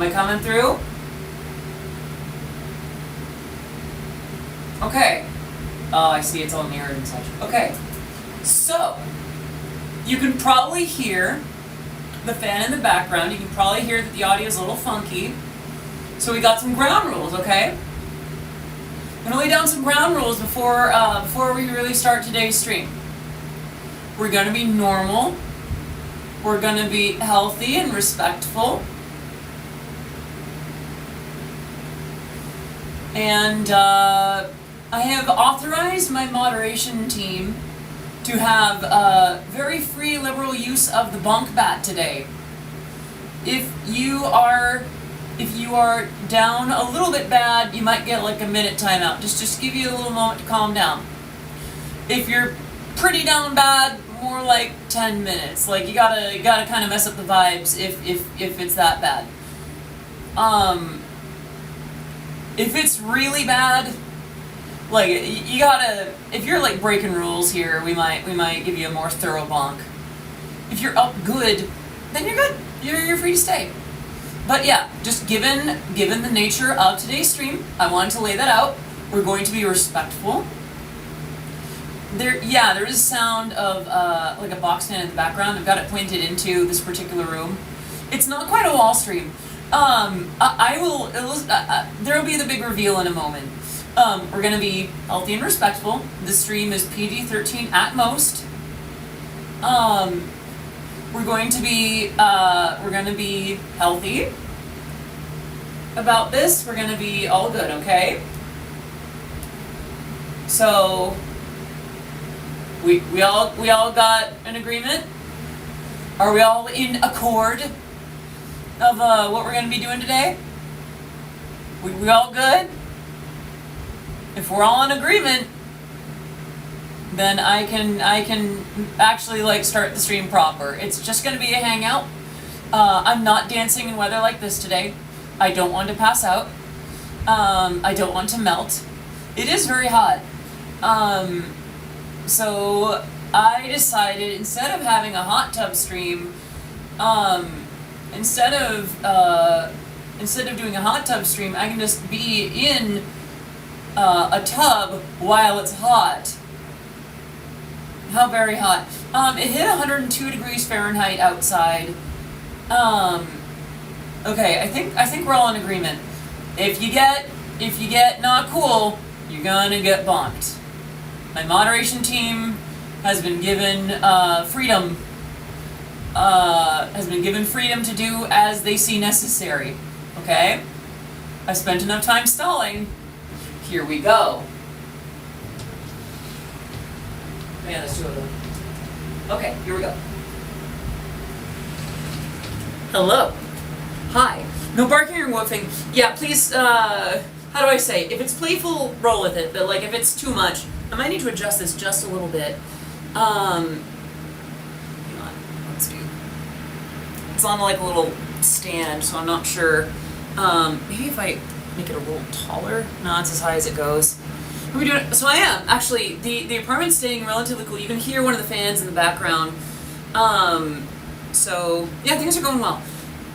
I coming through? Okay. Oh, I see it's all mirrored and such. Okay. So, you can probably hear the fan in the background. You can probably hear that the audio is a little funky. So we got some ground rules, okay? I'm gonna lay down some ground rules before we really start today's stream. We're gonna be normal. We're gonna be healthy and respectful. And I have authorized my moderation team to have very free liberal use of the bunk bat today. If you are down a little bit bad, you might get like a minute timeout. Just give you a little moment to calm down. If you're pretty down bad, more like 10 minutes. Like you gotta kind of mess up the vibes if it's that bad. If it's really bad, like you gotta, if you're like breaking rules here, we might give you a more thorough bonk. If you're up good, then you're good. You're free to stay. But yeah, just given the nature of today's stream, I wanted to lay that out. We're going to be respectful. There is a sound of like a box fan in the background. I've got it pointed into this particular room. It's not quite a wall stream. There will be the big reveal in a moment. We're gonna be healthy and respectful. The stream is PG-13 at most. We're going to be healthy about this. We're gonna be all good, okay? So we all got an agreement? Are we all in accord of what we're gonna be doing today? We all good? If we're all in agreement, then I can actually like start the stream proper. It's just gonna be a hangout. I'm not dancing in weather like this today. I don't want to pass out. I don't want to melt. It is very hot. So I decided instead of having a hot tub stream, instead of doing a hot tub stream, I can just be in a tub while it's hot. How very hot. It hit 102 degrees Fahrenheit outside. Okay, I think we're all in agreement. If you get not cool, you're gonna get bonked. My moderation team has been given freedom. Has been given freedom to do as they see necessary. Okay? I spent enough time stalling. Here we go. Yeah, there's two of them. Okay, here we go. Hello. Hi. No barking or woofing. Yeah, please, how do I say? If it's playful, roll with it. But, like, if it's too much, I might need to adjust this just a little bit. Hang on. Let's do. It's on, like, a little stand, so I'm not sure. Maybe if I make it a little taller? No, it's as high as it goes. What are we doing? So I am, actually. The apartment's staying relatively cool. You can hear one of the fans in the background. So, yeah, things are going well.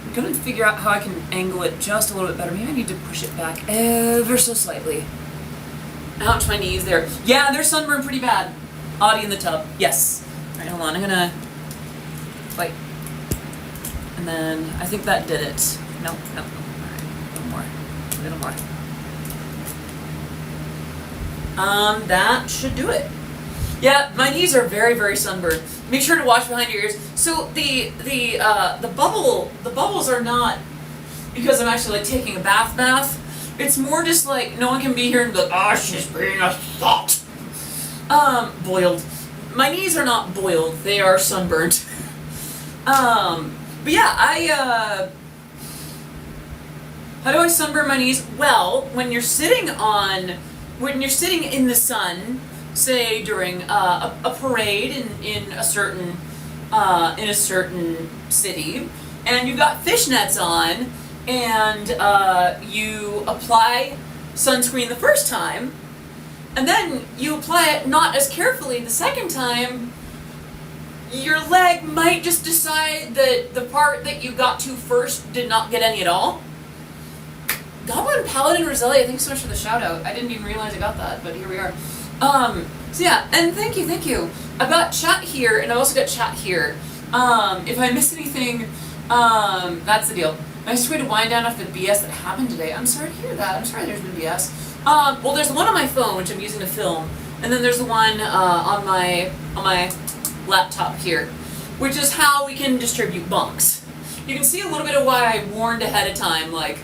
I'm gonna figure out how I can angle it just a little bit better. Maybe I need to push it back ever so slightly. Ouch, my knees there. Yeah, they're sunburned pretty bad. Audie in the tub. Yes. Alright, hold on. I'm gonna... Wait. And then, I think that did it. Nope. Alright, a little more. That should do it. Yeah, my knees are very, very sunburned. Make sure to wash behind your ears. So the bubbles are not because I'm actually like taking a bath. It's more just like no one can be here and be like, she's being a thought. Boiled. My knees are not boiled, they are sunburned. But yeah, how do I sunburn my knees? Well, when you're sitting in the sun, say during a parade in a certain city, and you've got fishnets on, and you apply sunscreen the first time, and then you apply it not as carefully the second time, your leg might just decide that the part that you got to first did not get any at all. Goblin Paladin Roselia, thanks so much for the shout out. I didn't even realize I got that, but here we are. So yeah, and thank you. I've got chat here, and I also got chat here. If I missed anything, that's the deal. Nice way to wind down after the BS that happened today. I'm sorry to hear that. I'm sorry there's been BS. Well, there's the one on my phone, which I'm using to film, and then there's the one on my laptop here, which is how we can distribute bunks. You can see a little bit of why I warned ahead of time, like,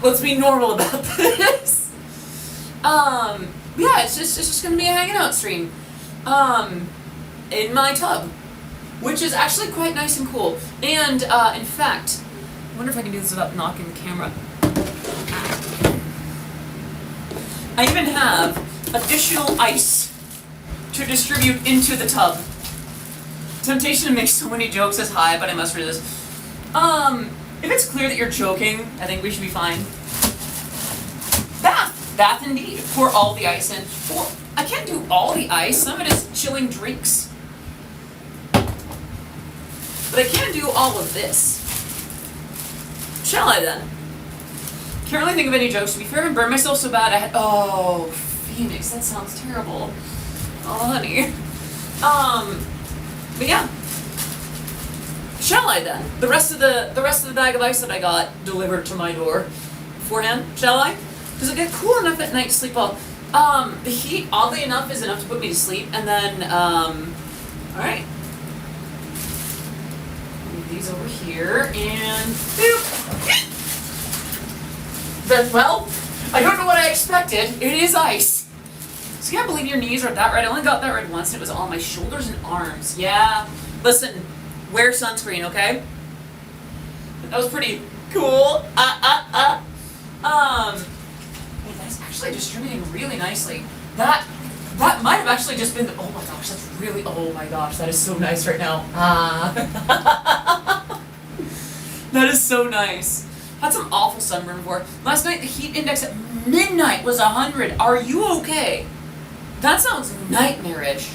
let's be normal about this. Yeah, it's just gonna be a hanging out stream, in my tub, which is actually quite nice and cool. And in fact, I wonder if I can do this without knocking the camera. I even have additional ice to distribute into the tub. Temptation to make so many jokes is high, but I must resist. If it's clear that you're joking, I think we should be fine. Bath indeed. Pour all the ice in. Well, I can't do all the ice. Some of it is chilling drinks. But I can do all of this. Shall I then? Can't really think of any jokes. To be fair, I burned myself so bad I had. Oh, Phoenix, that sounds terrible. Oh, honey. But yeah. Shall I then? The rest of the bag of ice that I got delivered to my door beforehand. Shall I? Does it get cool enough at night to sleep well? The heat, oddly enough, is enough to put me to sleep, and then, alright. Move these over here, and boop! Well, I don't know what I expected. It is ice. So I can't believe your knees are that red. I only got that red once, and it was on my shoulders and arms. Yeah, listen, wear sunscreen, okay? That was pretty cool. That's actually distributing really nicely. That might have actually just been, oh my gosh, that's really, oh my gosh, that is so nice right now. That is so nice. Had some awful sunburn before. Last night the heat index at midnight was 100. Are you okay? That sounds nightmarish.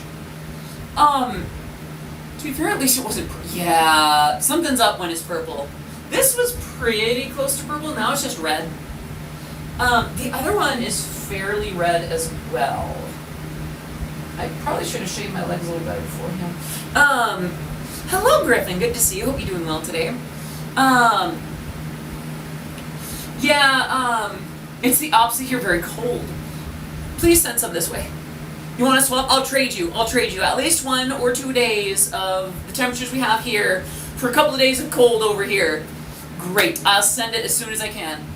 To be fair, at least it wasn't, yeah, something's up when it's purple. This was pretty close to purple, now it's just red. The other one is fairly red as well. I probably should have shaved my legs a little better beforehand. Hello Griffin, good to see you. Hope you're doing well today. It's the opposite here, very cold. Please send some this way. You want to swap? I'll trade you at least 1 or 2 days of the temperatures we have here for a couple of days of cold over here. Great, I'll send it as soon as I can.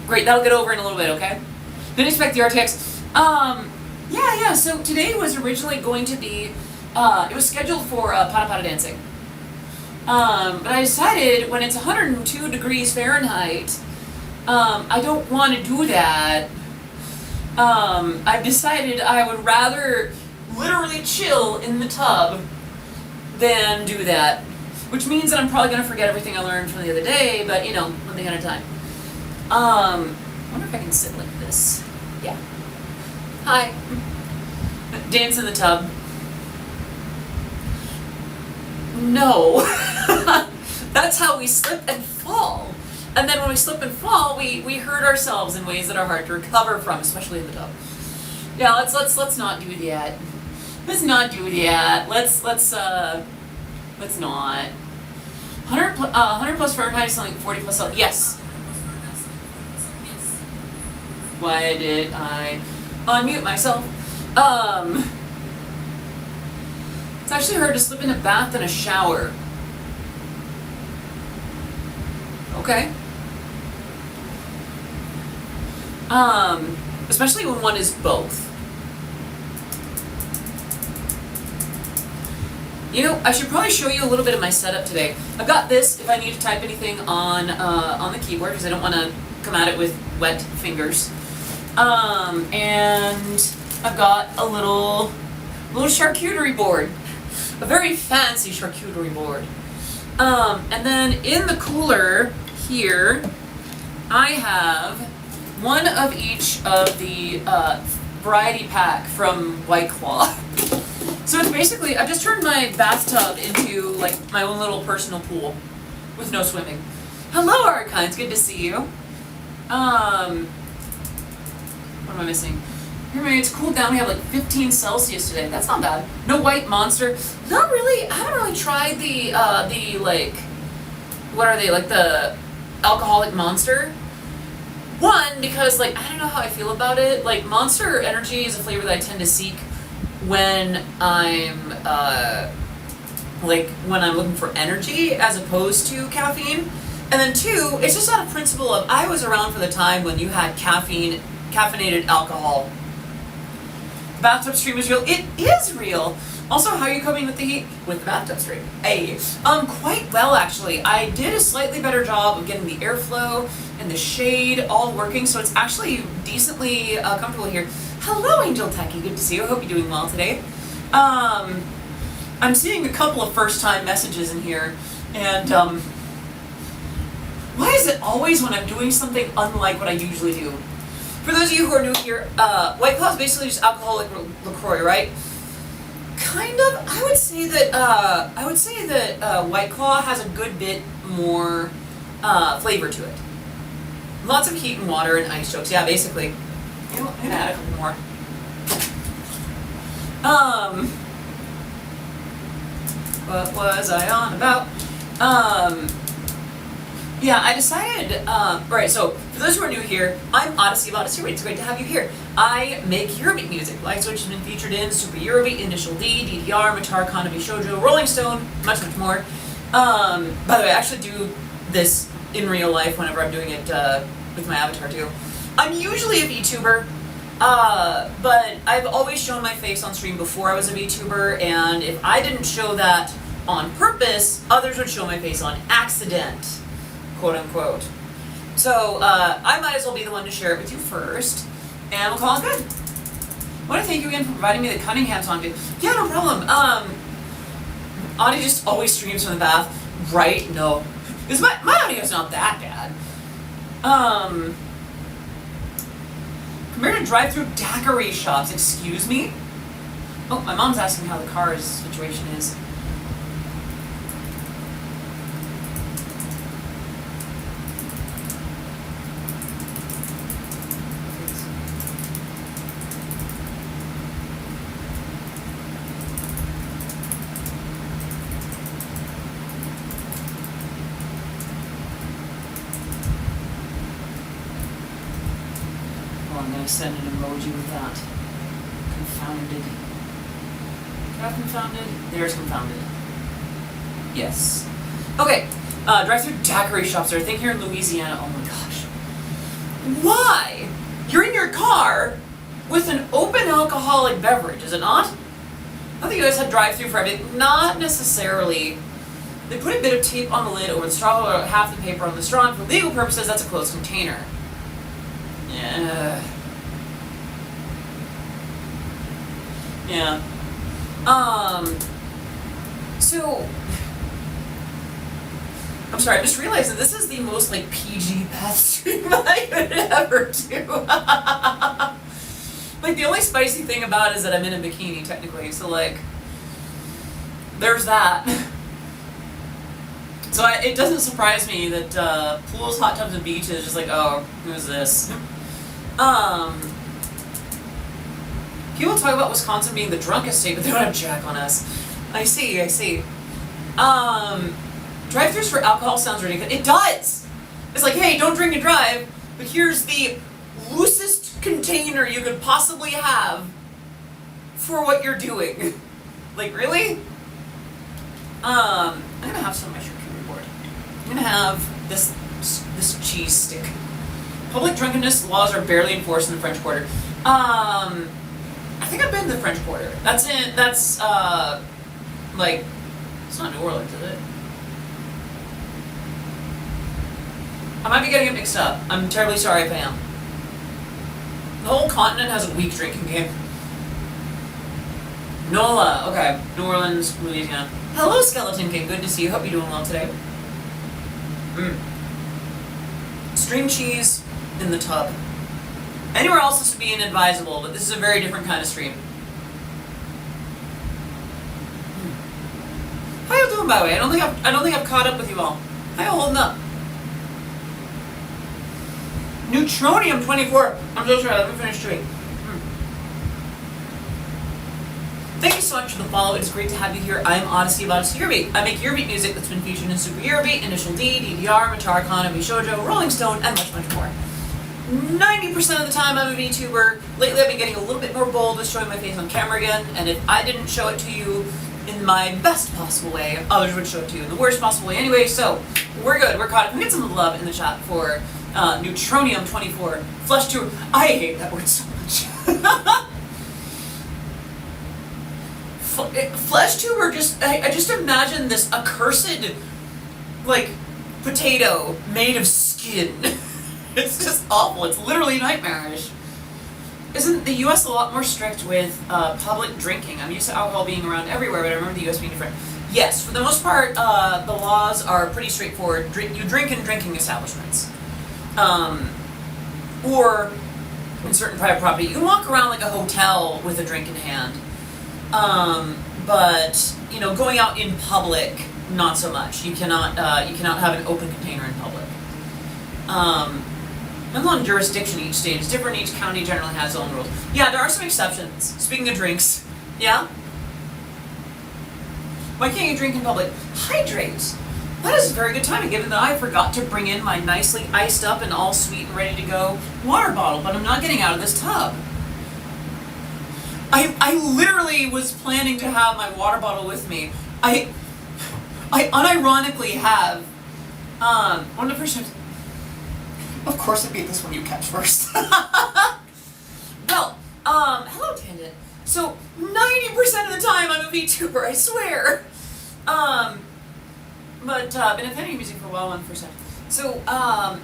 Great, that'll get over in a little bit, okay? Didn't expect the RTX. So today was originally going to be, it was scheduled for Pata Pata dancing. But I decided when it's 102 degrees Fahrenheit, I don't want to do that. I've decided I would rather literally chill in the tub than do that. Which means that I'm probably going to forget everything I learned from the other day, but you know, one thing at a time. I wonder if I can sit like this. Yeah. Hi. Dance in the tub. No. That's how we slip and fall. And then when we slip and fall, we hurt ourselves in ways that are hard to recover from, especially in the tub. Yeah, let's not do that. Let's not do that. Let's not. 100 plus Fahrenheit is something 40 plus Celsius. Yes. Why did I unmute myself? It's actually hard to slip in a bath and a shower. Okay. Especially when one is both. You know, I should probably show you a little bit of my setup today. I've got this if I need to type anything on the keyboard because I don't want to come at it with wet fingers. And I've got a little charcuterie board, a very fancy charcuterie board. And then in the cooler here, I have one of each of the variety pack from White Claw. So it's basically, I've just turned my bathtub into like my own little personal pool. with no swimming. Hello, Archons. Good to see you. What am I missing? Here, it's cooled down. We have like 15 Celsius today. That's not bad. No white monster. Not really. I haven't really tried the like, what are they, like the alcoholic Monster? One, because like, I don't know how I feel about it. Like, Monster Energy is a flavor that I tend to seek when I'm looking for energy as opposed to caffeine. And then two, it's just out of principle of, I was around for the time when you had caffeinated alcohol. Bathtub stream is real. It is real. Also, how are you coping with the heat? With the bathtub stream. Hey, quite well actually. I did a slightly better job of getting the airflow and the shade all working, so it's actually decently comfortable here. Hello, Angel Techie. Good to see you. I hope you're doing well today. I'm seeing a couple of first-time messages in here, and why is it always when I'm doing something unlike what I usually do? For those of you who are new here, White Claw is basically just alcoholic LaCroix, right? Kind of. I would say that White Claw has a good bit more flavor to it. Lots of heat and water and ice chokes. Yeah, basically. You know, I'm gonna add a couple more. What was I on about? Yeah, I decided, right, so for those who are new here, I'm Odyssey of Odyssey. It's great to have you here. I make Eurobeat music. Light Switch has been featured in Super Eurobeat, Initial D, DDR, Matar, Kanami Shoujo, Rolling Stone, much more. By the way, I actually do this in real life whenever I'm doing it with my avatar too. I'm usually a VTuber, but I've always shown my face on stream before I was a VTuber, and if I didn't show that on purpose, others would show my face on accident. Quote unquote. So I might as well be the one to share it with you first, and we'll call it good. I want to thank you again for providing me the Cunningham song. Yeah, no problem. Audie just always streams from the bath, right? No, because my audio's not that bad. Compared to drive-through daiquiri shops, excuse me? Oh, my mom's asking how the car's situation is. I'm going to send an emoji with that. Confounded. Got confounded? There's confounded. Yes. Okay. Drive-through daiquiri shops are a thing here in Louisiana. Oh my gosh. Why? You're in your car with an open alcoholic beverage, is it not? I think you guys had drive-through for everything. Not necessarily. They put a bit of tape on the lid over the straw, or half the paper on the straw, and for legal purposes, that's a closed container. Yeah. Yeah. So, I'm sorry, I just realized that this is the most, like, PG bath stream I could ever do. Like, the only spicy thing about it is that I'm in a bikini, technically, so, like, there's that. So it doesn't surprise me that pools, hot tubs, and beaches just like, oh, who's this? People talk about Wisconsin being the drunkest state, but they don't have Jack on us. I see. Drive-thrus for alcohol sounds ridiculous. It does! It's like, hey, don't drink and drive, but here's the loosest container you could possibly have for what you're doing. Like, really? I'm gonna have some of my charcuterie board. I'm gonna have this cheese stick. Public drunkenness laws are barely enforced in the French Quarter. I think I've been to the French Quarter. That's like, it's not New Orleans, is it? I might be getting it mixed up. I'm terribly sorry if I am. The whole continent has a weak drinking game. NOLA, okay. New Orleans, Louisiana. Hello, Skeleton King. Good to see you. Hope you're doing well today. String cheese in the tub. Anywhere else this would be inadvisable, but this is a very different kind of stream. How you doing, by the way? I don't think I've caught up with you all. How you holding up? Neutronium 24. I'm so sorry, let me finish chewing. Thank you so much for the follow. It's great to have you here. I'm Odyssey of Odyssey Eurobeat. I make Eurobeat music that's been featured in Super Eurobeat, Initial D, DDR, Matarcon, Shoujo, Rolling Stone, and much, much more. 90% of the time I'm a VTuber. Lately I've been getting a little bit more bold with showing my face on camera again, and if I didn't show it to you in my best possible way, others would show it to you in the worst possible way anyway, so we're good, we're caught up. We get some love in the chat for Neutronium 24 Flesh Tour. I hate that word so much. Flesh tuber, I just imagine this accursed, like, potato made of skin. It's just awful. It's literally nightmarish. Isn't the U.S. a lot more strict with public drinking? I'm used to alcohol being around everywhere, but I remember the U.S. being different. Yes, for the most part, the laws are pretty straightforward. You drink in drinking establishments. Or in certain private property. You can walk around like a hotel with a drink in hand. But, you know, going out in public, not so much. You cannot have an open container in public. Depends on jurisdiction each state. It's different. Each county generally has its own rules. Yeah, there are some exceptions. Speaking of drinks. Yeah? Why can't you drink in public? Hydrate! That is a very good timing, given that I forgot to bring in my nicely iced up and all sweet and ready to go water bottle, but I'm not getting out of this tub. I literally was planning to have my water bottle with me. I unironically have, one of the first times, of course I beat this one you catch first. Well, hello Tangent. So, 90% of the time I'm a VTuber, I swear. But, been offending music for a while on the first time. So, I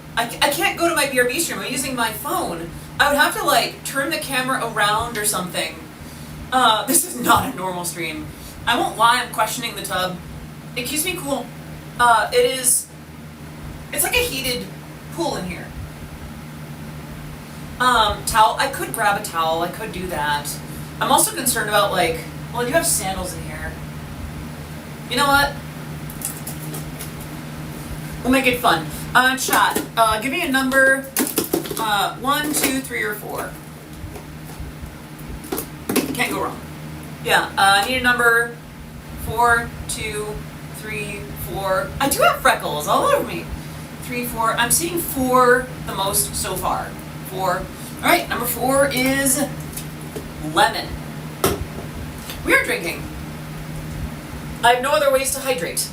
can't go to my BRB stream, I'm using my phone. I would have to, like, turn the camera around or something. This is not a normal stream. I won't lie, I'm questioning the tub. It keeps me cool. It's like a heated pool in here. Towel, I could grab a towel, I could do that. I'm also concerned about, like, well, I do have sandals in here. You know what? We'll make it fun. Chat, give me a number, 1, 2, 3, or 4. Can't go wrong. Yeah, I need a number 4, 2, 3, 4. I do have freckles all over me. 3, 4. I'm seeing 4 the most so far. 4. Alright, number 4 is lemon. We are drinking. I have no other ways to hydrate.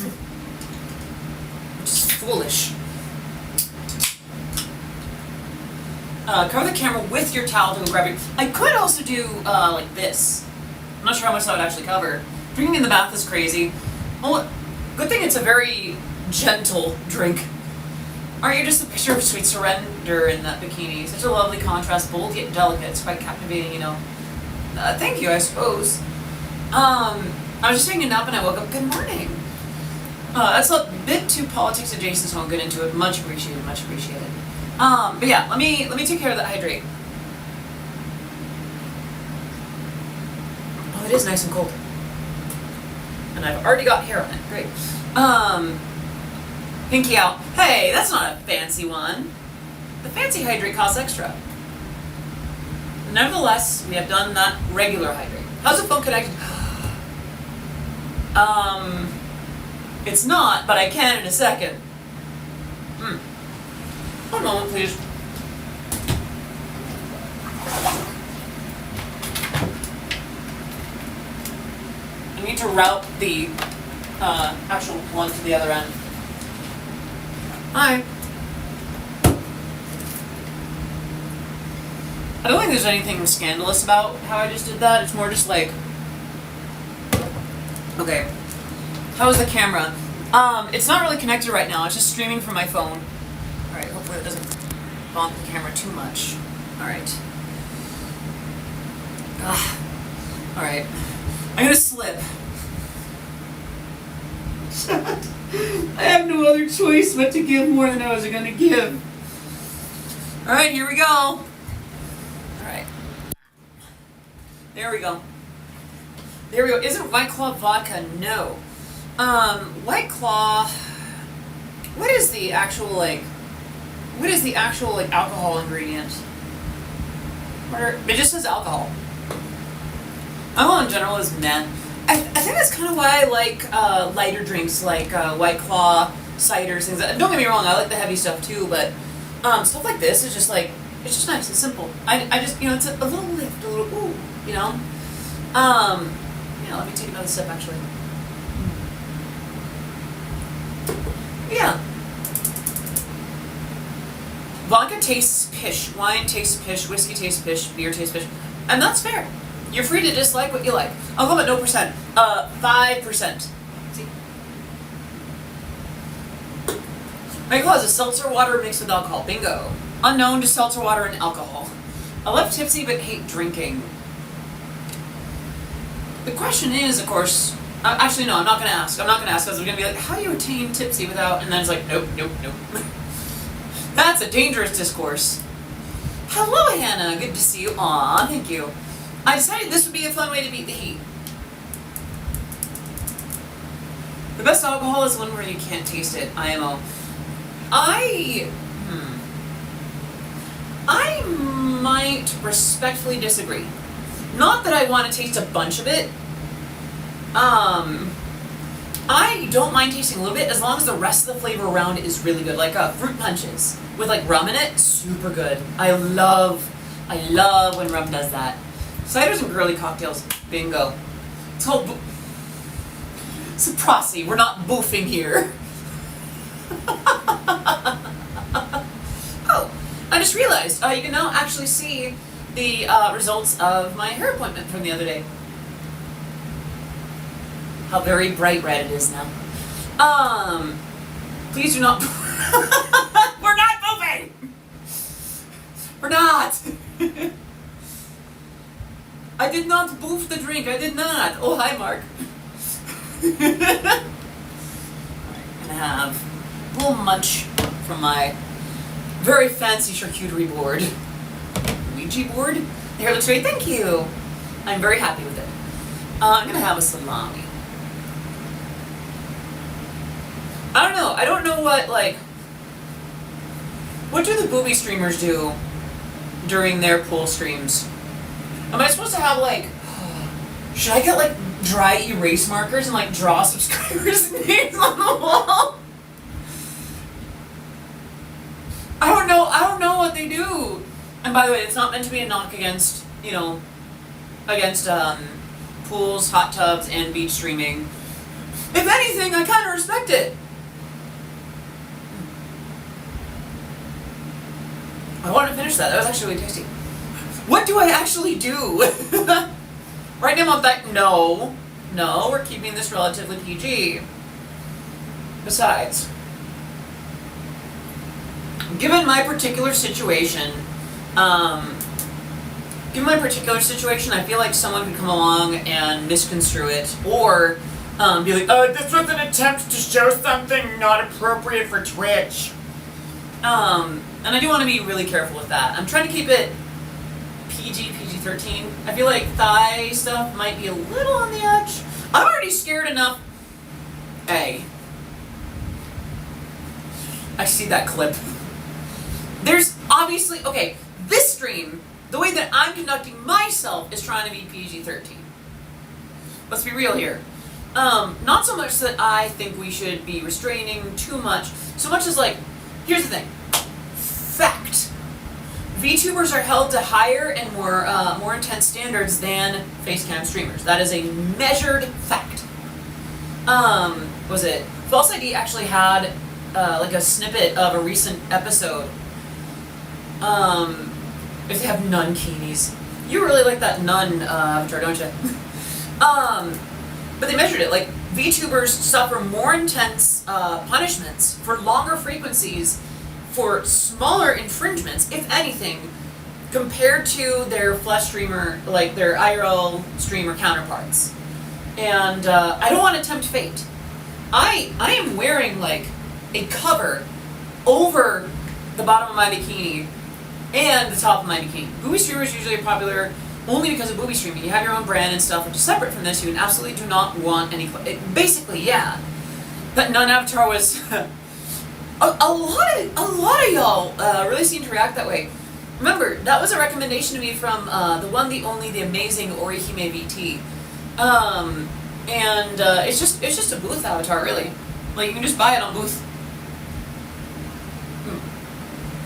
Which is foolish. Cover the camera with your towel to grab it. I could also do, like this. I'm not sure how much that would actually cover. Drinking in the bath is crazy. Well, good thing it's a very gentle drink. Aren't you just a picture of sweet surrender in that bikini? Such a lovely contrast, bold yet delicate. It's quite captivating, you know. Thank you, I suppose. I was just taking a nap and I woke up. Good morning. That's a bit too politics adjacent, so I won't get into it. Much appreciated, much appreciated. But yeah, let me take care of that hydrate. Oh, it is nice and cold. And I've already got hair on it. Great. Pinky out. Hey, that's not a fancy one. The fancy hydrate costs extra. Nevertheless, we have done that regular hydrate. How's the phone connected? It's not, but I can in a second. One moment, please. I need to route the actual one to the other end. Hi. I don't think there's anything scandalous about how I just did that. It's more just like, okay, how's the camera? It's not really connected right now. It's just streaming from my phone. All right, hopefully it doesn't bump the camera too much. All right. All right. I'm gonna slip. I have no other choice but to give more than I was gonna give. All right, here we go. All right. There we go. There we go. Isn't White Claw vodka? No. White Claw What is the actual like alcohol ingredient? It just says alcohol. Alcohol in general is meh. I think that's kind of why I like lighter drinks like White Claw, ciders, things. Don't get me wrong, I like the heavy stuff too, but stuff like this is just like, it's just nice, it's simple. I just, it's a little lift, a little ooh, Yeah, let me take another sip actually. Yeah. Vodka tastes pish, wine tastes pish, whiskey tastes pish, beer tastes pish, and that's fair. You're free to dislike what you like. I'll go with no percent. 5%. See? White Claw is a seltzer water mixed with alcohol. Bingo. Unknown to seltzer water and alcohol. I love tipsy but hate drinking. The question is, of course, actually no, I'm not going to ask. I'm not going to ask because I'm going to be like, how do you attain tipsy without, and then it's like, nope. That's a dangerous discourse. Hello, Hannah. Good to see you. Aw, thank you. I decided this would be a fun way to beat the heat. The best alcohol is one where you can't taste it. IMO. I might respectfully disagree. Not that I want to taste a bunch of it. I don't mind tasting a little bit as long as the rest of the flavor around is really good. Like fruit punches with like rum in it, super good. I love when rum does that. Ciders and girly cocktails, bingo. It's called Soprassi, we're not boofing here. Oh, I just realized, you can now actually see the results of my hair appointment from the other day. How very bright red it is now. Please do not. We're not boofing! We're not! I did not boof the drink, I did not. Oh, hi, Mark. I'm gonna have a little munch from my very fancy charcuterie board. Ouija board? The hair looks great, thank you. I'm very happy with it. I'm gonna have a salami. I don't know what do the booby streamers do during their pool streams? Am I supposed to have should I get dry erase markers and draw subscribers' names on the wall? I don't know what they do. And by the way, it's not meant to be a knock against, pools, hot tubs, and beach streaming. If anything, I kind of respect it. I wanted to finish that. That was actually really tasty. What do I actually do? Right now I'm like, no, we're keeping this relatively PG. Besides, given my particular situation, I feel like someone could come along and misconstrue it, or be like, oh, this was an attempt to show something not appropriate for Twitch. And I do want to be really careful with that. I'm trying to keep it PG-13. I feel like thigh stuff might be a little on the edge. I'm already scared enough. Hey. I see that clip. There's obviously, okay, this stream, the way that I'm conducting myself is trying to be PG-13. Let's be real here. Not so much that I think we should be restraining too much, so much as here's the thing. Fact. VTubers are held to higher and more intense standards than facecam streamers. That is a measured fact. Was it False ID actually had a snippet of a recent episode. If they have nun keenies. You really like that nun avatar, don't you? But they measured it. VTubers suffer more intense punishments for longer frequencies for smaller infringements, if anything, compared to their flesh streamer, their IRL streamer counterparts. And I don't want to tempt fate. I am wearing a cover over the bottom of my bikini and the top of my bikini. Booby streamers usually are popular only because of booby streaming. You have your own brand and stuff, which is separate from this. You absolutely do not want any. Basically, yeah. That nun avatar was A lot of y'all really seem to react that way. Remember, that was a recommendation to me from the one, the only, the amazing Orihime VT. And it's just a Booth avatar, really. Like, you can just buy it on Booth.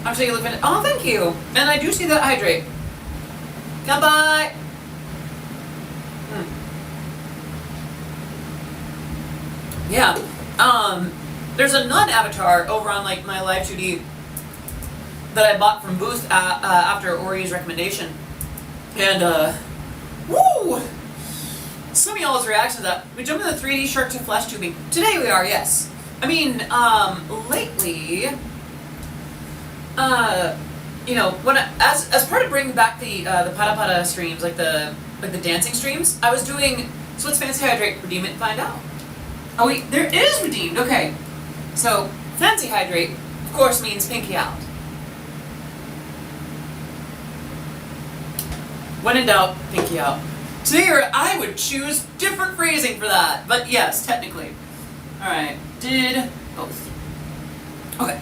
I'm taking a look at it. Oh, thank you. And I do see that hydrate. Goodbye. Yeah. There's a nun avatar over on like my Live 2D that I bought from Booth after Ori's recommendation, and woo! Some of y'all's reaction to that. We jumped in the 3D shark to flesh tubing. Today we are, yes. I mean, lately, you know, when as part of bringing back the Pada Pada streams, like the dancing streams, I was doing. So what's Fancy Hydrate? Redeem it and find out. Oh wait, there is redeemed. Okay, so Fancy Hydrate, of course, means pinky out. When in doubt, pinky out. Today, I would choose different phrasing for that, but yes, technically. All right, did both. Okay.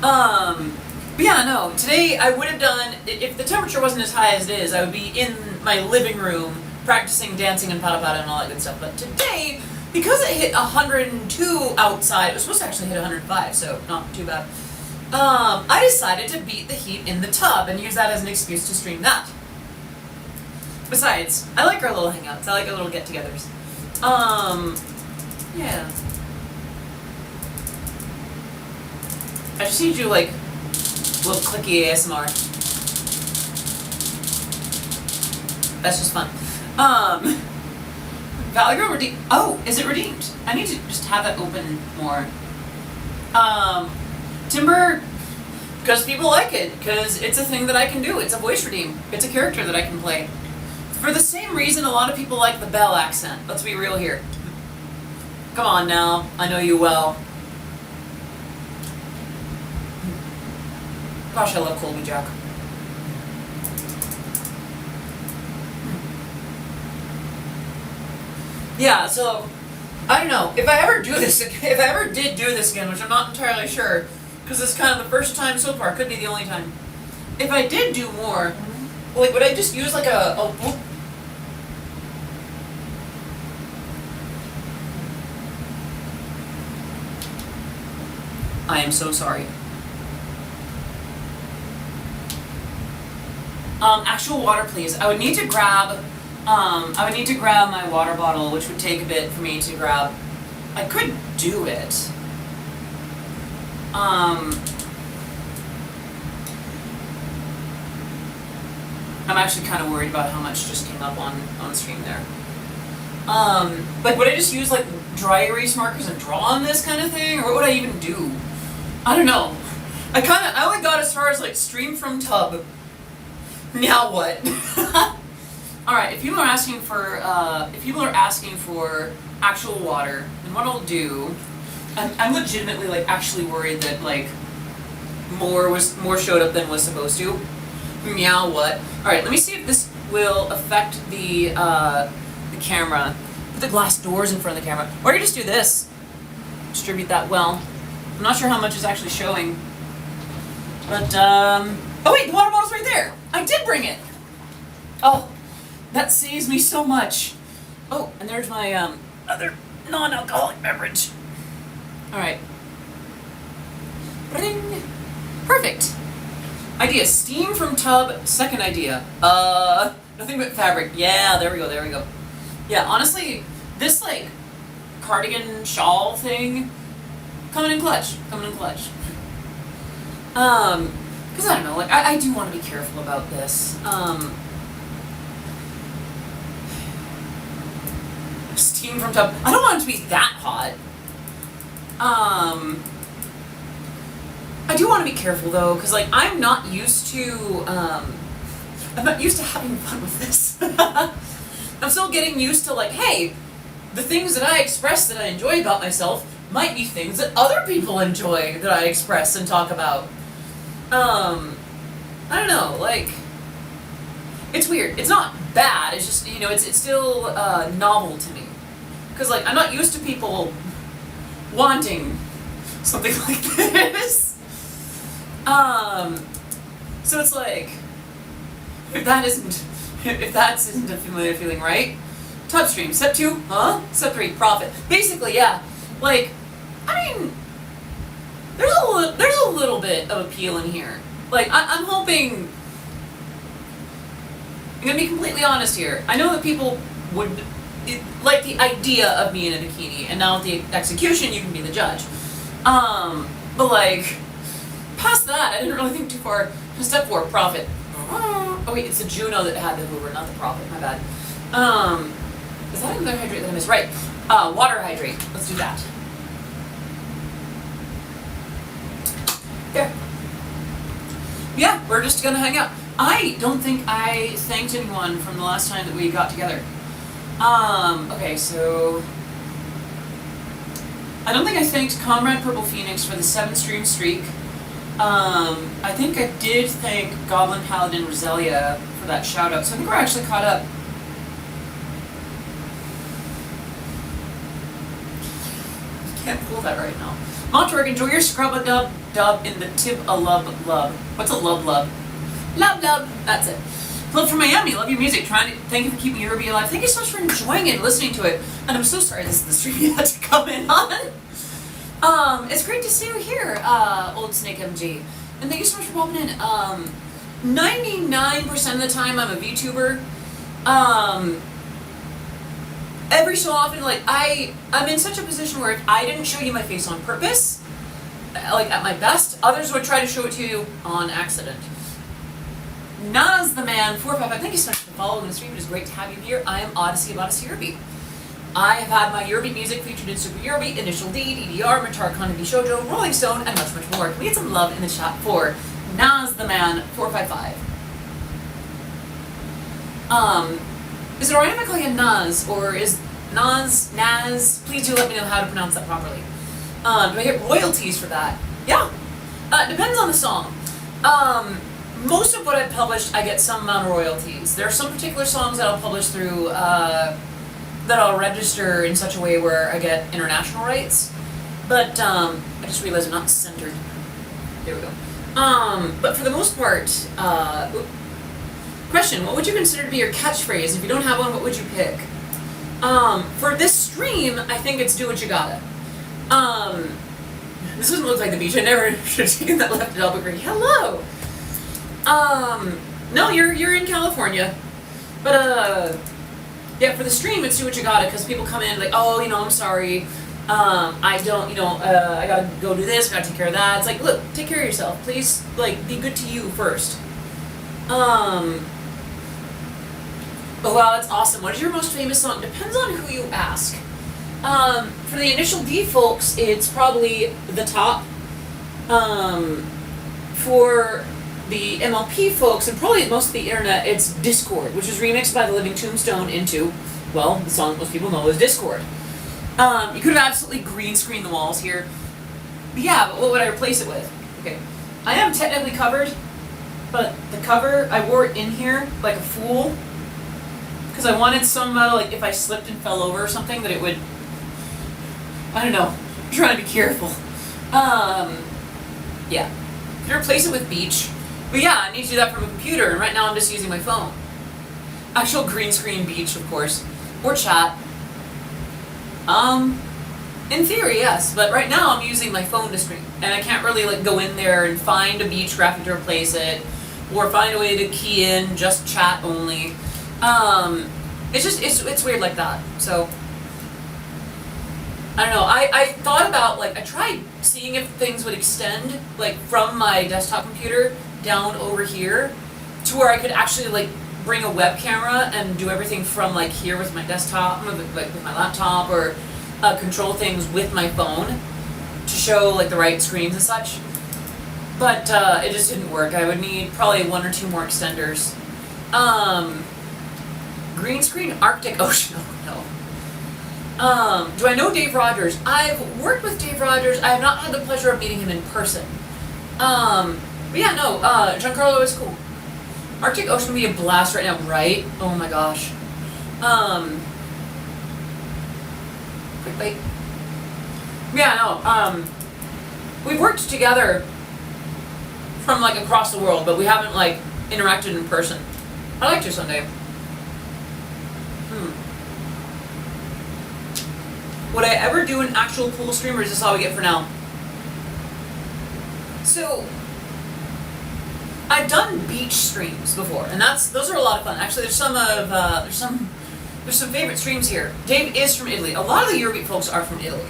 But yeah, no. Today I would have done, if the temperature wasn't as high as it is, I would be in my living room practicing dancing and pada pada and all that good stuff. But today, because it hit 102 outside, it was supposed to actually hit 105, so not too bad. I decided to beat the heat in the tub and use that as an excuse to stream that. Besides, I like our little hangouts. I like our little get-togethers. Yeah. I just need to do like little clicky ASMR. That's just fun. Valgirl redeemed. Oh, is it redeemed? I need to just have it open more. Timber, because people like it, because it's a thing that I can do. It's a voice redeem. It's a character that I can play. For the same reason a lot of people like the Bell accent. Let's be real here. Come on now, I know you well. Gosh, I love Colby Jack. Yeah, so I don't know if I ever do this. If I ever did do this again, which I'm not entirely sure, because this is kind of the first time so far. Could be the only time. If I did do more, like, would I just use like a I am so sorry. Actual water, please. I would need to grab my water bottle, which would take a bit for me to grab. I could do it. I'm actually kind of worried about how much just came up on the stream there. Like, would I just use like dry erase markers and draw on this kind of thing, or what would I even do? I don't know. I only got as far as like stream from tub. Now what? All right. If people are asking for actual water, then what I'll do, I'm legitimately like actually worried that like more showed up than was supposed to. Meow what? All right. Let me see if this will affect the camera. Put the glass doors in front of the camera, or you just do this. Distribute that well. I'm not sure how much is actually showing, but oh wait, the water bottle's right there. I did bring it. Oh, that saves me so much. Oh, and there's my other non-alcoholic beverage. All right. Ring. Perfect. Idea: steam from tub. Second idea. Nothing but fabric. Yeah, there we go. There we go. Yeah, honestly, this like cardigan shawl thing. Coming in clutch. Because I don't know, like, I do want to be careful about this. Steam from tub. I don't want it to be that hot. I do want to be careful, though, because, like, I'm not used to having fun with this. I'm still getting used to, like, hey, the things that I express that I enjoy about myself might be things that other people enjoy that I express and talk about. I don't know, like, it's weird. It's not bad, it's just, you know, it's still novel to me. Because, like, I'm not used to people wanting something like this. So it's like, if that isn't a familiar feeling, right? Top stream. Step 2, Step 3, profit. Basically, yeah. Like, I mean, there's a little bit of appeal in here. Like, I'm hoping. I'm gonna be completely honest here. I know that people would like the idea of me in a bikini, and now with the execution, you can be the judge. But like, past that, I didn't really think too far. Step 4, profit. Oh wait, it's the Juno that had the Hoover, not the Prophet. My bad. Is that another hydrate that I missed? Right. Water hydrate. Let's do that. There. Yeah, we're just gonna hang out. I don't think I thanked anyone from the last time that we got together. Okay, so I don't think I thanked Comrade Purple Phoenix for the 7-stream streak. I think I did thank Goblin Paladin Roselia for that shout out, so I think we're actually caught up. Can't pull that right now. Montorg, enjoy your scrub-a-dub in the tib-a-lub lub. What's a lub lub? Love love. That's it. Love from Miami. Love your music. Thank you for keeping your Ruby alive. Thank you so much for enjoying it and listening to it. And I'm so sorry this is the stream you had to come in on. It's great to see you here, Old Snake MG. And thank you so much for popping in. 99% of the time I'm a VTuber. Every so often, like, I'm in such a position where if I didn't show you my face on purpose, like at my best, others would try to show it to you on accident. Naz the Man 455, thank you so much for following the stream. It is great to have you here. I am Odyssey of Odyssey Eurobeat. I have had my Eurobeat music featured in Super Eurobeat, Initial D, EDR, Matar Kanagi Shoujo, Rolling Stone, and much, much more. Can we get some love in the chat for Naz the Man 455? Is it alright if I call you Naz, or is Naz? Please do let me know how to pronounce that properly. Do I get royalties for that? Yeah. Depends on the song. Most of what I've published, I get some amount of royalties. There are some particular songs that I'll publish through, that I'll register in such a way where I get international rights. But, I just realized I'm not centered. There we go. But for the most part, question, what would you consider to be your catchphrase? If you don't have one, what would you pick? For this stream, I think it's do what you gotta. This doesn't look like the beach. I never should have taken that left at Albuquerque. Hello! No, you're in California. But, yeah, for the stream, it's do what you gotta, because people come in like, oh, I'm sorry. I don't, I gotta go do this, gotta take care of that. It's like, look, take care of yourself. Please, like, be good to you first. Oh, wow, that's awesome. What is your most famous song? Depends on who you ask. For the Initial D folks, it's probably The Top. For the MLP folks, and probably most of the internet, it's Discord, which was remixed by the Living Tombstone into, well, the song most people know is Discord. You could have absolutely green screened the walls here. But yeah, but what would I replace it with? Okay. I am technically covered, but the cover, I wore it in here like a fool. Because I wanted some, like, if I slipped and fell over or something, that it would, I don't know, I'm trying to be careful. Yeah. You replace it with Beach. But yeah, I need to do that from a computer, and right now I'm just using my phone. Actual green screen Beach, of course. Or chat. In theory, yes, but right now I'm using my phone to stream, and I can't really, like, go in there and find a Beach graphic to replace it, or find a way to key in just chat only. It's just, it's weird like that, so, I don't know, I thought about, like, I tried seeing if things would extend, like, from my desktop computer down over here, to where I could actually, like, bring a web camera and do everything from, like, here with my desktop, like, with my laptop, or control things with my phone, to show, like, the right screens and such, but, it just didn't work. I would need probably 1 or 2 more extenders. Green screen Arctic Ocean, oh no. Do I know Dave Rogers? I've worked with Dave Rogers. I have not had the pleasure of meeting him in person. But yeah, no, Giancarlo is cool. Arctic Ocean would be a blast right now, right? Oh my gosh. Quick bite. Yeah, no, we've worked together from like across the world, but we haven't like interacted in person. I'd like to someday. Would I ever do an actual pool stream, or is this all we get for now? So, I've done beach streams before, and those are a lot of fun. Actually, there's some favorite streams here. Dave is from Italy. A lot of the Eurobeat folks are from Italy.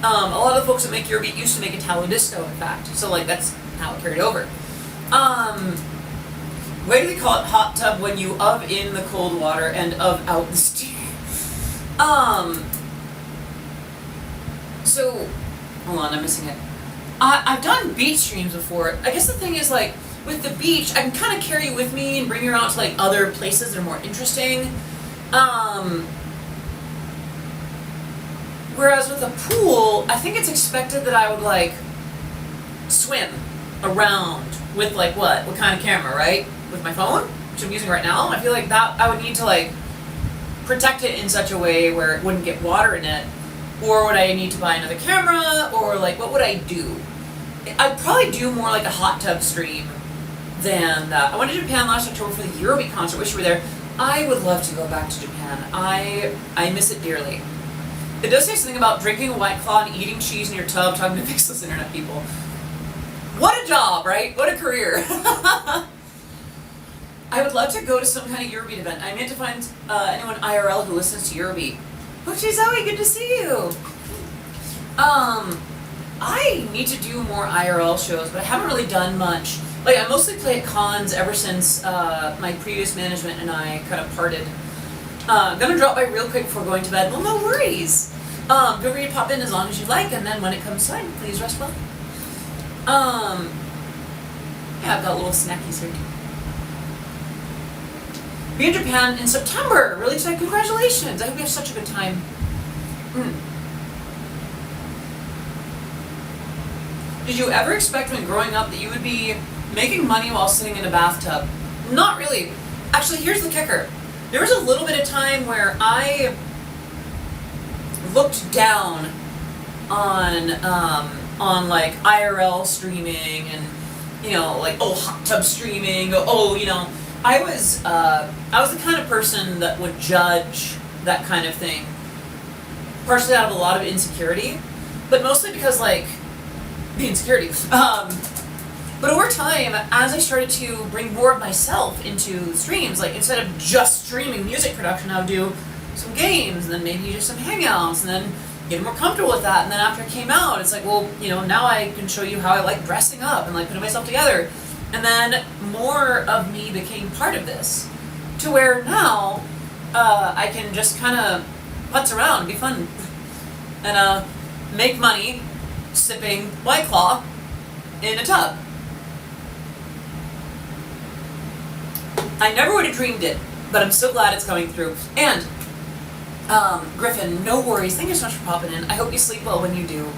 A lot of the folks that make Eurobeat used to make Italo Disco, in fact. So like that's how it carried over. Why do they call it hot tub when you of in the cold water and of out the steam? So, hold on, I'm missing it. I've done beach streams before. I guess the thing is, like, with the beach, I can kind of carry you with me and bring you out to, like, other places that are more interesting. Whereas with a pool, I think it's expected that I would, like, swim around with, like, what kind of camera, right? With my phone, which I'm using right now. I feel like that I would need to, like, protect it in such a way where it wouldn't get water in it. Or would I need to buy another camera? Or, like, what would I do? I'd probably do more like a hot tub stream than that. I went to Japan last October for the Eurobeat concert. Wish you were there. I would love to go back to Japan. I miss it dearly. It does say something about drinking a White Claw and eating cheese in your tub, talking to faceless internet people. What a job, right? What a career. I would love to go to some kind of Eurobeat event. I meant to find anyone IRL who listens to Eurobeat. Oopsie Zoe, good to see you. I need to do more IRL shows, but I haven't really done much. Like, I mostly play at cons ever since my previous management and I kind of parted. Gonna drop by real quick before going to bed. Well, no worries. Feel free to pop in as long as you like, and then when it comes time, please rest well. Yeah, I've got little snackies here too. Be in Japan in September. Really excited. Congratulations. I hope you have such a good time. Did you ever expect when growing up that you would be making money while sitting in a bathtub? Not really. Actually, here's the kicker. There was a little bit of time where I looked down on like IRL streaming and, you know, like, oh, hot tub streaming, oh, you know. I was the kind of person that would judge that kind of thing, partially out of a lot of insecurity, but mostly because, like, the insecurity. But over time, as I started to bring more of myself into streams, like, instead of just streaming music production, I would do some games, and then maybe just some hangouts, and then get more comfortable with that, and then after it came out, it's like, well, you know, now I can show you how I like dressing up and, like, putting myself together. And then more of me became part of this, to where now I can just kind of putz around, be fun, and make money sipping White Claw in a tub. I never would have dreamed it, but I'm so glad it's coming through. And Griffin, no worries. Thank you so much for popping in. I hope you sleep well when you do.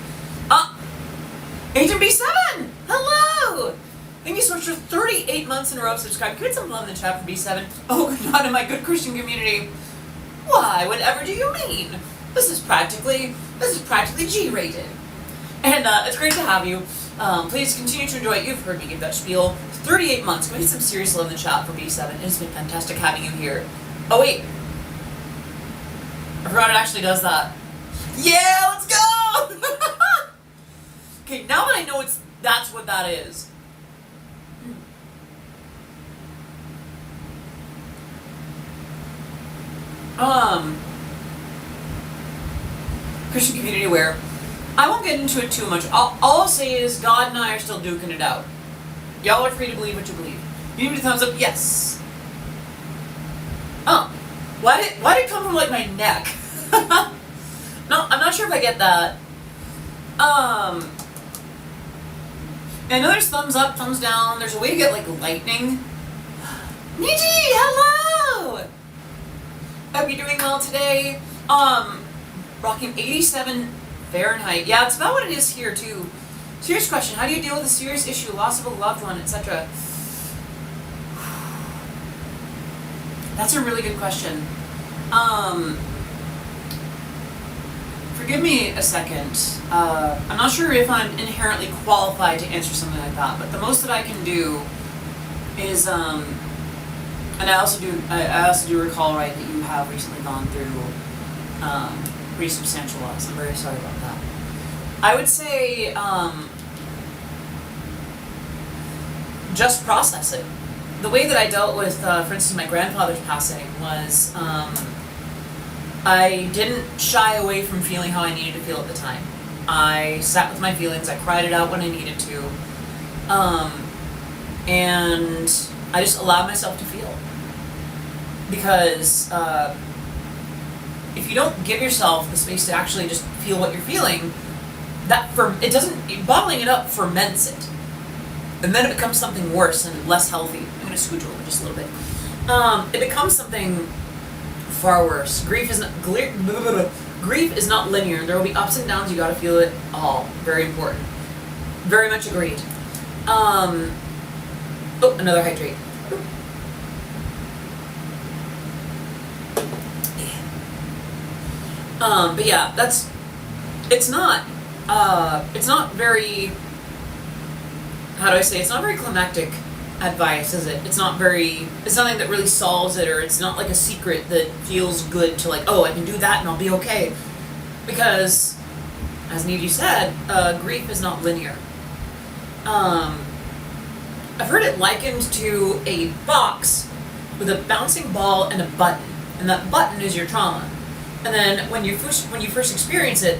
Agent B7, hello. Thank you so much for 38 months in a row of subscribing. Give it some love in the chat for B7. Oh, not in my good Christian community. Why, whatever do you mean? This is practically G-rated. And it's great to have you. Please continue to enjoy it. You've heard me give that spiel. 38 months. Give me some serious love in the chat for B7. It has been fantastic having you here. Oh, wait. I forgot it actually does that. Yeah, let's go! Okay, now that I know that's what that is. Christian community where I won't get into it too much. All I'll say is God and I are still duking it out. Y'all are free to believe what you believe. You need me to thumbs up? Yes. Why did it come from like my neck? No, I'm not sure if I get that. I know there's thumbs up, thumbs down. There's a way to get like lightning. Niji, hello! Hope you're doing well today. Rocking 87 Fahrenheit. Yeah, it's about what it is here too. Serious question, how do you deal with a serious issue, loss of a loved one, etc.? That's a really good question. For forgive me a second. I'm not sure if I'm inherently qualified to answer something like that, but the most that I can do is, and I also do recall, right, that you have recently gone through pretty substantial loss. I'm very sorry about that. I would say, just process it. The way that I dealt with, for instance, my grandfather's passing was, I didn't shy away from feeling how I needed to feel at the time. I sat with my feelings, I cried it out when I needed to, and I just allowed myself to feel. Because if you don't give yourself the space to actually just feel what you're feeling, bottling it up ferments it. And then it becomes something worse and less healthy. I'm going to scooch over just a little bit. It becomes something far worse. Grief is not linear. There will be ups and downs. You got to feel it all. Very important. Very much agreed. Oh, another hydrate. But yeah, it's not very, how do I say, it's not very climactic advice, is it? It's nothing that really solves it, or it's not like a secret that feels good to like, oh, I can do that and I'll be okay. Because, as Nidhi said, grief is not linear. I've heard it likened to a box with a bouncing ball and a button, and that button is your trauma. And then when you first experience it,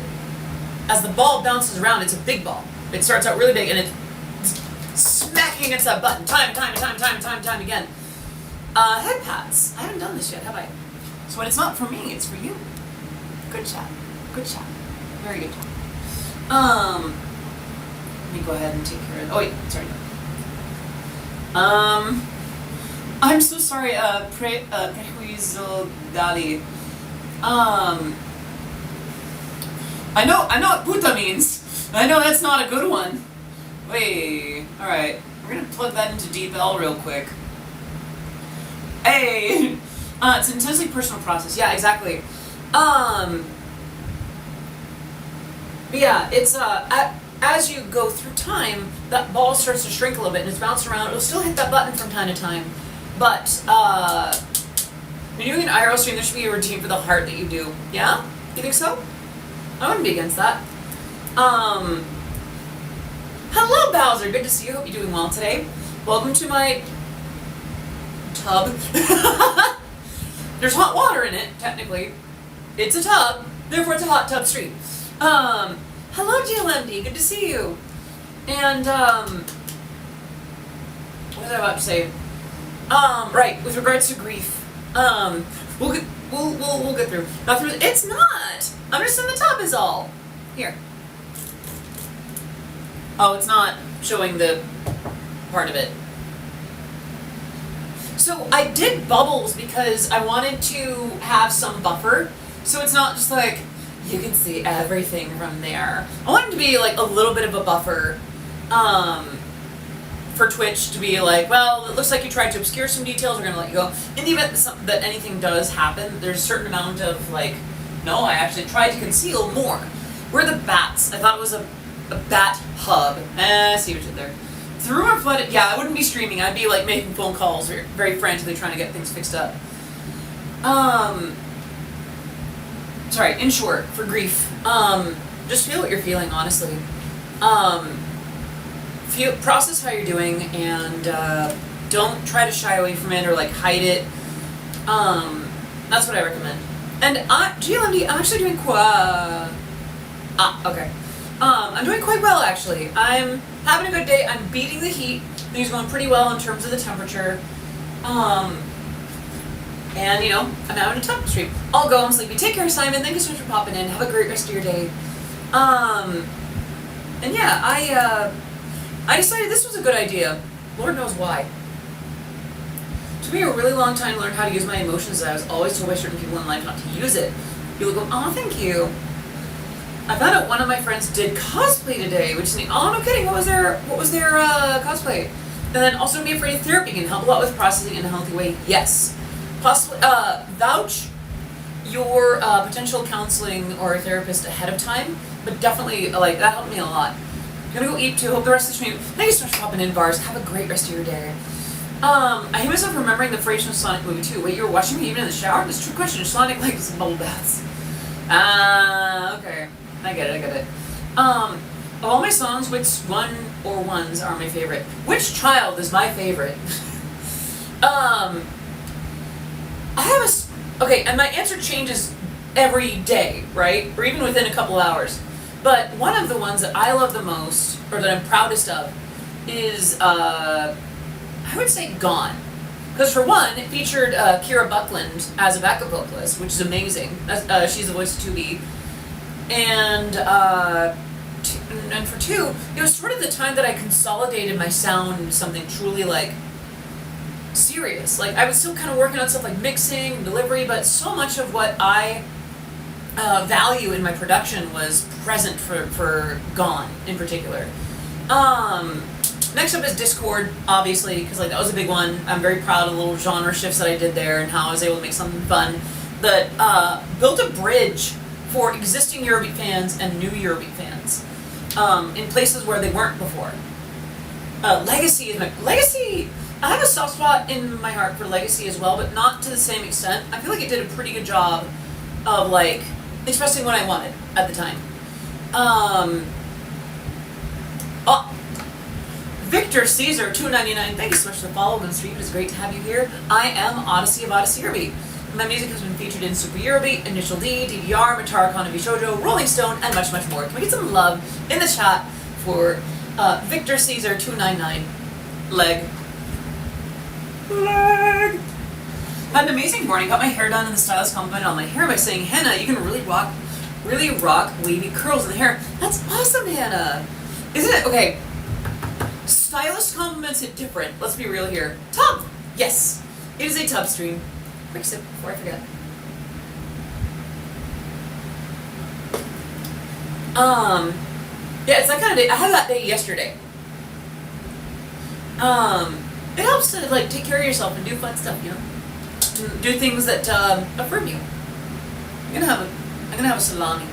as the ball bounces around, it's a big ball. It starts out really big, and it's smacking against that button time and time again. Head pats. I haven't done this yet, have I? So when it's not for me, it's for you. Good chat. Good chat. Very good chat. Let me go ahead and take care of it. Oh wait, sorry. I'm so sorry, prejuizo dali. I know what puta means. I know that's not a good one. Wait, alright. We're gonna plug that into Deep L real quick. Hey! It's an intensely personal process. Yeah, exactly. But yeah, it's, as you go through time, that ball starts to shrink a little bit and it's bouncing around. It'll still hit that button from time to time. But, when you're doing an IRL stream, there should be a routine for the heart that you do. Yeah? You think so? I wouldn't be against that. Hello, Bowser. Good to see you. Hope you're doing well today. Welcome to my tub. There's hot water in it, technically. It's a tub, therefore it's a hot tub stream. Hello, GLMD. Good to see you. And, what was I about to say? Right, with regards to grief. We'll get through. Not through. It's not. I'm just in the tub is all. Here. Oh, it's not showing the part of it. So I did bubbles because I wanted to have some buffer. So it's not just like you can see everything from there. I wanted to be like a little bit of a buffer. For Twitch to be like, well, it looks like you tried to obscure some details, we're going to let you go. In the event that anything does happen, there's a certain amount of like, no, I actually tried to conceal more. We're the bats. I thought it was a bat hub. I see what you did there. If the rumor flooded, yeah, I wouldn't be streaming. I'd be like making phone calls, very frantically trying to get things fixed up. Sorry, in short, for grief, just feel what you're feeling, honestly. Process how you're doing, and don't try to shy away from it or like hide it. That's what I recommend. And GLMD, I'm actually doing okay. I'm doing quite well, actually. I'm having a good day. I'm beating the heat. Things are going pretty well in terms of the temperature. And, you know, I'm having a tub stream. I'll go. I'm sleepy. Take care, Simon. Thank you so much for popping in. Have a great rest of your day. And yeah, I decided this was a good idea. Lord knows why. It took me a really long time to learn how to use my emotions, as I was always told by certain people in life not to use it. People go, oh, thank you. I found out one of my friends did cosplay today, which is neat. Oh, no kidding. What was their cosplay? And then also don't be afraid of therapy can help a lot with processing in a healthy way. Yes. Possibly, vouch. your potential counseling or therapist ahead of time, but definitely like that helped me a lot. I'm gonna go eat too. Hope the rest of the stream. Thank you so much for popping in, bars. Have a great rest of your day. I hear myself remembering the phrase from Sonic movie too. Wait, you were watching me even in the shower? This is a true question. Sonic likes bubble baths. Okay. I get it. Of all my songs, which one or ones are my favorite? Which child is my favorite? I have okay, and my answer changes every day, right? Or even within a couple hours. But one of the ones that I love the most, or that I'm proudest of, is, I would say Gone. Because for one, it featured Kira Buckland as a backup vocalist, which is amazing. She's the voice of 2B. And for two, it was sort of the time that I consolidated my sound into something truly, like, serious. Like, I was still kind of working on stuff like mixing and delivery, but so much of what I value in my production was present for Gone in particular. Next up is Discord, obviously, because like that was a big one. I'm very proud of the little genre shifts that I did there and how I was able to make something fun that built a bridge for existing Eurobeat fans and new Eurobeat fans in places where they weren't before. Legacy is Legacy. I have a soft spot in my heart for Legacy as well, but not to the same extent. I feel like it did a pretty good job of like expressing what I wanted at the time. Victor Caesar 299. Thank you so much for the follow and stream. It is great to have you here. I am Odyssey of Odyssey Eurobeat. My music has been featured in Super Eurobeat, Initial D, DDR, Matara Kanavi Shoujo, Rolling Stone, and much, much more. Can we get some love in the chat for Victor Caesar 299? Leg. Had an amazing morning. Got my hair done, and the stylist complimented on my hair by saying, "Hannah, you can really rock wavy curls in the hair." That's awesome, Hannah. Isn't it? Okay. Stylist compliments it different. Let's be real here. Tub. Yes, it is a tub stream. Quick sip before I forget. Yeah, it's that kind of day. I had that day yesterday. It helps to like take care of yourself and do fun stuff, you know. Do things that affirm you. I'm gonna have a salami.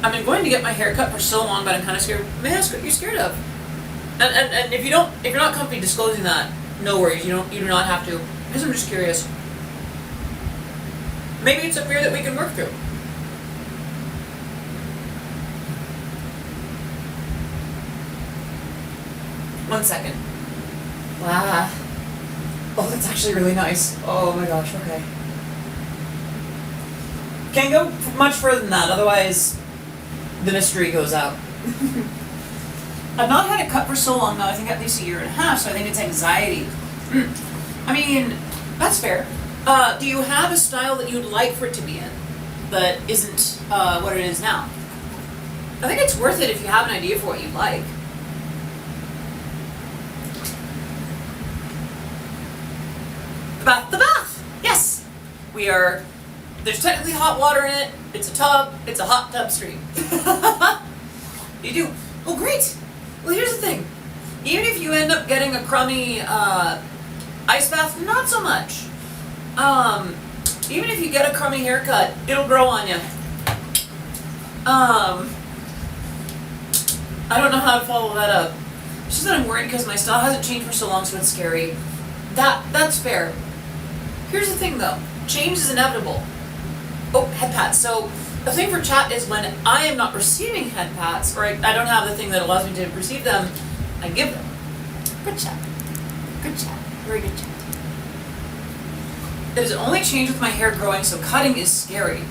I've been going to get my hair cut for so long, but I'm kind of scared. May I ask what you're scared of? And if you're not comfy disclosing that, no worries. You do not have to. Because I'm just curious. Maybe it's a fear that we can work through. One second. Wow. Oh, that's actually really nice. Oh my gosh, okay. Can't go much further than that, otherwise the mystery goes out. I've not had it cut for so long now, I think at least a year and a half, so I think it's anxiety. I mean, that's fair. Do you have a style that you'd like for it to be in that isn't what it is now? I think it's worth it if you have an idea for what you'd like. The bath! Yes! There's technically hot water in it, it's a tub, it's a hot tub stream. You do. Oh, great! Well, here's the thing. Even if you end up getting a crummy ice bath, not so much. Even if you get a crummy haircut, it'll grow on you. I don't know how to follow that up. It's just that I'm worried because my style hasn't changed for so long, so it's scary. That's fair. Here's the thing though, change is inevitable. Oh, head pats. So the thing for chat is when I am not receiving head pats, or I don't have the thing that allows me to receive them, I give them. Good chat. Good chat. Very good chat. It has only changed with my hair growing, so cutting is scary.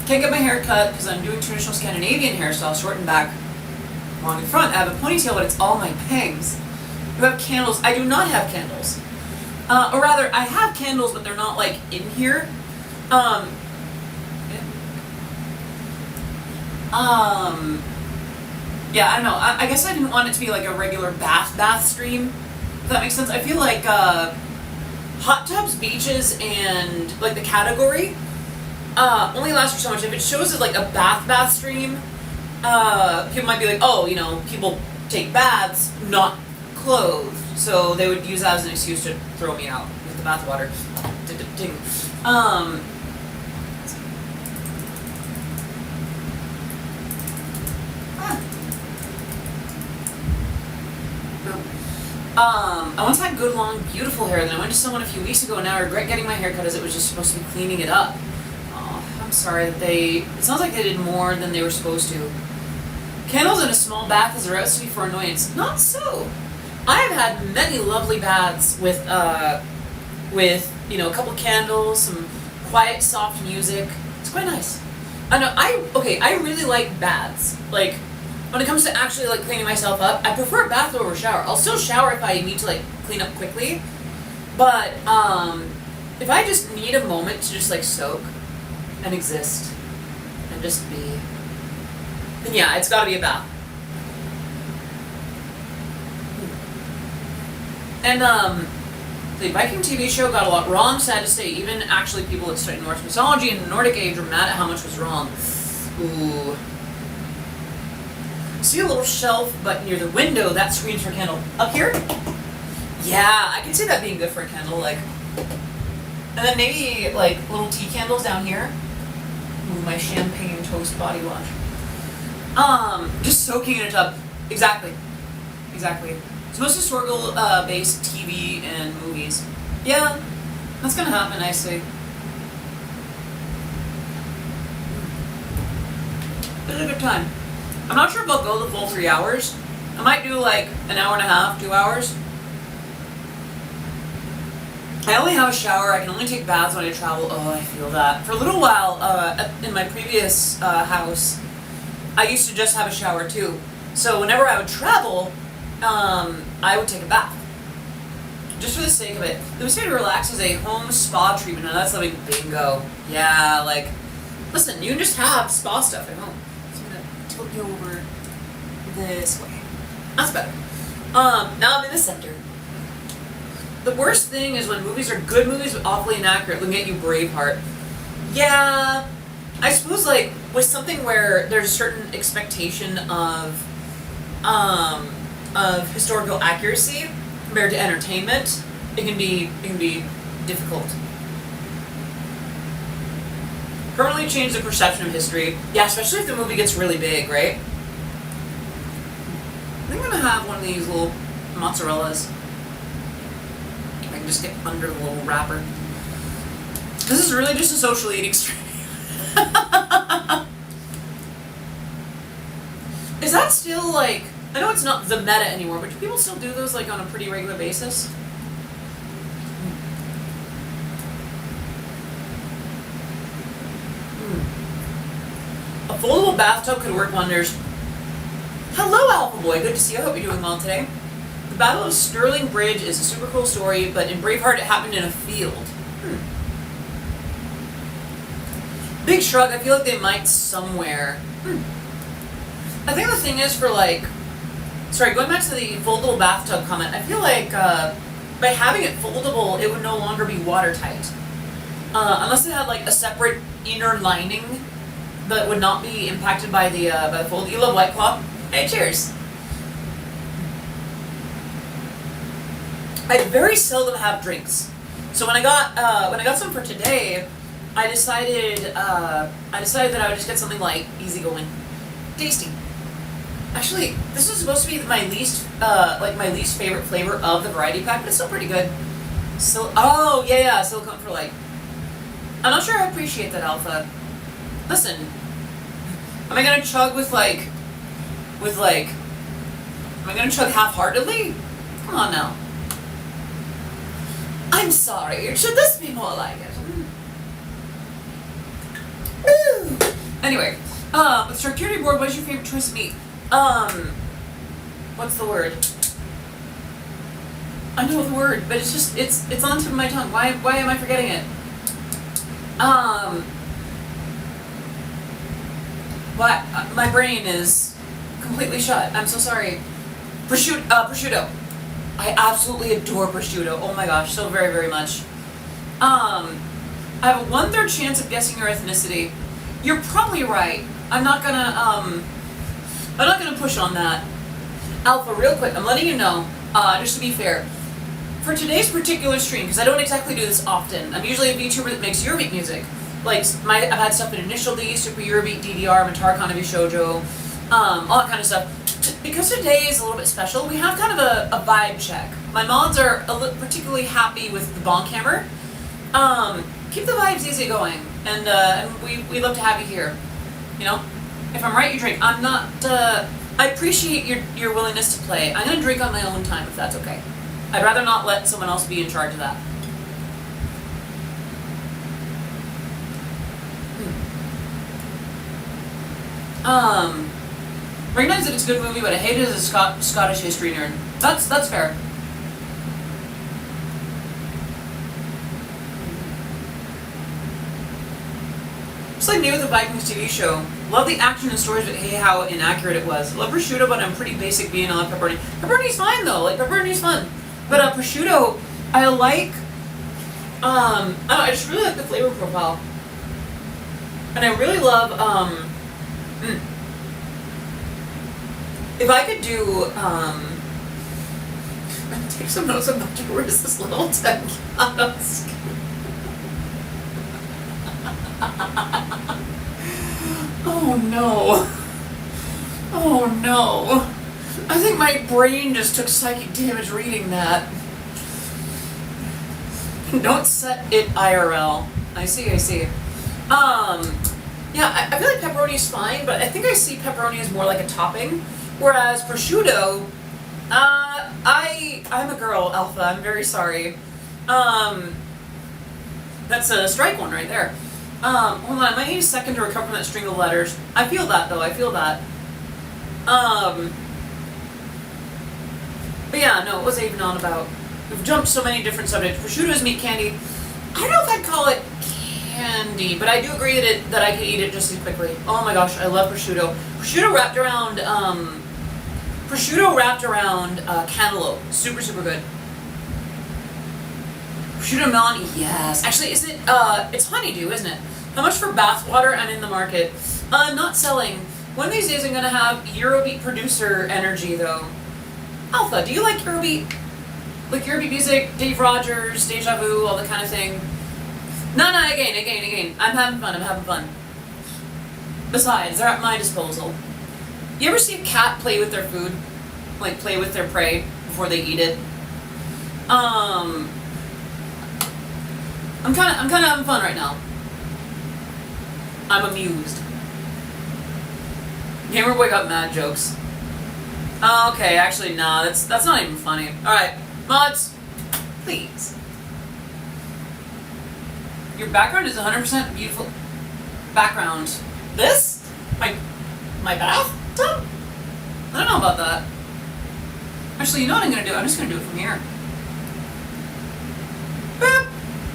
Can't get my hair cut because I'm doing traditional Scandinavian hairstyle, short and back, long in front. I have a ponytail, but it's all my bangs. You have candles. I do not have candles. Or rather, I have candles, but they're not like in here. Yeah, I don't know. I guess I didn't want it to be like a regular bath stream. If that makes sense. I feel like hot tubs, beaches, and like the category only lasts for so much. If it shows as like a bath stream, people might be like, oh, you know, people take baths, not clothed. So they would use that as an excuse to throw me out with the bathwater. Ding. I once had good, long, beautiful hair. Then I went to someone a few weeks ago, and now I regret getting my hair cut as it was just supposed to be cleaning it up. Oh, I'm sorry that it sounds like they did more than they were supposed to. Candles in a small bath is a recipe for annoyance. Not so. I have had many lovely baths with a couple candles, some quiet, soft music. It's quite nice. I know. I really like baths. Like, when it comes to actually like cleaning myself up, I prefer a bath over a shower. I'll still shower if I need to like clean up quickly, but if I just need a moment to just like soak and exist and just be, then yeah, it's got to be a bath. And the Viking TV show got a lot wrong, sad to say. Even actually people that study Norse mythology and the Nordic age were mad at how much was wrong. Ooh. See a little shelf, but near the window, that screams for a candle. Up here? Yeah, I can see that being good for a candle, like. And then maybe, like, little tea candles down here. Ooh, my champagne toast body wash. Just soaking in a tub. Exactly. It's most historical, based TV and movies. Yeah, that's gonna happen, I see. It was a good time. I'm not sure if I'll go the full 3 hours. I might do like an hour and a half, 2 hours. I only have a shower. I can only take baths when I travel. Oh, I feel that. For a little while, in my previous house, I used to just have a shower too. So whenever I would travel, I would take a bath. Just for the sake of it. The best way to relax is a home spa treatment. Now that's like bingo. Yeah, like, listen, you can just have spa stuff at home. Tilt you over this way. That's better. Now I'm in the center. The worst thing is when movies are good movies but awfully inaccurate. Looking at you, Braveheart. Yeah, I suppose like with something where there's a certain expectation of historical accuracy compared to entertainment, it can be difficult. Permanently change the perception of history. Yeah, especially if the movie gets really big, right? I think I'm gonna have one of these little mozzarellas. I can just get under the little wrapper. This is really just a social eating stream. Is that still like, I know it's not the meta anymore, but do people still do those like on a pretty regular basis? A foldable bathtub could work wonders. Hello, Alpha Boy. Good to see you. I hope you're doing well today. The Battle of Stirling Bridge is a super cool story, but in Braveheart it happened in a field. Big shrug. I feel like they might somewhere. I think the thing is for like... Sorry, going back to the foldable bathtub comment, I feel like by having it foldable, it would no longer be watertight. Unless it had like a separate inner lining that would not be impacted by the fold. You love White Claw? Hey, cheers! I very seldom have drinks, so when I got some for today, I decided that I would just get something like easygoing, tasty. Actually, this was supposed to be my least favorite flavor of the variety pack, but it's still pretty good. So, oh yeah, silicone for light. I'm not sure I appreciate that, Alpha. Listen, am I gonna chug am I gonna chug half-heartedly? Come on now. I'm sorry, should this be more like it? Woo! Anyway, with charcuterie board, what is your favorite choice of meat? What's the word? I know the word, but it's just, it's on the tip of my tongue. Why am I forgetting it? What? My brain is completely shut. I'm so sorry. Prosciutto. I absolutely adore prosciutto. Oh my gosh, so very, very much. I have a 1/3 chance of guessing your ethnicity. You're probably right. I'm not gonna push on that. Alpha, real quick, I'm letting you know, just to be fair, for today's particular stream, because I don't exactly do this often, I'm usually a VTuber that makes Eurobeat music. Like, I've had stuff in Initial D, Super Eurobeat, DDR, Matar Kanavi Shoujo, all that kind of stuff. Because today is a little bit special, we have kind of a vibe check. My mods are particularly happy with the bonk hammer. Keep the vibes easy going, and we love to have you here. You know, if I'm right, you drink. I'm not. I appreciate your willingness to play. I'm gonna drink on my own time if that's okay. I'd rather not let someone else be in charge of that. Recognize that it's a good movie, but I hate it as a Scottish history nerd. That's fair. Just like me with the Vikings TV show. Love the action and stories, but hey, how inaccurate it was. Love prosciutto, but I'm pretty basic being. I love pepperoni. Pepperoni's fine though. Like pepperoni's fun. But prosciutto, I like. I don't know, I just really like the flavor profile. And I really love. If I could do. Take some notes on where is this little tech kiosk? Oh no. Oh no. I think my brain just took psychic damage reading that. Don't set it IRL. I see. Yeah, I feel like pepperoni is fine, but I think I see pepperoni as more like a topping. Whereas prosciutto, I'm a girl, Alpha, I'm very sorry. That's a strike one right there. Hold on, I might need a second to recover from that string of letters. I feel that though, I feel that. But yeah, no, what was I even on about? We've jumped so many different subjects. Prosciutto is meat candy. I don't know if I'd call it candy, but I do agree that I could eat it just as quickly. Oh my gosh, I love prosciutto. Prosciutto wrapped around cantaloupe. Super, super good. Prosciutto melon, yes. Actually, is it, it's honeydew, isn't it? How much for bathwater? I'm in the market. Not selling. One of these days I'm gonna have Eurobeat producer energy though. Alpha, do you like Eurobeat? Like Eurobeat music, Dave Rogers, Deja Vu, all that kind of thing? No, again. I'm having fun. Besides, they're at my disposal. You ever see a cat play with their food? Like play with their prey before they eat it? I'm kinda having fun right now. I'm amused. Gamer Boy got mad jokes. Oh, okay, actually, nah, that's not even funny. Alright, mods, please. Your background is 100% beautiful. Background. This? My bathtub? I don't know about that. Actually, you know what I'm gonna do? I'm just gonna do it from here. Boop.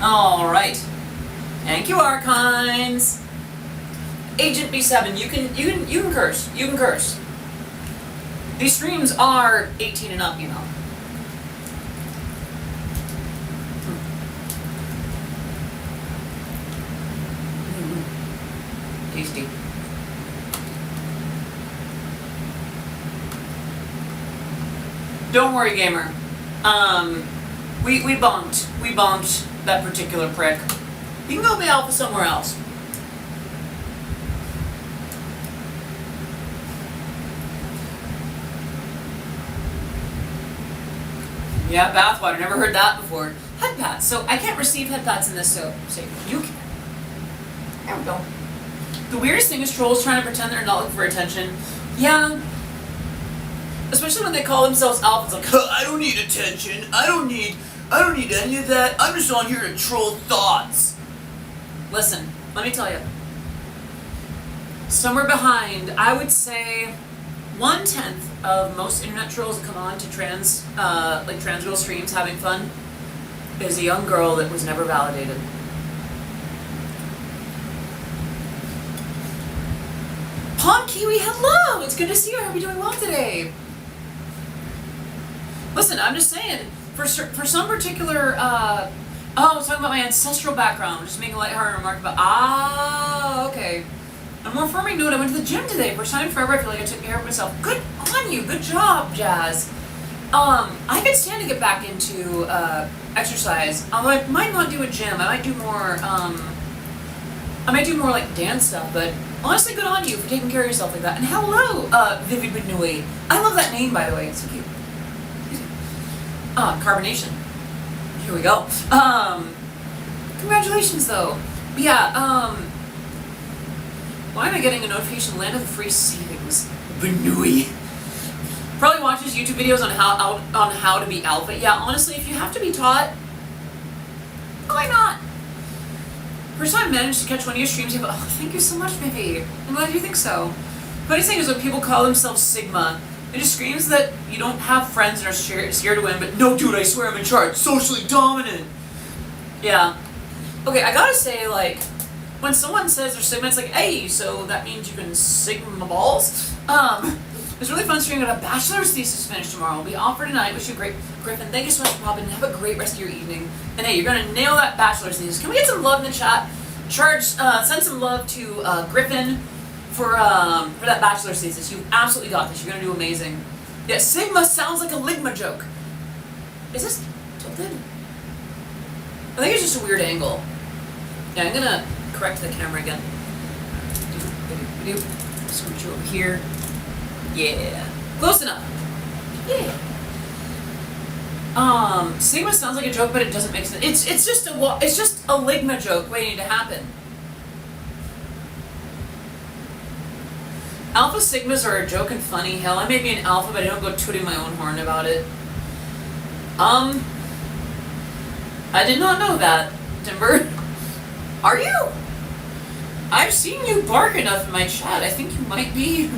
Alright. Thank you, Archines. Agent B7, you can curse. You can curse. These streams are 18 and up, you know. Tasty. Don't worry, gamer. We bonked that particular prick. You can go be alpha somewhere else. Yeah, bathwater. Never heard that before. Head pats. So I can't receive head pats in this, so you can. There we go. The weirdest thing is trolls trying to pretend they're not looking for attention. Yeah. Especially when they call themselves alphas, like, I don't need attention. I don't need any of that. I'm just on here to troll thoughts. Listen, let me tell you. Somewhere behind, I would say 1/10 of most internet trolls that come on to trans girl streams having fun is a young girl that was never validated. Palm Kiwi, hello! It's good to see you. I hope you're doing well today. Listen, I'm just saying, for some particular, I was talking about my ancestral background, just making a lighthearted remark about, okay. On a more affirming note, I went to the gym today. First time forever, I feel like I took care of myself. Good on you. Good job, Jazz. I could stand to get back into exercise. I might not do a gym. I might do more. I might do more like dance stuff. But honestly, good on you for taking care of yourself like that. And hello, Vivi Benui. I love that name, by the way. It's so cute. Carbonation. Here we go. Congratulations, though. But yeah. Why am I getting a notification? Land of the free savings. Benui. Probably watches YouTube videos on how to be alpha. Yeah, honestly, if you have to be taught, why not? First time I managed to catch one of your streams, oh, thank you so much, Vivi. I'm glad you think so. Funny thing is when people call themselves Sigma, it just screams that you don't have friends and are scared to win, but no, dude, I swear I'm in charge. Socially dominant. Yeah. Okay, I gotta say, like, when someone says they're Sigma, it's like, hey, so that means you can Sigma balls? It's really fun streaming at a bachelor's thesis finish tomorrow. We'll be off for tonight. Wish you a great Griffin. Thank you so much for popping. Have a great rest of your evening. And hey, you're gonna nail that bachelor's thesis. Can we get some love in the chat? Send some love to Griffin for that bachelor's thesis. You absolutely got this. You're gonna do amazing. Yeah, Sigma sounds like a Ligma joke. Is this tilted? I think it's just a weird angle. Yeah, I'm gonna correct the camera again. Scooch you over here. Yeah. Close enough. Yeah. Sigma sounds like a joke, but it doesn't make sense. It's just a Ligma joke waiting to happen. Alpha Sigmas are a joke and funny. Hell, I may be an alpha, but I don't go tooting my own horn about it. I did not know that, Timber. Are you? I've seen you bark enough in my chat. I think you might be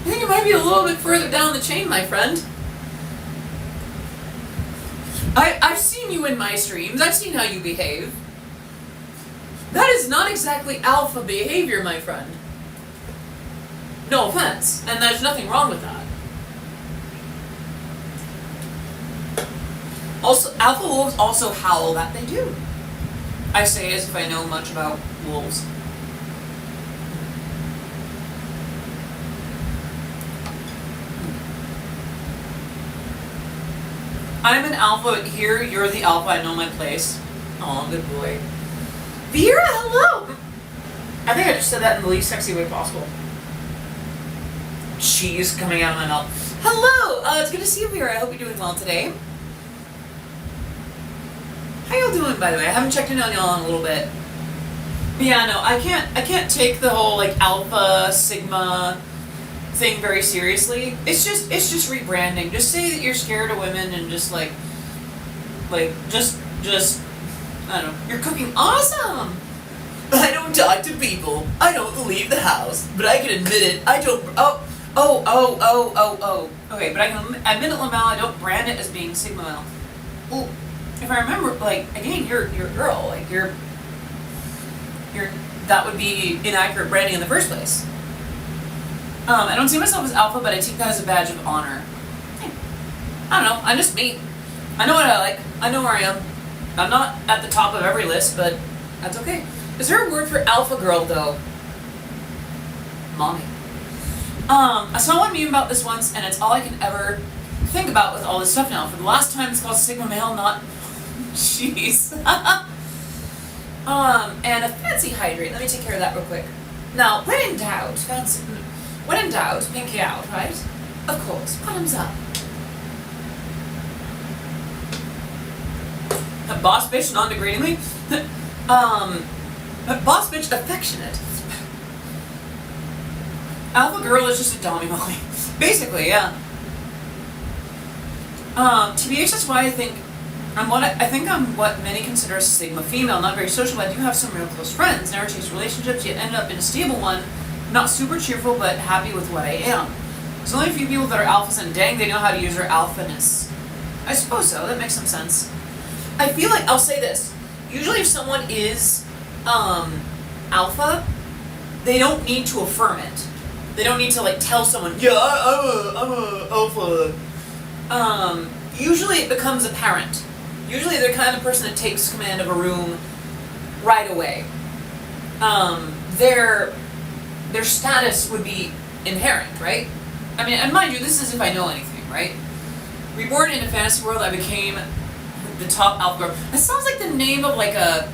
a little bit further down the chain, my friend. I've seen you in my streams. I've seen how you behave. That is not exactly alpha behavior, my friend. No offense. And there's nothing wrong with that. Also, alpha wolves also howl that they do. I say as if I know much about wolves. I'm an alpha here, you're the alpha, I know my place. Aw, good boy. Vera, hello! I think I just said that in the least sexy way possible. Cheese coming out of my mouth. Hello! It's good to see you, Vera. I hope you're doing well today. How y'all doing, by the way? I haven't checked in on y'all in a little bit. But yeah, no, I can't take the whole, like, alpha, sigma thing very seriously. It's just rebranding. Just say that you're scared of women and just I don't know. You're cooking awesome. I don't talk to people. I don't leave the house, but I can admit it. I don't. Okay, but I can admit it, Lamel. I don't brand it as being Sigma Mel. Well, if I remember, like, again, you're a girl. Like you're that would be inaccurate branding in the first place. I don't see myself as alpha, but I take that as a badge of honor. I don't know. I'm just me. I know what I like. I know where I am. I'm not at the top of every list, but that's okay. Is there a word for alpha girl, though? Mommy. I saw one meme about this once, and it's all I can ever think about with all this stuff now. For the last time, it's called Sigma Male, not... Jeez. And a fancy hydrate. Let me take care of that real quick. Now, when in doubt, pinky out, right? Of course, bottoms up. Boss bitch, non-degradingly. Boss bitch, affectionate. Alpha girl is just a dummy molly. Basically, yeah. TBH, that's why I think I'm what many consider a Sigma female. Not very social, but I do have some real close friends. Never chased relationships, yet ended up in a stable one. Not super cheerful, but happy with what I am. There's only a few people that are alphas, and dang, they know how to use their alphaness. I suppose so. That makes some sense. I feel like, I'll say this. Usually if someone is alpha, they don't need to affirm it. They don't need to, like, tell someone, yeah, I'm a alpha. Usually it becomes apparent. Usually they're the kind of person that takes command of a room right away. Their status would be inherent, right? I mean, and mind you, this is if I know anything, right? Reborn in a fantasy world, I became the top alpha girl. That sounds like the name of like a...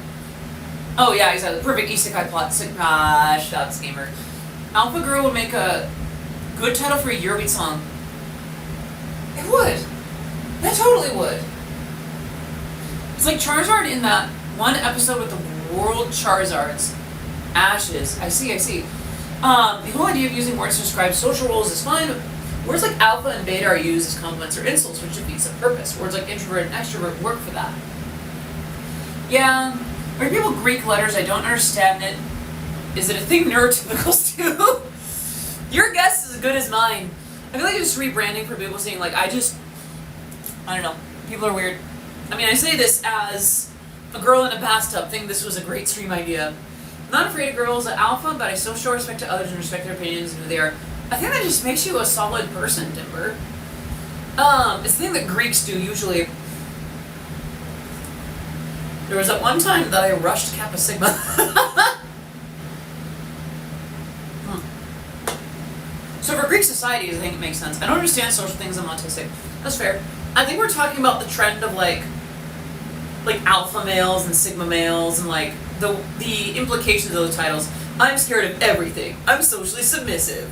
Oh yeah, exactly. Perfect isekai plot. Shut up, gamer. Alpha girl would make a good title for a Eurobeat song. It would. That totally would. It's like Charizard in that one episode with the World Charizards. Ashes. I see. The whole idea of using words to describe social roles is fine. Words like alpha and beta are used as complements or insults, which defeats the purpose. Words like introvert and extrovert work for that. Yeah. Are people Greek letters? I don't understand it. Is it a thing neurotypicals do? Your guess is as good as mine. I feel like it's just rebranding for people saying like, I don't know. People are weird. I mean, I say this as a girl in a bathtub think this was a great stream idea. I'm not afraid of girls at alpha, but I still show respect to others and respect their opinions and who they are. I think that just makes you a solid person, Timber. It's the thing that Greeks do usually. There was that one time that I rushed Kappa Sigma. So for Greek societies, I think it makes sense. I don't understand social things, I'm autistic. That's fair. I think we're talking about the trend of like alpha males and sigma males and like the implications of those titles. I'm scared of everything. I'm socially submissive.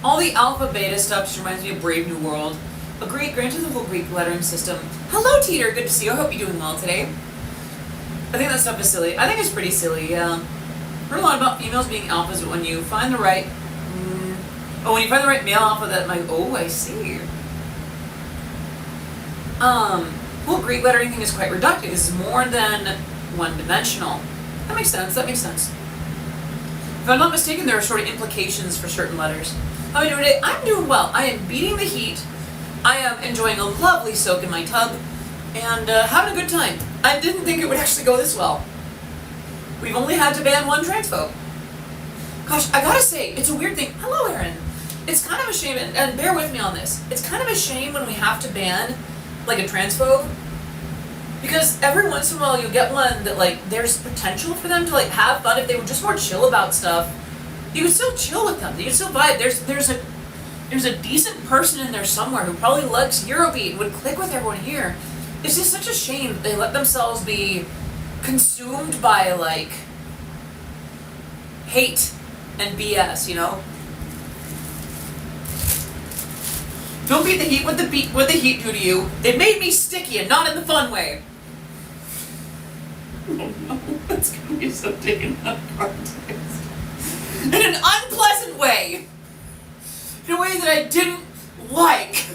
All the alpha beta stuff just reminds me of Brave New World. Agreed, granted the whole Greek lettering system. Hello Teeter, good to see you. I hope you're doing well today. I think that stuff is silly. I think it's pretty silly, yeah. Heard a lot about females being alphas, but when you find the right when you find the right male alpha that might I see. Whole Greek lettering thing is quite reductive. It's more than one-dimensional. That makes sense. If I'm not mistaken, there are sort of implications for certain letters. How are you doing today? I'm doing well. I am beating the heat. I am enjoying a lovely soak in my tub and having a good time. I didn't think it would actually go this well. We've only had to ban one transphobe. Gosh, I gotta say, it's a weird thing. Hello, Aaron. It's kind of a shame, and bear with me on this. It's kind of a shame when we have to ban, like, a transphobe. Because every once in a while you'll get one that, like, there's potential for them to, like, have fun. If they were just more chill about stuff, you could still chill with them. You could still vibe. There's a decent person in there somewhere who probably likes Eurobeat and would click with everyone here. It's just such a shame that they let themselves be consumed by, like, hate and BS, you know? Don't beat the heat what the heat do to you. It made me sticky and not in the fun way. Oh no, that's gonna be so taken out of context. In an unpleasant way. In a way that I didn't like.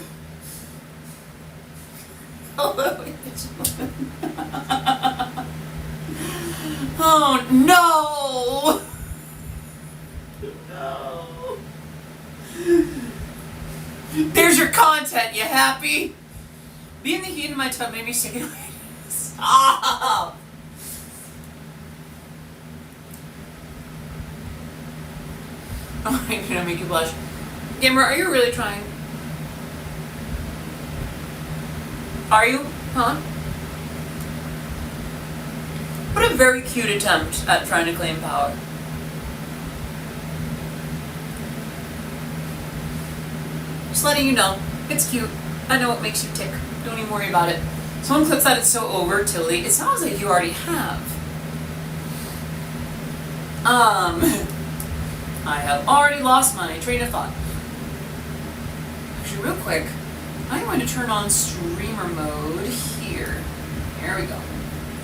Oh no! No! There's your content, you happy? Being the heat in my tub made me sick and away. Stop! Oh, I'm gonna make you blush. Gamer, are you really trying? Are you? Huh? What a very cute attempt at trying to claim power. Just letting you know. It's cute. I know it makes you tick. Don't even worry about it. Someone clicks that it's so over, Tilly. It sounds like you already have. I have already lost my train of thought. Actually, real quick, I'm going to turn on streamer mode here. There we go.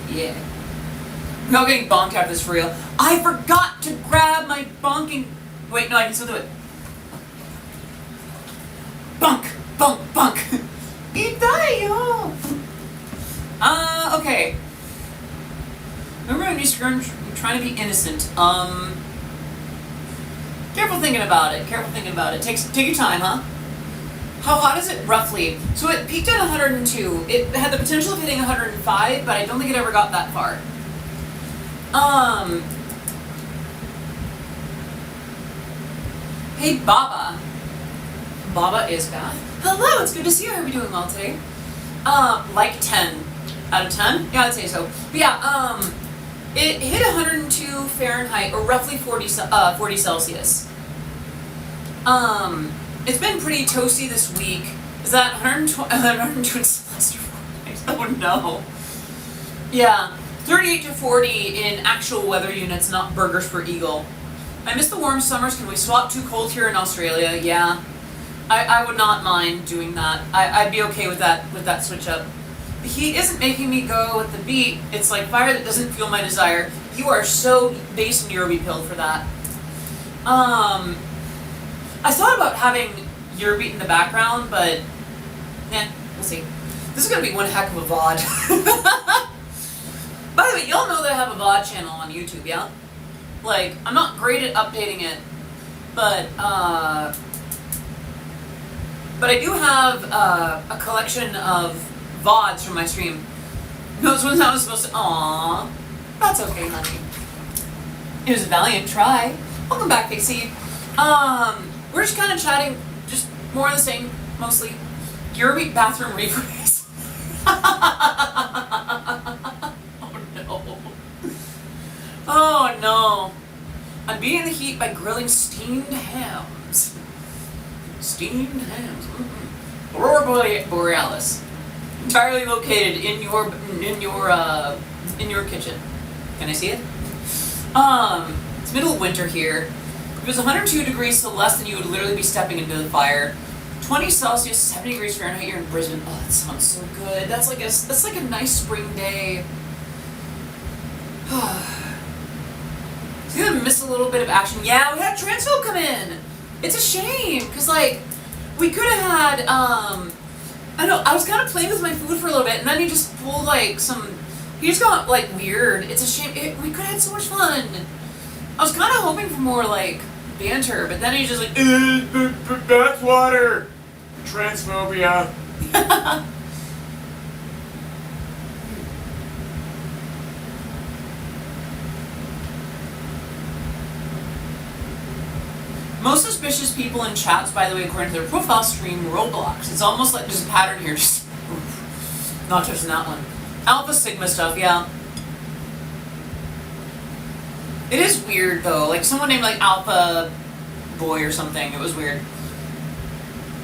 Yeah. I'm not getting bonked out of this for real. I forgot to grab my bonking... Wait, no, I can still do it. Bunk! Bunk! Bunk! Itayo! Okay. Remember on Instagram, I'm trying to be innocent. Careful thinking about it. Take your time, huh? How hot is it, roughly? So it peaked at 102. It had the potential of hitting 105, but I don't think it ever got that far. Hey, Baba. Baba is back. Hello, it's good to see you. How are you doing well today? Like 10 out of 10? Yeah, I'd say so. But yeah, it hit 102 Fahrenheit, or roughly 40 Celsius. It's been pretty toasty this week. Is that 120 Celeste? Oh no. Yeah, 38 to 40 in actual weather units, not burgers per eagle. I miss the warm summers. Can we swap too cold here in Australia? Yeah. I would not mind doing that. I'd be okay with that switch up. The heat isn't making me go with the beat. It's like fire that doesn't fuel my desire. You are so base and Eurobeat pilled for that. I thought about having Eurobeat in the background, but we'll see. This is gonna be one heck of a VOD. By the way, y'all know that I have a VOD channel on YouTube, yeah? Like, I'm not great at updating it, but I do have a collection of VODs from my stream. Those ones I was supposed to. Aww, that's okay, honey. It was a valiant try. Welcome back, Pixie. We're just kind of chatting, just more of the same, mostly. Eurobeat bathroom rephrase. Oh no. Oh no. I'm beating the heat by grilling steamed hams. Steamed hams. Mm-hmm. Aurora Borealis, entirely located in your kitchen. Can I see it? It's middle of winter here. If it was 102 degrees Celsius, then you would literally be stepping into the fire. 20 Celsius, 70 degrees Fahrenheit. You're in Brisbane. Oh, that sounds so good. That's like a nice spring day. It's gonna miss a little bit of action. Yeah, we had Transphone come in. It's a shame, because, like, we could have had, I know, I was kind of playing with my food for a little bit, and then he just pulled, like, he just got, like, weird. It's a shame. We could have had so much fun. I was kind of hoping for more, like, banter, but then he's just like, that's water. Transphobia. Most suspicious people in chats, by the way, according to their profile, stream Roblox. It's almost like there's a pattern here. Just not touching that one. Alpha Sigma stuff, yeah. It is weird though. Like someone named like Alpha Boy or something. It was weird.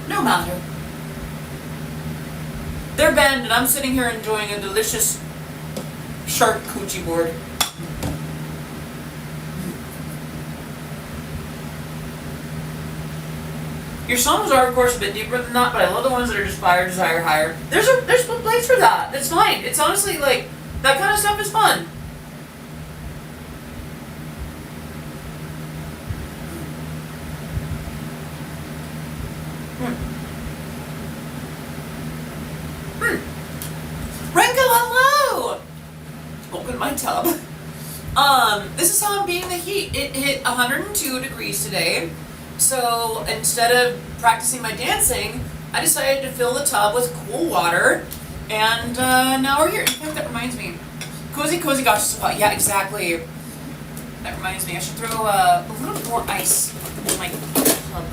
No matter. They're banned, and I'm sitting here enjoying a delicious charcuterie board. Your songs are, of course, a bit deeper than that, but I love the ones that are just fire, desire, higher. There's a place for that. That's fine. It's honestly like that kind of stuff is fun. Renko, hello! Welcome to my tub. This is how I'm beating the heat. It hit 102 degrees today. So instead of practicing my dancing, I decided to fill the tub with cool water, and now we're here. In fact, that reminds me, cozy gosh, so hot. Yeah, exactly. That reminds me, I should throw a little bit more ice in my tub.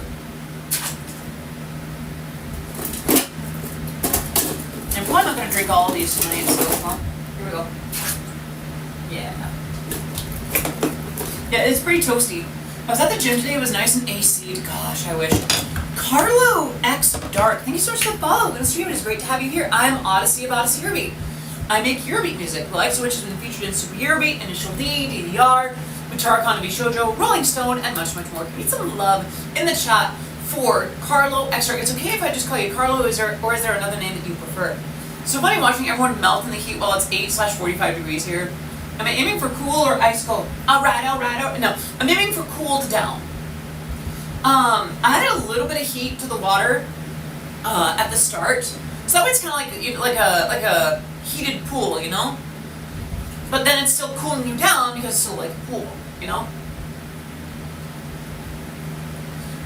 I'm probably not going to drink all of these tonight, so well, here we go. Yeah. Yeah, it's pretty toasty. I was at the gym today, it was nice and AC'd. Gosh, I wish. Carlo X Dark, thank you so much for the follow. Good stream, it is great to have you here. I'm Odyssey of Odyssey Eurobeat. I make Eurobeat music. Live Switch has been featured in Super Eurobeat, Initial D, DDR, Guitar Economy Shoujo, Rolling Stone, and much, much more. Can we need some love in the chat for Carlo X Dark? It's okay if I just call you Carlo, or is there another name that you prefer? So funny watching everyone melt in the heat while it's 8/45 degrees here. Am I aiming for cool or ice cold? Alright. No, I'm aiming for cool to down. I added a little bit of heat to the water at the start, so that way it's kind of like a heated pool, you know. But then it's still cooling you down because it's still like a pool, you know.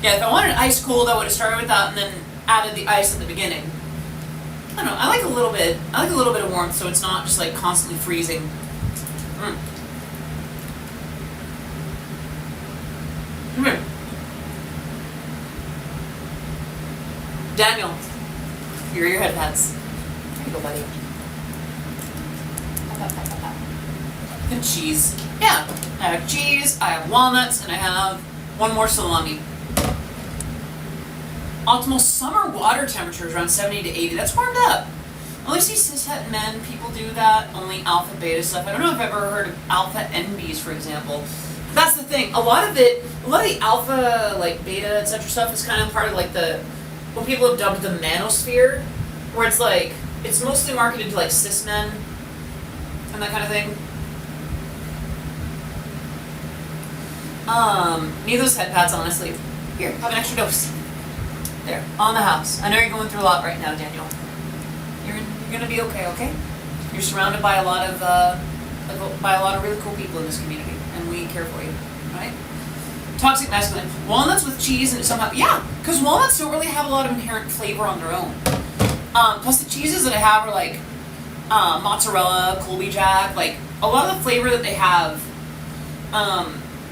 Yeah, if I wanted ice cold, I would have started with that and then added the ice at the beginning. I don't know. I like a little bit of warmth, so it's not just like constantly freezing. Come here. Daniel, here are your headpats. Here you go, buddy. And cheese. Yeah, I have cheese, I have walnuts, and I have one more salami. Optimal summer water temperature is around 70 to 80. That's warmed up. I only see cishet men, people do that, only alpha beta stuff. I don't know if I've ever heard of alpha NBs, for example. But that's the thing. A lot of the alpha, like beta, etc. stuff is kind of part of like what people have dubbed the manosphere, where it's like, it's mostly marketed to like cis men and that kind of thing. Need those head pads, honestly. Here, have an extra dose. There, on the house. I know you're going through a lot right now, Daniel. You're gonna be okay, okay? You're surrounded by a lot of really cool people in this community, and we care for you, right? Toxic masculine. Walnuts with cheese and somehow, yeah, because walnuts don't really have a lot of inherent flavor on their own. Plus the cheeses that I have are like mozzarella, Colby Jack, like a lot of the flavor that they have,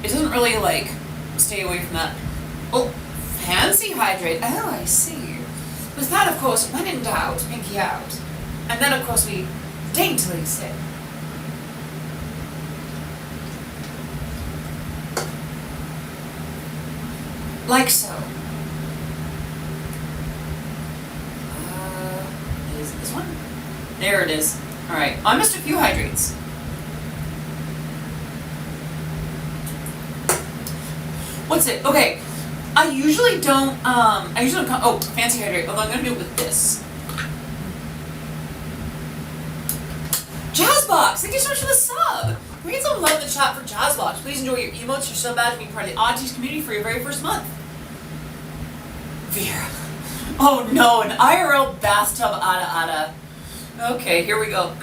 it doesn't really like stay away from that. Oh, fancy hydrate. Oh, I see. With that, of course, when in doubt, pinky out. And then, of course, we daintily sip. Like so. Is it this one? There it is. Alright, I missed a few hydrates. What's it? Okay. I usually don't oh, fancy hydrate. Although I'm gonna do it with this. Jazzbox! Thank you so much for the sub! We get some love in the chat for Jazzbox. Please enjoy your emotes, your sub badge, and being part of the Oddities community for your very first month. Vera. Oh no, an IRL bathtub ada. Okay, here we go.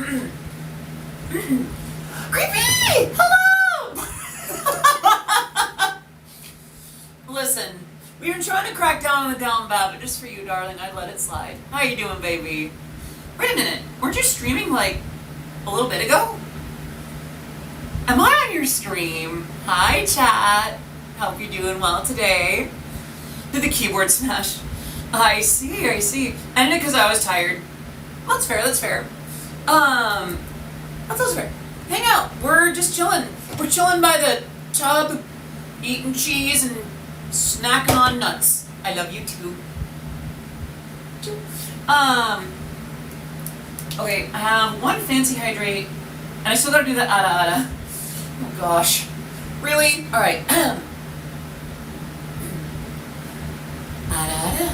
Creepy! Hello! Listen, we've been trying to crack down on the down bad, but just for you, darling, I'd let it slide. How you doing, baby? Wait a minute, weren't you streaming like a little bit ago? Am I on your stream? Hi, chat. Hope you're doing well today. Did the keyboard smash? I see. I did it because I was tired. That's fair. That's fair. Hang out. We're just chilling. We're chilling by the tub, eating cheese and snacking on nuts. I love you too. Okay, I have one fancy hydrate, and I still gotta do the ada. Oh gosh. Really? Alright. Ada.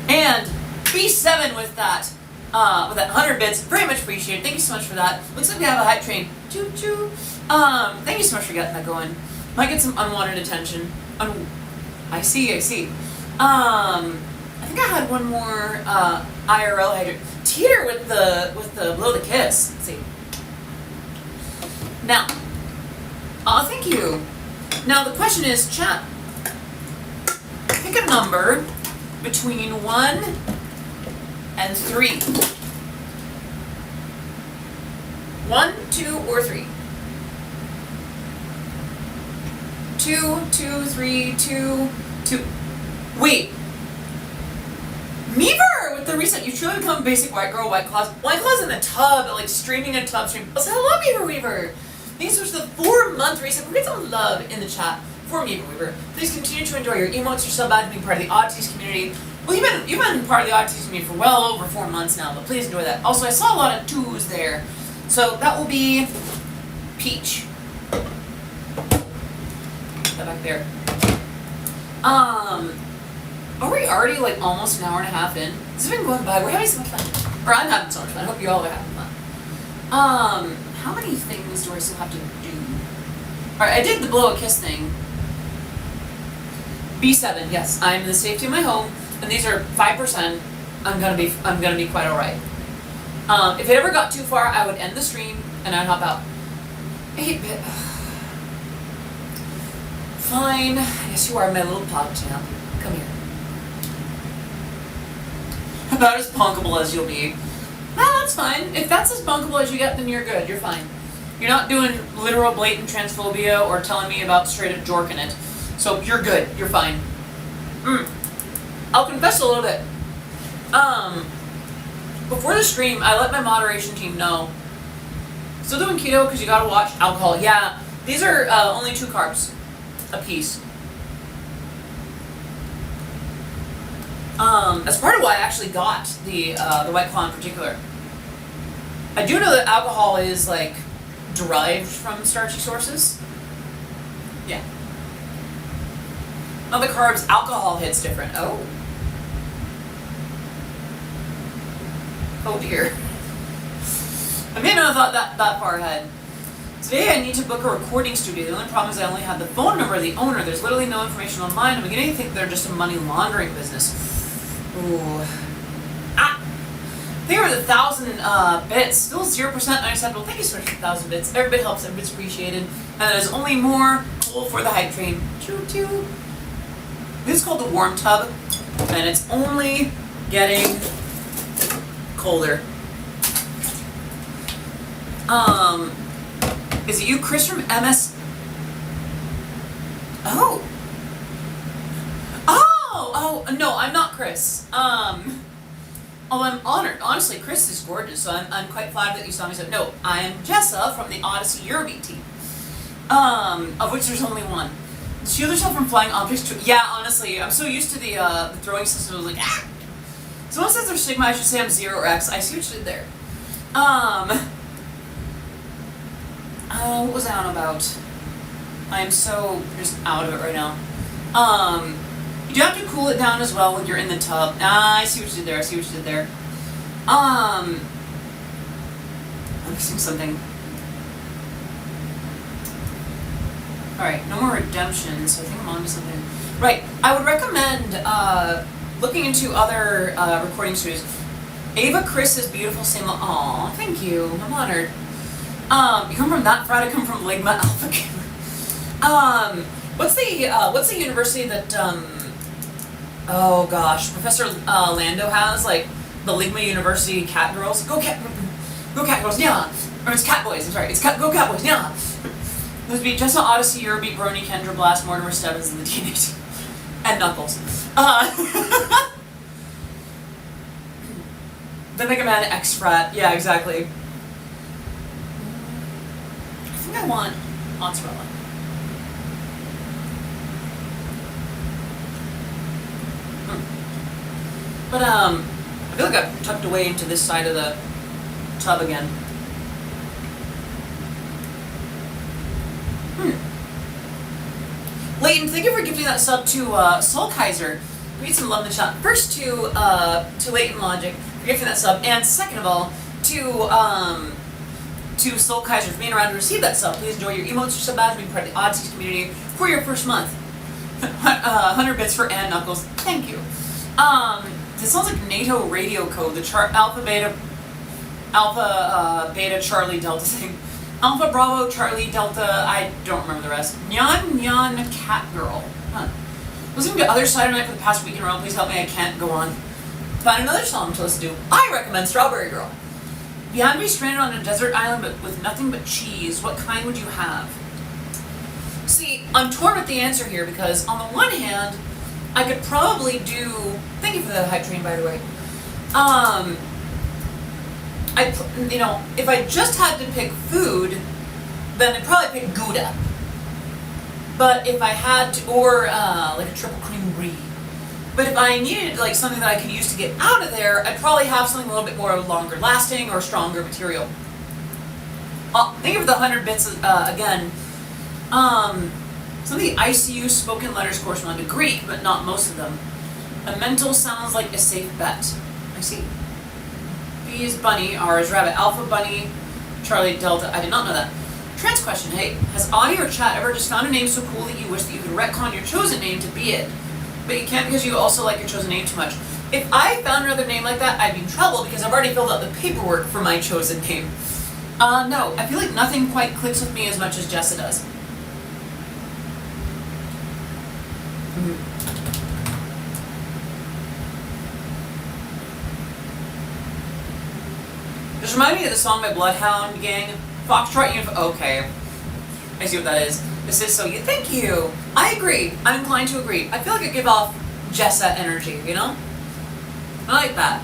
And B7 with that 100 bits. Very much appreciated. Thank you so much for that. Looks like we have a hype train. Choo choo. Thank you so much for getting that going. Might get some unwanted attention. I see. I think I had one more IRL hydrate. Teeter with the blow the kiss. Let's see. Now, thank you. Now the question is, chat. Pick a number between 1 and 3. 1, 2, or 3. 2, 2, 3, 2, 2. Wait. Meaver with the recent, you've truly become a basic white girl, White Claws. White Claws in the tub, like streaming a tub stream. Oh, so hello, Meaver Weaver. Thanks so much for the 4-month reset. We get some love in the chat for Meaver Weaver. Please continue to enjoy your emotes, your sub badge, being part of the Oddities community. Well, you've been part of the Oddities community for well over 4 months now, but please enjoy that. Also, I saw a lot of 2s there. So that will be Peach. That back there. Are we already like almost an hour and a half in? This has been going by. We're having so much fun. Or I'm having so much fun. I hope you all are having fun. How many things do I still have to do? Alright, I did the blow a kiss thing. B7, yes. I'm in the safety of my home, and these are 5%. I'm gonna be quite alright. If it ever got too far, I would end the stream and I'd hop out. 8-bit. Fine. Yes, you are my little pod champ. Come here. About as punkable as you'll be. Well, that's fine. If that's as punkable as you get, then you're good. You're fine. You're not doing literal blatant transphobia or telling me about straight up jorking it. So you're good. You're fine. I'll confess a little bit. Before the stream, I let my moderation team know. Still doing keto because you gotta watch alcohol. Yeah, these are only 2 carbs a piece. That's part of why I actually got the White Claw in particular. I do know that alcohol is like derived from starchy sources. Yeah. Other carbs, alcohol hits different. Oh. Oh dear. I may not have thought that far ahead. Today I need to book a recording studio. The only problem is I only have the phone number of the owner. There's literally no information online. I'm beginning to think they're just a money laundering business. Ooh. Ah! I think we're at 1,000 bits. Still 0% unacceptable. Thank you so much for 1,000 bits. Every bit helps. Every bit's appreciated. And there's only more coal for the hype train. Choo-choo. This is called the warm tub. And it's only getting colder. Is it you, Chris from MS? Oh, no, I'm not Chris. I'm honored. Honestly, Chris is gorgeous, so I'm quite flattered that you saw me. So, no, I'm Jessa from the Odyssey Eurobeat team, of which there's only one. Shield yourself from flying objects. Yeah, honestly, I'm so used to the throwing system. I was like, ah. Someone says they're Sigma. I should say I'm 0 or X. I see what you did there. What was I on about? I'm so just out of it right now. You do have to cool it down as well when you're in the tub. I see what you did there. I'm missing something. Alright, no more redemption, so I think I'm on to something. Right, I would recommend looking into other recording studios. Ava Chris is beautiful, same. Aw, thank you. I'm honored. You come from that frat, I come from Ligma Alpha Gamma. What's the university that, oh gosh, Professor Lando has, like, the Ligma University cat girls? Go cat girls, yeah. Or it's cat boys, I'm sorry, go cat boys, yeah. Those would be Jessa, Odyssey, Eurobeat, Brony, Kendra, Blast, Mortimer, Stebbins, and the teenage, and Knuckles. The Mega Man X frat, yeah, exactly. I think I want mozzarella. But I feel like I've tucked away into this side of the tub again. Leighton, thank you for gifting that sub to Soul Kaiser. We need some love in the chat. First to Leighton Logic for gifting that sub, and second of all to Soul Kaiser for being around to receive that sub. Please enjoy your emotes, your sub badge, being part of the Odysseys community for your first month. 100 bits for Ann Knuckles. Thank you. This sounds like NATO radio code. The Alpha Beta Charlie Delta thing. Alpha Bravo Charlie Delta. I don't remember the rest. Nyan Cat Girl. Huh. Listening to Other Side of Night for the past week in a row. Please help me. I can't go on. Find another song to listen to. I recommend Strawberry Girl. If you had to be stranded on a desert island but with nothing but cheese, what kind would you have? See, I'm torn with the answer here because on the one hand, I could probably do. Thank you for the hype train, by the way. If I just had to pick food, then I'd probably pick Gouda. But if I had to, or like a triple cream brie. But if I needed like something that I could use to get out of there, I'd probably have something a little bit more longer lasting or stronger material. Thank you for the 100 bits again. Some of the ICU spoken letters correspond to Greek, but not most of them. A mental sounds like a safe bet. I see. B is bunny, R is rabbit, Alpha Bunny, Charlie Delta. I did not know that. Trans question, hey, has Audie or chat ever just found a name so cool that you wish that you could retcon your chosen name to be it? But you can't because you also like your chosen name too much. If I found another name like that, I'd be in trouble because I've already filled out the paperwork for my chosen name. No, I feel like nothing quite clicks with me as much as Jessa does. Just remind me of the song by Bloodhound Gang, Foxtrot Uniform. Okay, I see what that is. This is so you. Thank you. I agree. I'm inclined to agree. I feel like I give off Jessa energy. You know, I like that.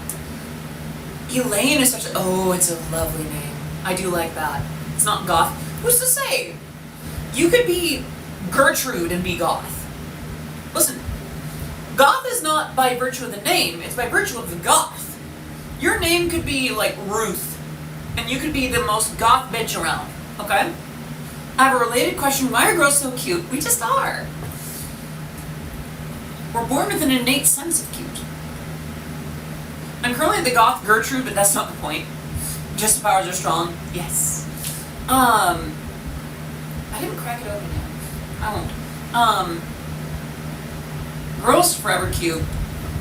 Elaine is such a. Oh, it's a lovely name. I do like that. It's not goth. Who's to say? You could be Gertrude and be goth. Listen, goth is not by virtue of the name, it's by virtue of the goth. Your name could be like Ruth, and you could be the most goth bitch around, okay? I have a related question. Why are girls so cute? We just are. We're born with an innate sense of cute. I'm currently the goth Gertrude, but that's not the point. Just the powers are strong. Yes. I didn't crack it open yet. I won't. Girls forever cute.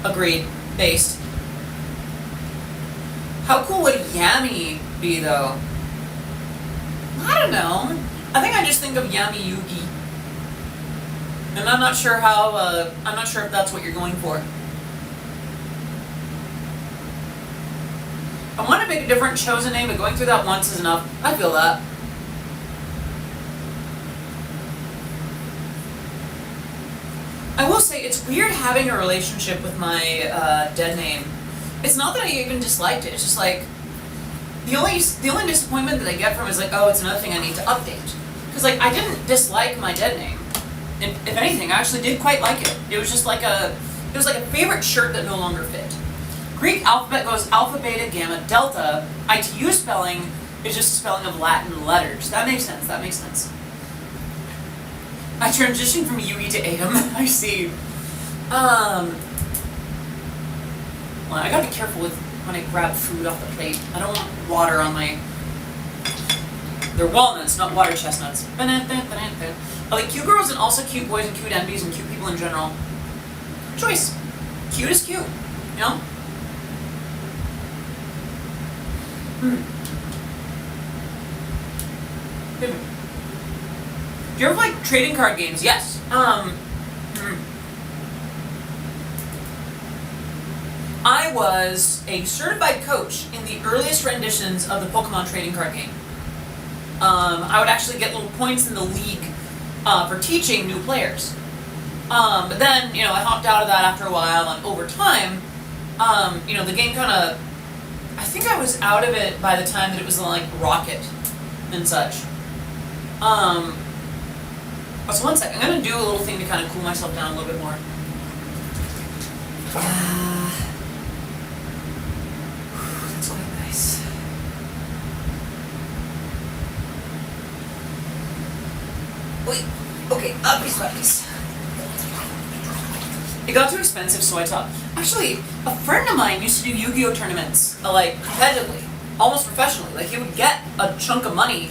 Agreed. Based. How cool would Yami be, though? I don't know. I think I just think of Yami Yugi. And I'm not sure if that's what you're going for. I want to make a different chosen name, but going through that once is enough. I feel that. I will say, it's weird having a relationship with my dead name. It's not that I even disliked it, it's just like, the only disappointment that I get from it is like, oh, it's another thing I need to update. Because like, I didn't dislike my dead name. And if anything, I actually did quite like it. It was just like a favorite shirt that no longer fit. Greek alphabet goes alpha, beta, gamma, delta. ITU spelling is just spelling of Latin letters. That makes sense, that makes sense. I transitioned from Yugi to Atom. I see. Well, I gotta be careful with when I grab food off the plate. I don't want water on my... They're walnuts, not water chestnuts. I like cute girls and also cute boys and cute envies and cute people in general. Choice. Cute is cute, you know? Do you ever like trading card games? Yes. I was a certified coach in the earliest renditions of the Pokemon trading card game. I would actually get little points in the league for teaching new players. But then, you know, I hopped out of that after a while, and over time, you know, the game kind of... I think I was out of it by the time that it was like Rocket and such. So one second, I'm going to do a little thing to kind of cool myself down a little bit more. That's quite nice. Wait, okay, please. It got too expensive, so I stopped. Actually, a friend of mine used to do Yu-Gi-Oh! Tournaments, like, competitively, almost professionally. Like, he would get a chunk of money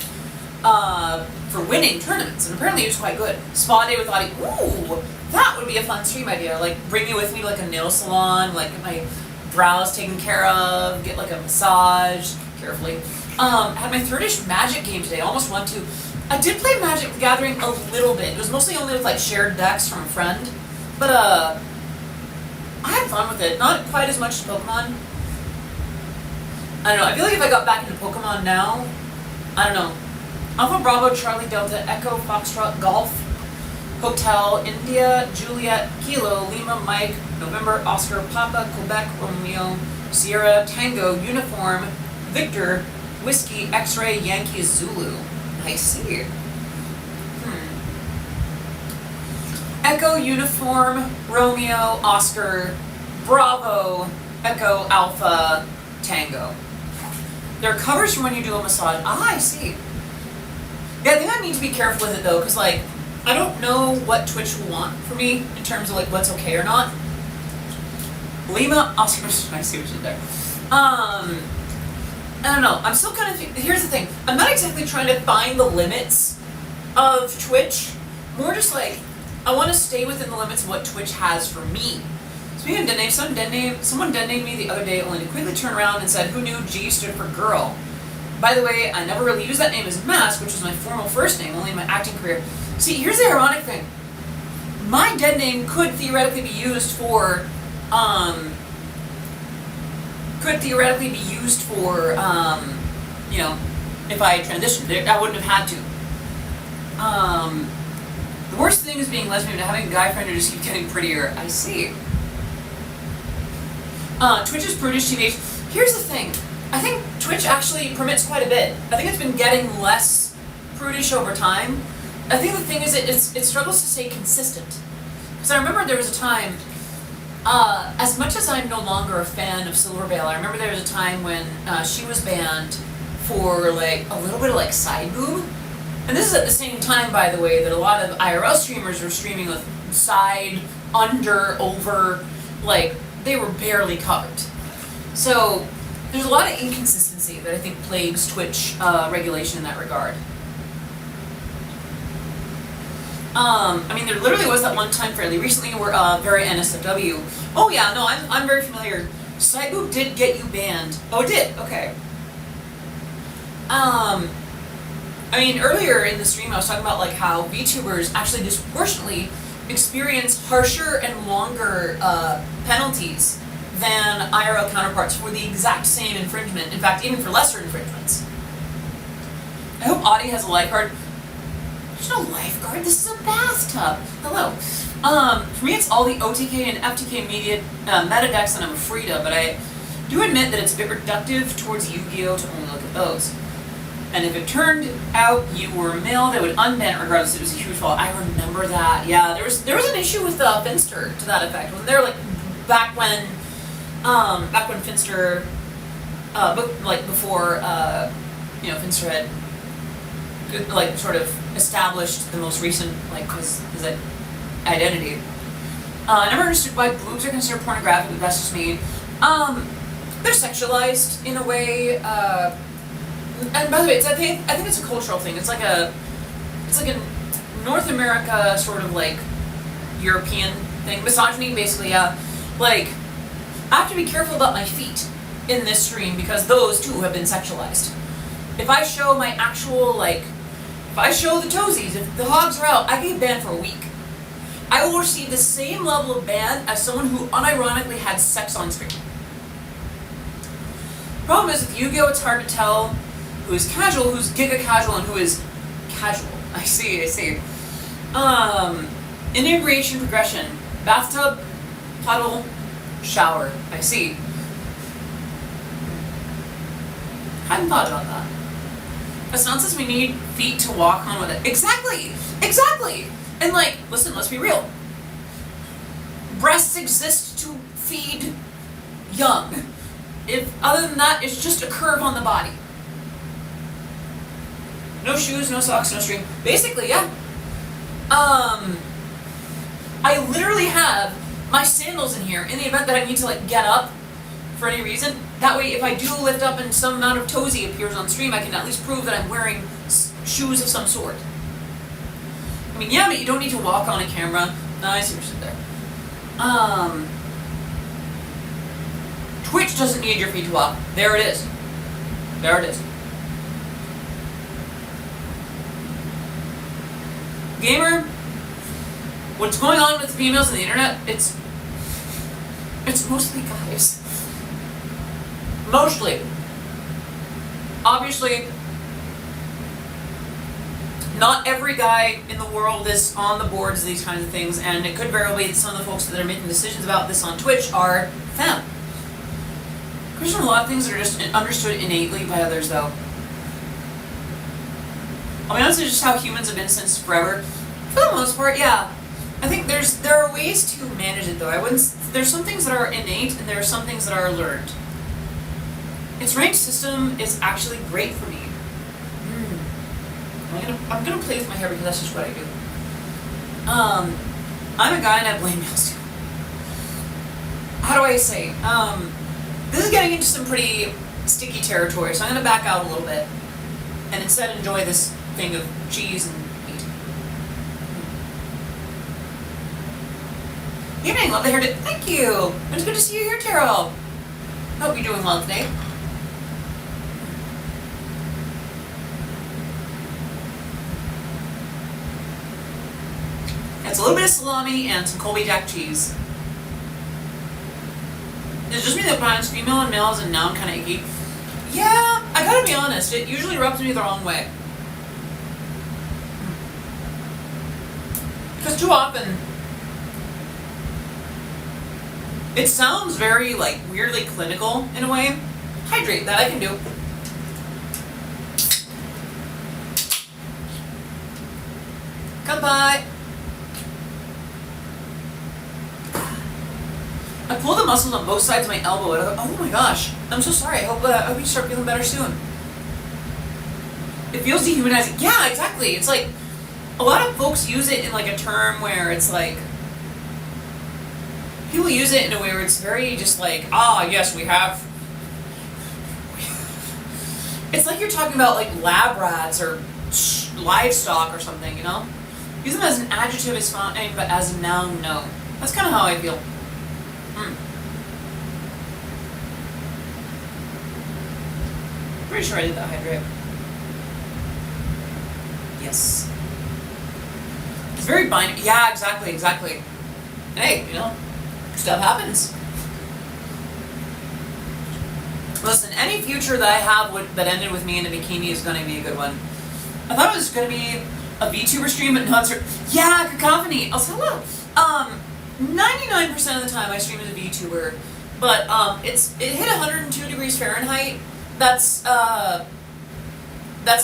for winning tournaments, and apparently he was quite good. Spa day with Audie, ooh, that would be a fun stream idea. Like, bring me with me to, like, a nail salon, like, get my brows taken care of, get, like, a massage, carefully. Had my third-ish Magic game today, almost won to. I did play Magic the Gathering a little bit. It was mostly only with, like, shared decks from a friend. But, I had fun with it. Not quite as much as Pokemon. I don't know. I feel like if I got back into Pokemon now, I don't know. Alpha Bravo, Charlie Delta, Echo, Foxtrot, Golf, Hotel, India, Juliet, Kilo, Lima, Mike, November, Oscar, Papa, Quebec, Romeo, Sierra, Tango, Uniform, Victor, Whiskey, X-Ray, Yankee, Zulu. I see. Echo, Uniform, Romeo, Oscar, Bravo, Echo, Alpha, Tango. There are covers for when you do a massage. Ah, I see. Yeah, I think I need to be careful with it though, because like, I don't know what Twitch will want for me in terms of like what's okay or not. Lima, Oscar, I see what you did there. I don't know. I'm still kind of. Here's the thing. I'm not exactly trying to find the limits of Twitch. More just like, I want to stay within the limits of what Twitch has for me. Speaking of dead names, someone dead named me the other day only to quickly turn around and said, "Who knew G stood for girl?" By the way, I never really used that name as a mask, which was my formal first name, only in my acting career. See, here's the ironic thing. My dead name could theoretically be used for, you know, if I transitioned. I wouldn't have had to. The worst thing is being lesbian and having a guy friend who just keeps getting prettier. I see. Twitch is prudish teenage. Here's the thing. I think Twitch actually permits quite a bit. I think it's been getting less prudish over time. I think the thing is it struggles to stay consistent. Because I remember there was a time, As much as I'm no longer a fan of Silverveil, I remember there was a time when she was banned for like a little bit of like side boob. And this is at the same time, by the way, that a lot of IRL streamers were streaming with side, under, over, like they were barely covered. So there's a lot of inconsistency that I think plagues Twitch regulation in that regard. I mean, there literally was that one time fairly recently where very NSFW. Oh yeah, no, I'm very familiar. Side boob did get you banned. Oh, it did. Okay. I mean, earlier in the stream I was talking about like how VTubers actually disproportionately experience harsher and longer penalties than IRL counterparts for the exact same infringement. In fact, even for lesser infringements. I hope Audie has a lifeguard. There's no lifeguard. This is a bathtub. Hello. For me, it's all the OTK and FTK media meta decks that I'm afraid of, but I do admit that it's a bit reductive towards Yu-Gi-Oh to only look at those. And if it turned out you were a male, they would unban it regardless. It was a huge fault. I remember that. Yeah, there was an issue with Finster to that effect. When they're like back when Finster, like before Finster had like sort of established the most recent like his identity. I never understood why boobs are considered pornographic, but that's just me. They're sexualized in a way. And by the way, I think it's a cultural thing. It's like a North America sort of like European thing. Misogyny, basically, yeah. Like, I have to be careful about my feet in this stream because those too have been sexualized. If I show my actual, like, if I show the toesies, if the hogs are out, I get banned for a week. I will receive the same level of ban as someone who unironically had sex on stream. Problem is with Yu-Gi-Oh, it's hard to tell who is casual, who's giga casual, and who is casual. I see. Integration progression. Bathtub, puddle, shower. I see. Hadn't thought about that. It's nonsense we need feet to walk on with it. Exactly! And like, listen, let's be real. Breasts exist to feed young. If other than that, it's just a curve on the body. No shoes, no socks, no string. Basically, yeah. I literally have my sandals in here in the event that I need to like get up for any reason. That way, if I do lift up and some amount of toesy appears on stream, I can at least prove that I'm wearing shoes of some sort. I mean, yeah, but you don't need to walk on a camera. No, I see what you're there. Twitch doesn't need your feet to walk. There it is. Gamer, what's going on with females on the internet, it's mostly guys. Mostly. Obviously, not every guy in the world is on the boards of these kinds of things, and it could very well be that some of the folks that are making decisions about this on Twitch are femme. There's a lot of things that are just understood innately by others, though. I'll be honest, it's just how humans have been since forever. For the most part, yeah. I think there are ways to manage it, though. There's some things that are innate, and there are some things that are learned. Its ranked system is actually great for me. I'm gonna play with my hair because that's just what I do. I'm a guy and I blame males too. How do I say? This is getting into some pretty sticky territory, so I'm gonna back out a little bit and instead enjoy this thing of cheese and meat. Evening, love the hair. Thank you. It's good to see you here, Terrell. Hope you're doing well today. It's a little bit of salami and some Colby Jack cheese. It's just me that finds female and males and now I'm kind of icky. Yeah, I gotta be honest, it usually rubs me the wrong way. Because too often, it sounds very, like, weirdly clinical in a way. Hydrate, that I can do. Come by. I pulled the muscles on both sides of my elbow, and I thought, oh my gosh, I'm so sorry. I hope you start feeling better soon. It feels dehumanizing. Yeah, exactly. It's like a lot of folks use it in like a term where it's like people use it in a way where it's very just like, yes, we have. It's like you're talking about like lab rats or livestock or something, you know? Use them as an adjective is fine, but as a noun, no. That's kind of how I feel. Pretty sure I did that hydrate. Yes. It's very binary. Yeah, exactly. Hey, you know, stuff happens. Listen, any future that I have that ended with me in a bikini is going to be a good one. I thought it was going to be a VTuber stream, but no, yeah, cacophony. I'll say hello. 99% of the time I stream as a VTuber, but it hit 102 degrees Fahrenheit. That's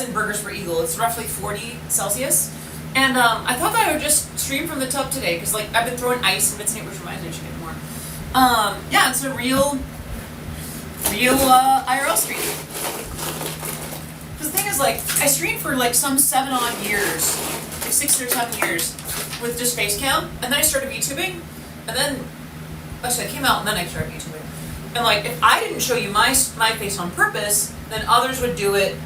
in Burgers for Eagle. It's roughly 40 Celsius. And I thought that I would just stream from the tub today, because like I've been throwing ice and bits in it, which reminds me I should get more. Yeah, it's a real IRL stream. Because the thing is, like, I streamed for like some 7 odd years, like 6 or 7 years, with just face cam, and then I started VTubing, and then actually I came out and then I started VTubing. And like, if I didn't show you my face on purpose, then others would do it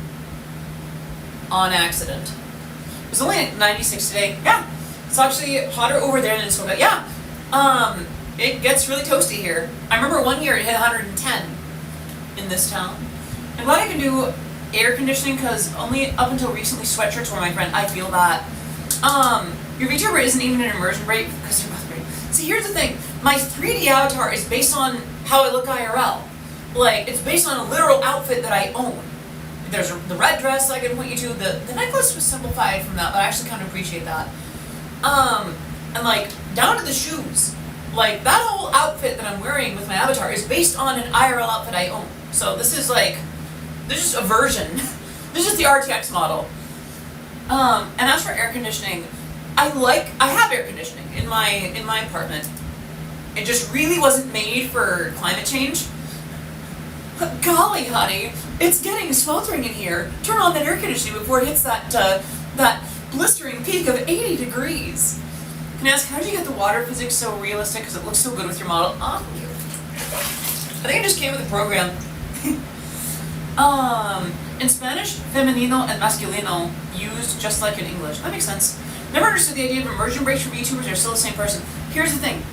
on accident. It was only at 96 today. Yeah, it's actually hotter over there than it's over. Yeah, it gets really toasty here. I remember one year it hit 110 in this town. I'm glad I can do air conditioning, because only up until recently sweatshirts were my friend. I feel that. Your VTuber isn't even an immersion break because they're both great. See, here's the thing. My 3D avatar is based on how I look IRL. Like, it's based on a literal outfit that I own. There's the red dress I can point you to. The necklace was simplified from that, but I actually kind of appreciate that. And like, down to the shoes. Like, that whole outfit that I'm wearing with my avatar is based on an IRL outfit I own. So this is just a version. This is the RTX model. And as for air conditioning, I have air conditioning in my apartment. It just really wasn't made for climate change. But golly, honey, it's getting sweltering in here. Turn on that air conditioning before it hits that blistering peak of 80 degrees. Can I ask, how did you get the water physics so realistic? Because it looks so good with your model. Oh, I think it just came with the program. In Spanish, femenino and masculino used just like in English. That makes sense. Never understood the idea of immersion breaks for VTubers. They're still the same person. Here's the thing.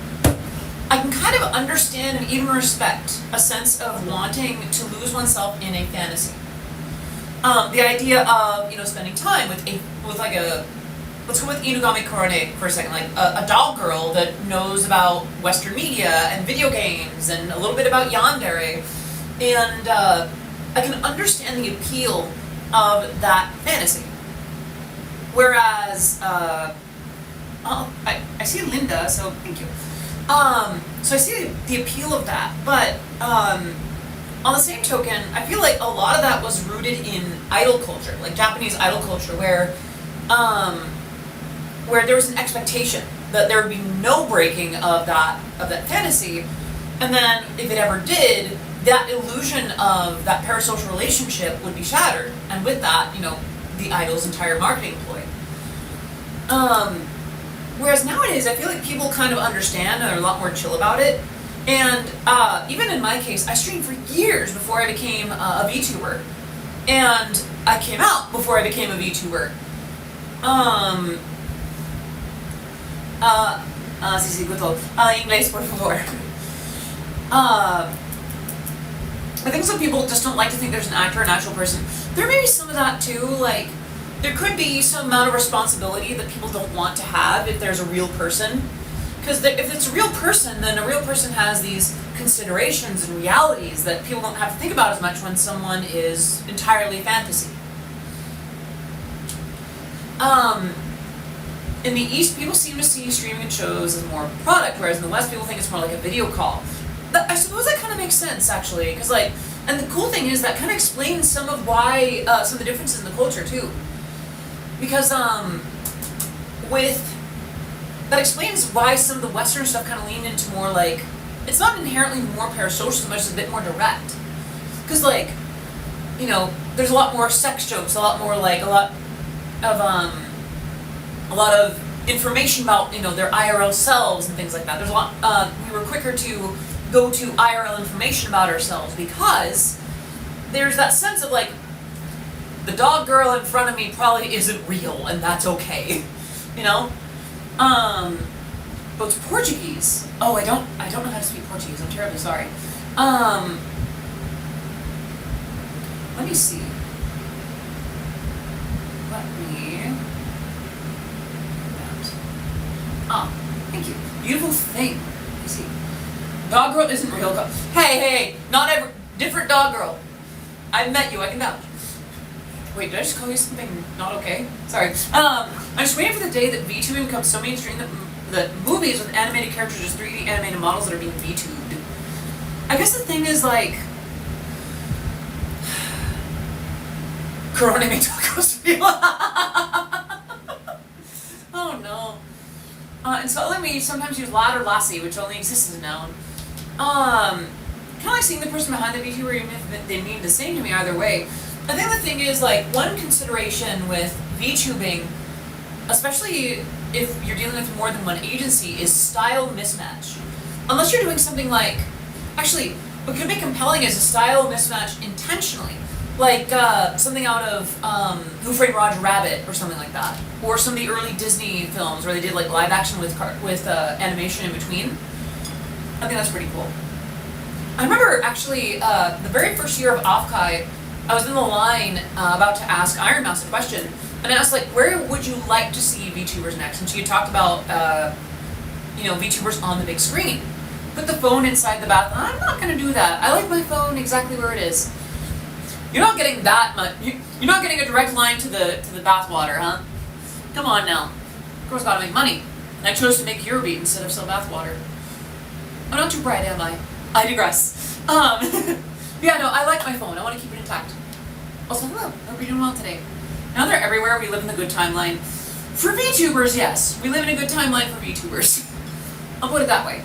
I can kind of understand and even respect a sense of wanting to lose oneself in a fantasy. The idea of, spending time with like a, let's go with Inugami Korone for a second, like a doll girl that knows about Western media and video games and a little bit about yandere. And I can understand the appeal of that fantasy. Whereas, I see Linda, so thank you. So I see the appeal of that, but on the same token, I feel like a lot of that was rooted in idol culture, like Japanese idol culture, where there was an expectation that there would be no breaking of that fantasy, and then if it ever did, that illusion of that parasocial relationship would be shattered, and with that, the idol's entire marketing ploy. Whereas nowadays, I feel like people kind of understand and are a lot more chill about it. And even in my case, I streamed for years before I became a VTuber. And I came out before I became a VTuber. Sí, sí, good talk. Inglés, por favor. I think some people just don't like to think there's an actor, an actual person. There may be some of that too, like, there could be some amount of responsibility that people don't want to have if there's a real person. Because if it's a real person, then a real person has these considerations and realities that people don't have to think about as much when someone is entirely fantasy. In the East, people seem to see streaming and shows as more of a product, whereas in the West, people think it's more like a video call. But I suppose that kind of makes sense, actually, because and the cool thing is that kind of explains some of why, some of the differences in the culture, too. Because, that explains why some of the Western stuff kind of leaned into more like it's not inherently more parasocial as much as a bit more direct. Because, like, you know, there's a lot more sex jokes, a lot of information about, you know, their IRL selves and things like that. There's a lot, we were quicker to go to IRL information about ourselves because there's that sense of, like, the dog girl in front of me probably isn't real, and that's okay, you know? But it's Portuguese. Oh, I don't know how to speak Portuguese. I'm terribly sorry. Let me see. Thank you. Beautiful thing. Let me see. Dog girl isn't real. Hey, not every different dog girl. I've met you. I can vouch. Wait, did I just call you something not okay? Sorry. I'm just waiting for the day that VTubing becomes so mainstream that movies with animated characters, just 3D animated models that are being VTubed. I guess the thing is, like, Corona makes tacos real. Oh no. In Scotland, we sometimes use lad or lassie, which only exists as a noun. Kind of like seeing the person behind the VTuber, even if they mean the same to me either way. I think the thing is, like, one consideration with VTubing, especially if you're dealing with more than one agency, is style mismatch. Unless you're doing something like, actually, what could be compelling is a style mismatch intentionally. Like, something out of Who Framed Roger Rabbit or something like that. Or some of the early Disney films where they did, like, live action with animation in between. I think that's pretty cool. I remember, actually, the very first year of Offkai, I was in the line about to ask Iron Mouse a question, and I asked, like, where would you like to see VTubers next? And she had talked about, you know, VTubers on the big screen. Put the phone inside the bath. I'm not going to do that. I like my phone exactly where it is. You're not getting that much. You're not getting a direct line to the bathwater, huh? Come on now. Girls gotta make money. And I chose to make your beat instead of sell bathwater. I'm not too bright, am I? I digress. Yeah, no, I like my phone. I want to keep it intact. Also, hello. Hope you're doing well today. Now they're everywhere. We live in the good timeline. For VTubers, yes. We live in a good timeline for VTubers. I'll put it that way.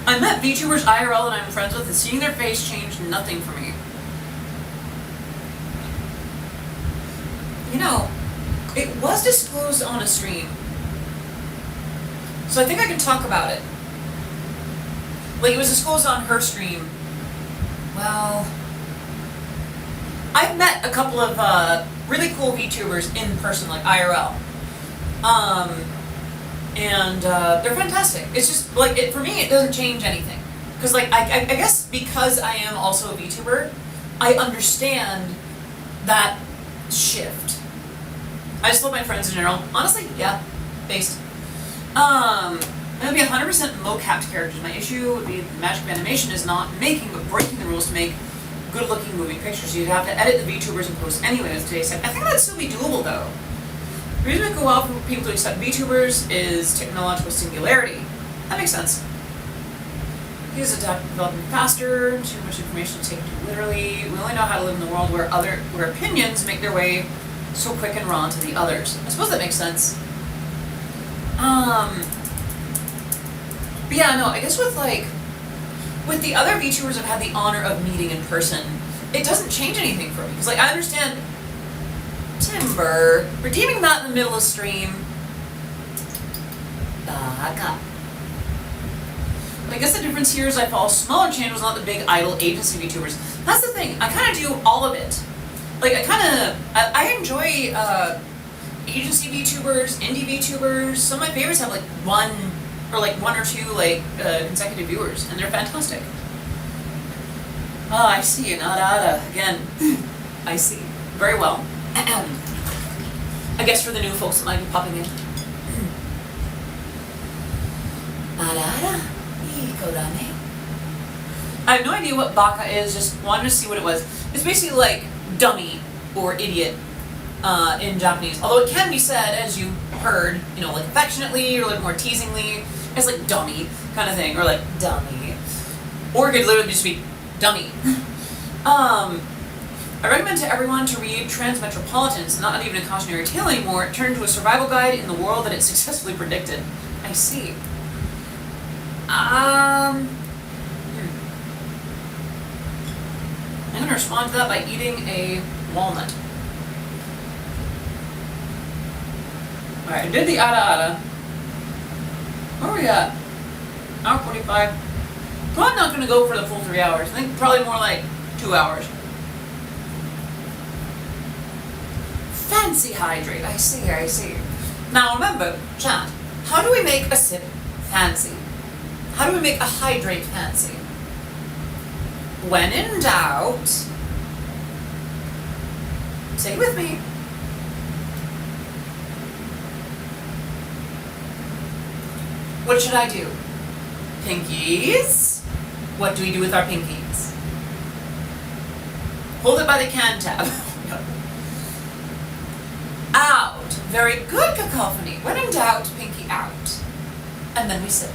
I met VTubers IRL that I'm friends with, and seeing their face changed nothing for me. You know, it was disclosed on a stream, so I think I can talk about it. Like, it was disclosed on her stream. Well, I've met a couple of really cool VTubers in person, like IRL. And they're fantastic. It's just, like, for me, it doesn't change anything. Because, like, I guess because I am also a VTuber, I understand that shift. I just love my friends in general. Honestly, yeah, based. It would be 100% mocapped characters. My issue would be the magic of animation is not making, but breaking the rules to make good-looking moving pictures. You'd have to edit the VTubers and post anyway with today's tech. I think that'd still be doable, though. The reason it go well for people to accept VTubers is technological singularity. That makes sense. Because developing faster, too much information is taken too literally. We only know how to live in the world where opinions make their way so quick and raw to the others. I suppose that makes sense. But yeah, no, I guess with the other VTubers I've had the honor of meeting in person, it doesn't change anything for me. Because, like, I understand Timber redeeming that in the middle of stream. Baka. But I guess the difference here is I follow smaller channels, not the big idol agency VTubers. That's the thing. I kind of do all of it. Like, I enjoy agency VTubers, indie VTubers. Some of my favorites have one or two consecutive viewers, and they're fantastic. Oh, I see you, Nada again. I see. Very well. I guess for the new folks that might be popping in. I have no idea what baka is, just wanted to see what it was. It's basically like dummy or idiot in Japanese. Although it can be said, as you heard, you know, like affectionately or like more teasingly, as like dummy kind of thing, or like dummy. Or it could literally just be dummy. I recommend to everyone to read Transmetropolitan. It's not even a cautionary tale anymore. It turned into a survival guide in the world that it successfully predicted. I see. I'm going to respond to that by eating a walnut. Alright, I did the ada. Where are we at? Hour 45. Probably not going to go for the full 3 hours. I think probably more like 2 hours. Fancy hydrate. I see. Now remember, chat, how do we make a sip fancy? How do we make a hydrate fancy? When in doubt, say with me. What should I do? Pinkies? What do we do with our pinkies? Hold it by the can tab. Out. Very good, cacophony. When in doubt, pinky out. And then we sip.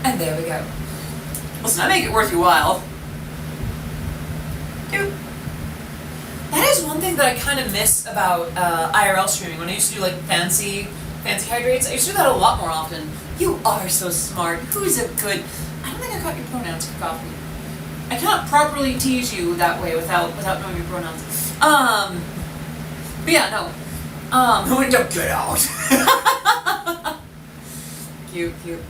And there we go. Listen, I make it worth your while. Cute. That is one thing that I kind of miss about IRL streaming. When I used to do like fancy hydrates, I used to do that a lot more often. You are so smart. Who's a good... I don't think I caught your pronouns, cacophony. I cannot properly tease you that way without knowing your pronouns. But yeah, no. Get out. Cute.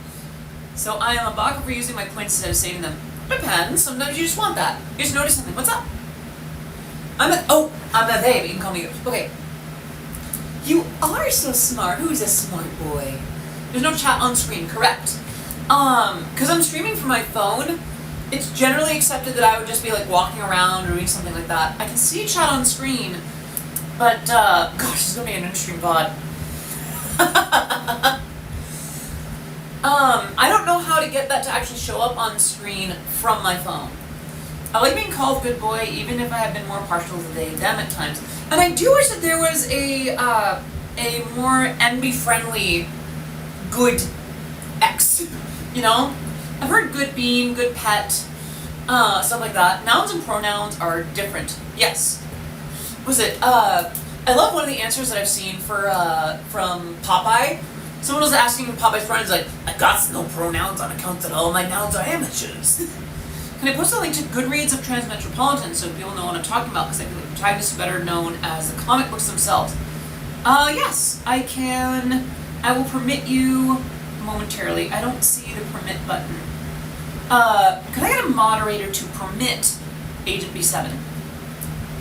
So I am a baka for using my points instead of saving them. Depends. Sometimes you just want that. You just notice something. What's up? I'm a they, but you can call me... Okay. You are so smart. Who's a smart boy? There's no chat on screen, correct. Because I'm streaming from my phone, it's generally accepted that I would just be like walking around or doing something like that. I can see chat on screen, but gosh, this is gonna be an interesting VOD. I don't know how to get that to actually show up on screen from my phone. I like being called good boy, even if I have been more partial to they, them at times. And I do wish that there was a more NB-friendly good X, you know? I've heard good bean, good pet, stuff like that. Nouns and pronouns are different. Yes. Was it, I love one of the answers that I've seen for, from Popeye. Someone was asking Popeye's friends, like, I got no pronouns on account that all my nouns are amateurs. Can I post a link to Goodreads of Transmetropolitan so people know what I'm talking about? Because I feel like the protagonist is better known as the comic books themselves. Yes, I can. I will permit you momentarily. I don't see the permit button. Could I get a moderator to permit Agent B7?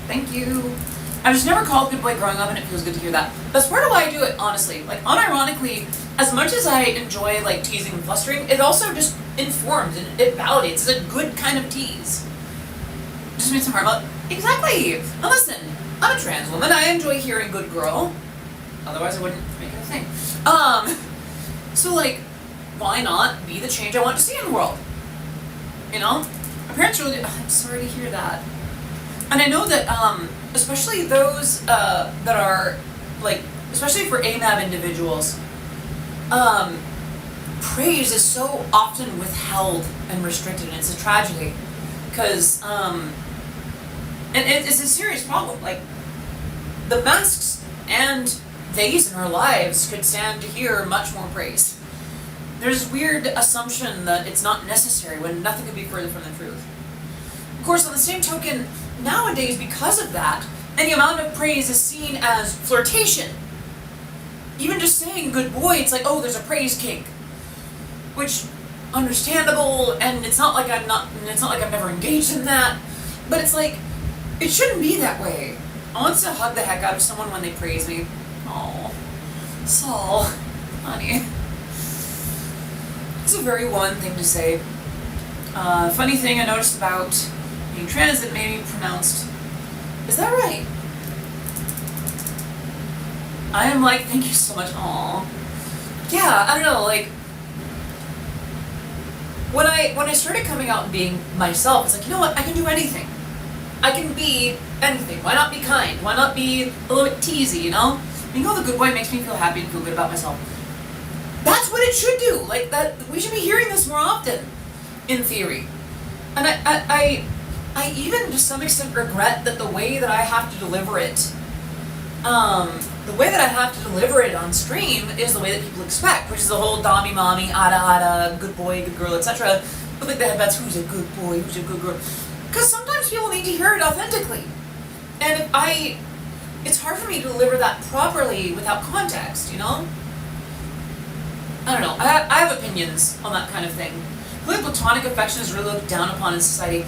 Thank you. I was never called good boy growing up, and it feels good to hear that. That's part of why I do it, honestly. Like, unironically, as much as I enjoy, like, teasing and flustering, it also just informs and it validates. It's a good kind of tease. Just made some heart about... Exactly! Now listen, I'm a trans woman. I enjoy hearing good girl. Otherwise I wouldn't make it a thing. So, like, why not be the change I want to see in the world? You know? My parents really... I'm sorry to hear that. And I know that, especially those that are, like, especially for AMAB individuals, praise is so often withheld and restricted, and it's a tragedy. Because, and it's a serious problem. Like, the masks and theys in our lives could stand to hear much more praise. There's this weird assumption that it's not necessary when nothing could be further from the truth. Of course, on the same token, nowadays, because of that, any amount of praise is seen as flirtation. Even just saying good boy, it's like, oh, there's a praise kink. Which, understandable, and it's not like I'm never engaged in that, but it's like, it shouldn't be that way. I want to hug the heck out of someone when they praise me. Aww. Saul. Honey. It's a very woman thing to say. Funny thing I noticed about being trans that may be pronounced. Is that right? I am like, thank you so much. Aww. Yeah, I don't know, like, when I started coming out and being myself, it's like, you know what, I can do anything. I can be anything. Why not be kind? Why not be a little bit teasy, you know? Being called a good boy makes me feel happy and feel good about myself. That's what it should do. Like, that, we should be hearing this more often, in theory. And I even to some extent regret that the way that I have to deliver it, on stream is the way that people expect, which is the whole dommy mommy, ada, good boy, good girl, etc. But like the headbats, who's a good boy, who's a good girl? Because sometimes people need to hear it authentically. And it's hard for me to deliver that properly without context, you know? I don't know, I have opinions on that kind of thing. I feel like platonic affection is really looked down upon in society.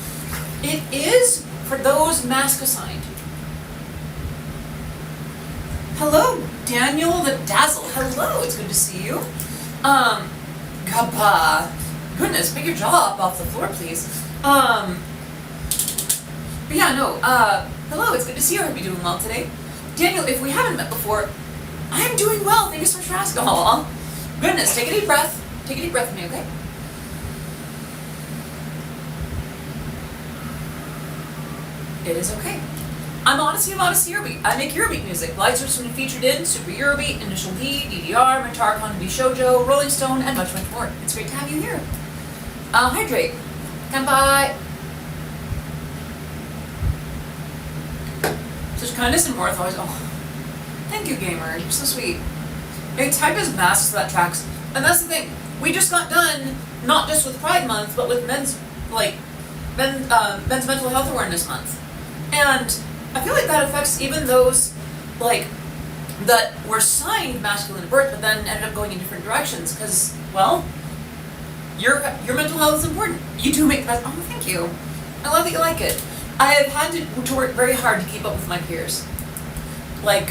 It is for those mask assigned. Hello, Daniel the Dazzle. Hello, it's good to see you. Gabba. Goodness, pick your jaw up off the floor, please. But yeah, no, hello, it's good to see you. I hope you're doing well today. Daniel, if we haven't met before, I'm doing well. Thank you so much for asking. Aw. Goodness, take a deep breath. Take a deep breath with me, okay? It is okay. I'm Odyssey of Odyssey Eurobeat. I make Eurobeat music. Lights are soon featured in Super Eurobeat, Initial D, DDR, Mentar Konbi Shoujo, Rolling Stone, and much, much more. It's great to have you here. Hydrate. Kanpai. Such kindness and worth always. Oh, thank you, gamer. You're so sweet. They type as masks to that tracks, and that's the thing. We just got done not just with Pride Month, but with men's mental health awareness month, and I feel like that affects even those like that were signed masculine at birth, but then ended up going in different directions. Because well, your mental health is important. You do make the best. Oh, thank you. I love that you like it. I have had to work very hard to keep up with my peers. Like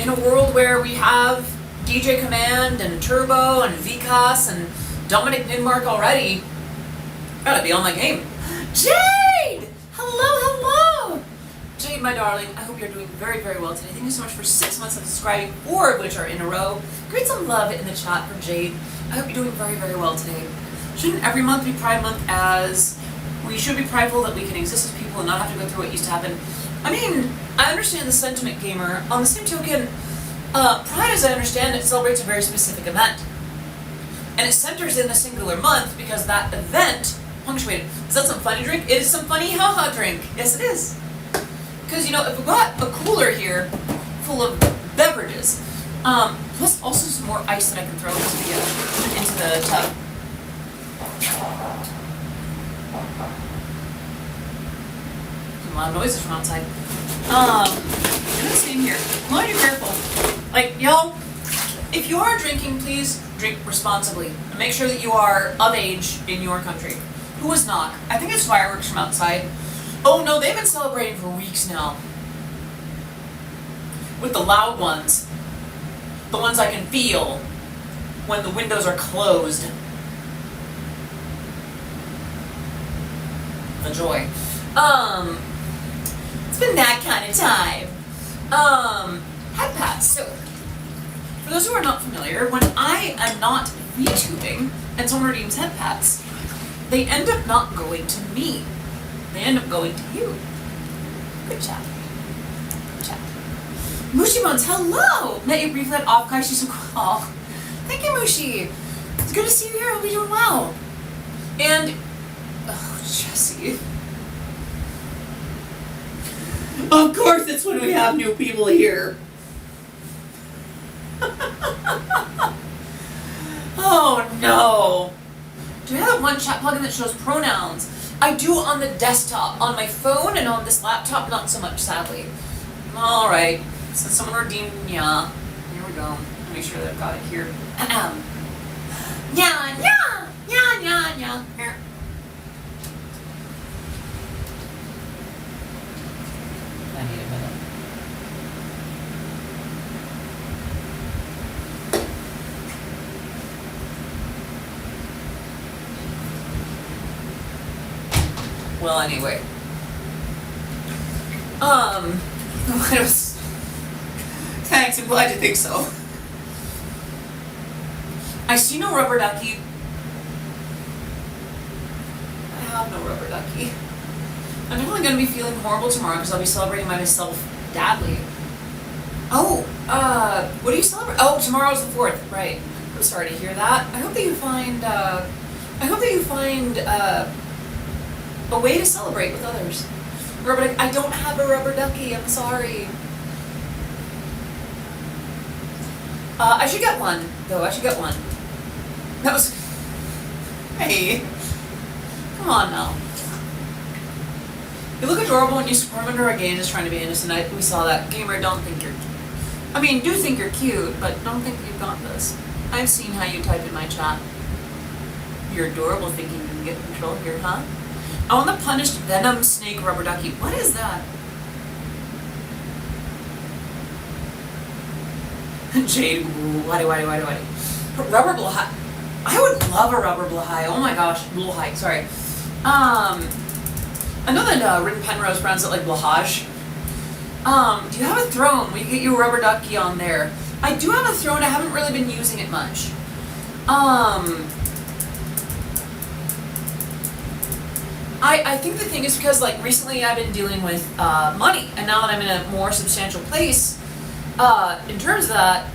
in a world where we have DJ Command and Turbo and Vikas and Dominic Ninmark already, gotta be on my game. Jade! Hello! Jade, my darling, I hope you're doing very, very well today. Thank you so much for 6 months of subscribing, 4 of which are in a row. Great some love in the chat for Jade. I hope you're doing very, very well today. Shouldn't every month be Pride Month, as we should be prideful that we can exist as people and not have to go through what used to happen? I mean, I understand the sentiment, gamer. On the same token, Pride, as I understand it, celebrates a very specific event. And it centers in a singular month because that event punctuated. Is that some funny drink? It is some funny haha drink. Yes, it is. Because, you know, if we've got a cooler here full of beverages, plus also some more ice that I can throw into the tub. Some loud noises from outside. And the same here. I want you to be careful. Like, y'all, if you are drinking, please drink responsibly. And make sure that you are of age in your country. Who is not? I think it's fireworks from outside. Oh no, they've been celebrating for weeks now. With the loud ones. The ones I can feel when the windows are closed. The joy. It's been that kind of time. Head pats. So, for those who are not familiar, when I am not VTubing and someone redeems head pats, they end up not going to me. They end up going to you. Good job. Good job. Mushi Bones, hello! Met you briefly at Offkai, she's so cool. Thank you, Mushi. It's good to see you here. I hope you're doing well. And, oh, Jesse. Of course it's when we have new people here. Oh no. Do I have one chat plugin that shows pronouns? I do on the desktop, on my phone, and on this laptop, not so much, sadly. Alright, since someone redeemed nya, here we go. I'll make sure that I've got it here. Nya. Here. I need a minute. Well, anyway. Thanks, I'm glad you think so. I see no rubber ducky. I have no rubber ducky. I'm definitely going to be feeling horrible tomorrow because I'll be celebrating myself badly. Oh, what do you celebrate? Oh, tomorrow's the 4th, right. I'm sorry to hear that. I hope that you find a way to celebrate with others. Rubber ducky. I don't have a rubber ducky. I'm sorry. I should get one, though. I should get one. That was... Hey. Come on now. You look adorable when you squirm under a gaze trying to be innocent. We saw that. Gamer, don't think you're... I mean, do think you're cute, but don't think you've got this. I've seen how you type in my chat. You're adorable thinking you can get control here, huh? I want the punished venom snake rubber ducky. What is that? Jade, why? Rubber blahai. I would love a rubber blahai. Oh my gosh, blahai, sorry. I know that Written Penrose pronounce it like blahaj. Do you have a throne? We can get you a rubber ducky on there. I do have a throne, I haven't really been using it much. I think the thing is because like recently I've been dealing with money, and now that I'm in a more substantial place, in terms of that,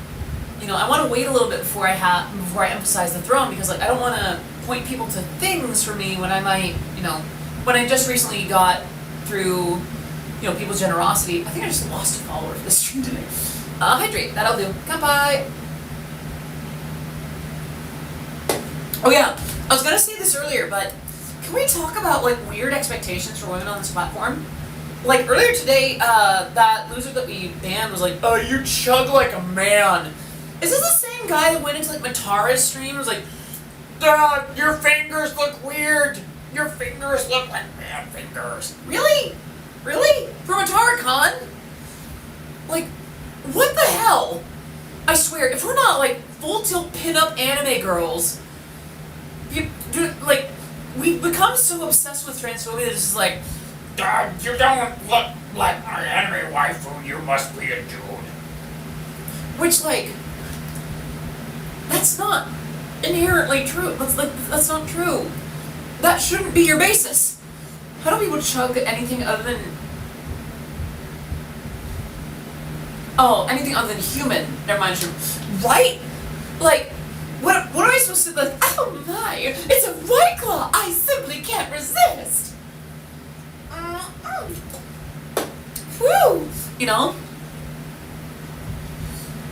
you know, I want to wait a little bit before I emphasize the throne, because like I don't want to point people to things for me when I might, you know, when I just recently got through, you know, people's generosity. I think I just lost a follower for this stream today. Hydrate, that'll do. Goodbye. Oh yeah, I was gonna say this earlier, but can we talk about like weird expectations for women on this platform? Like earlier today, that loser that we banned was like, "Oh, you chug like a man." Is this the same guy that went into like Matara's stream and was like, "Your fingers look weird. Your fingers look like man fingers." Really? Really? From Matara-con? Like, what the hell? I swear, if we're not like full tilt pinup anime girls, like, we've become so obsessed with transphobia that it's just like, you don't look like my anime waifu, you must be a dude. Which, like, that's not inherently true. That's not true. That shouldn't be your basis. How do people chug anything other than... Oh, anything other than human. Never mind. Right? Like, what am I supposed to like? Oh my! It's a White Claw! I simply can't resist! Woo! You know?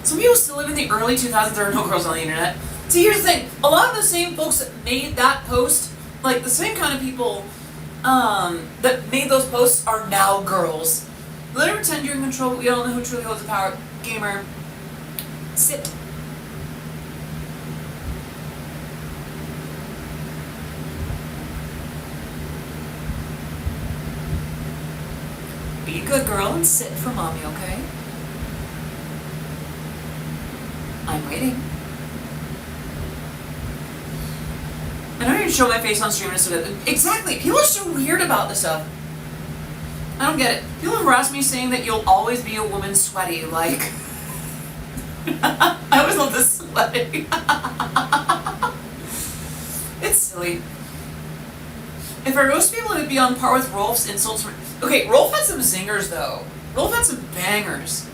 Some people still live in the early 2000s. There are no girls on the internet. See, here's the thing. A lot of the same folks that made that post, like the same kind of people that made those posts are now girls. Let her pretend you're in control, but we all know who truly holds the power. Gamer, sit. Be a good girl and sit for mommy, okay? I'm waiting. I don't even show my face on stream. Exactly. People are so weird about this stuff. I don't get it. People harass me saying that you'll always be a woman sweaty. Like, I always love this sweaty. It's silly. If I roast people, it would be on par with Rolf's insults. Okay, Rolf had some zingers though. Rolf had some bangers.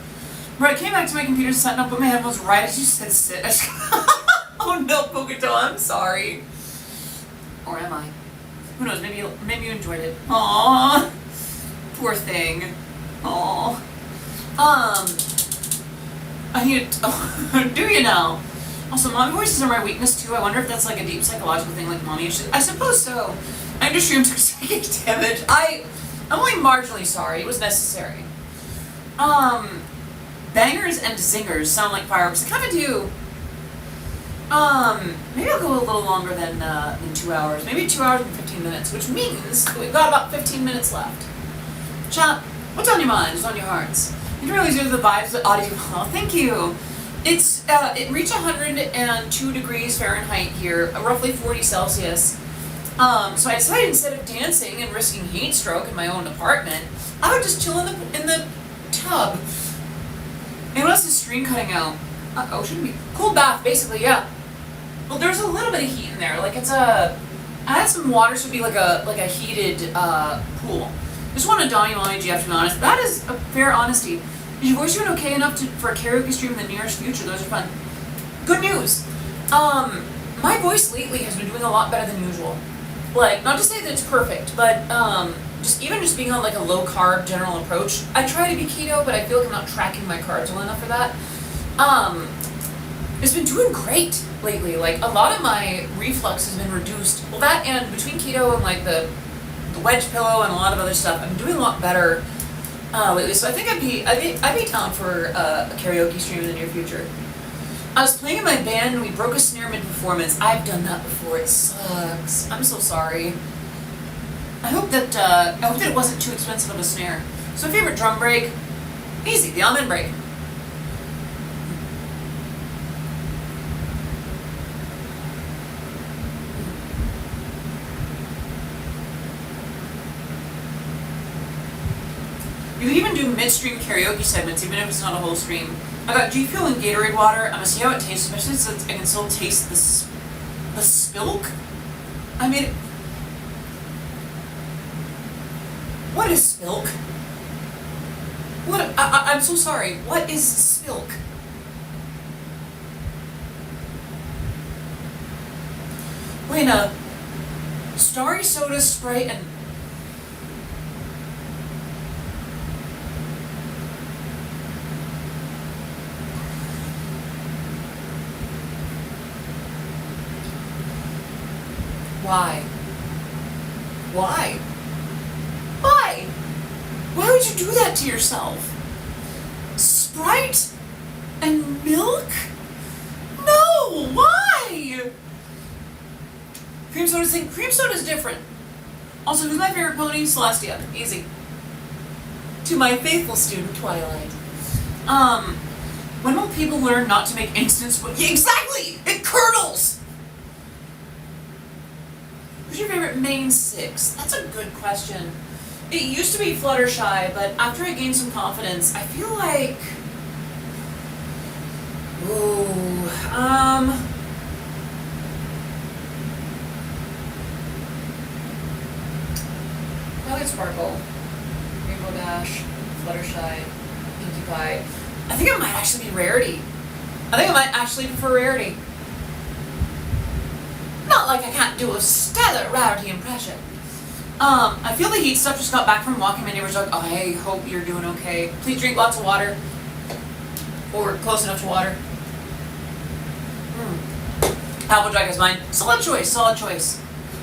Where I came back to my computer, sat down, put my headphones right as you said sit. I just oh no, Poketo, I'm sorry. Or am I? Who knows? Maybe you enjoyed it. Aww. Poor thing. Aww. I need to... Oh, do you now? Also, mommy voices are my weakness too. I wonder if that's like a deep psychological thing, like mommy issues. I suppose so. I just streamed psychic damage. I'm only marginally sorry. It was necessary. Bangers and zingers sound like fireworks. They kind of do. Maybe I'll go a little longer than 2 hours. Maybe 2 hours and 15 minutes, which means that we've got about 15 minutes left. Chat, what's on your minds? What's on your hearts? You can really hear the vibes of audio. Oh, thank you. It reached 102 degrees Fahrenheit here, roughly 40 Celsius. So I decided instead of dancing and risking heat stroke in my own apartment, I would just chill in the tub. Anyone else's screen cutting out? Uh-oh, shouldn't be. Cool bath, basically, yeah. Well, there's a little bit of heat in there. Like I had some water, so it'd be like a heated pool. Just want to Donnie Molly GF, to be honest. That is a fair honesty. Is your voice doing okay enough for a karaoke stream in the nearest future? Those are fun. Good news. My voice lately has been doing a lot better than usual. Like, not to say that it's perfect, but just being on like a low carb general approach. I try to be keto, but I feel like I'm not tracking my carbs well enough for that. It's been doing great lately. Like, a lot of my reflux has been reduced. Well, that and between keto and like the wedge pillow and a lot of other stuff, I'm doing a lot better lately. So I think I'd be down for a karaoke stream in the near future. I was playing in my band and we broke a snare mid-performance. I've done that before. It sucks. I'm so sorry. I hope that it wasn't too expensive of a snare. So favorite drum break? Easy, the almond break. You even do midstream karaoke segments, even if it's not a whole stream. I got G Fuel and Gatorade water. I'm gonna see how it tastes, especially since I can still taste the spilk. I made it. What is spilk? What? I'm so sorry. What is spilk? Lena, Starry Soda, Sprite, and why? Why? Why? Why would you do that to yourself? Sprite and milk? No, why? Cream soda's different. Also, who's my favorite pony? Celestia. Easy. To my faithful student, Twilight. When will people learn not to make instant spoon? Yeah, exactly! It curdles! Who's your favorite main six? That's a good question. It used to be Fluttershy, but after I gained some confidence, I feel like... Probably Sparkle, Rainbow Dash, Fluttershy, Pinkie Pie. I think it might actually be Rarity. I think I might actually prefer Rarity. Not like I can't do a stellar Rarity impression. I feel the heat stuff just got back from walking. My neighbor's like, oh, I hope you're doing okay. Please drink lots of water. Or close enough to water. Applejack is mine. Solid choice.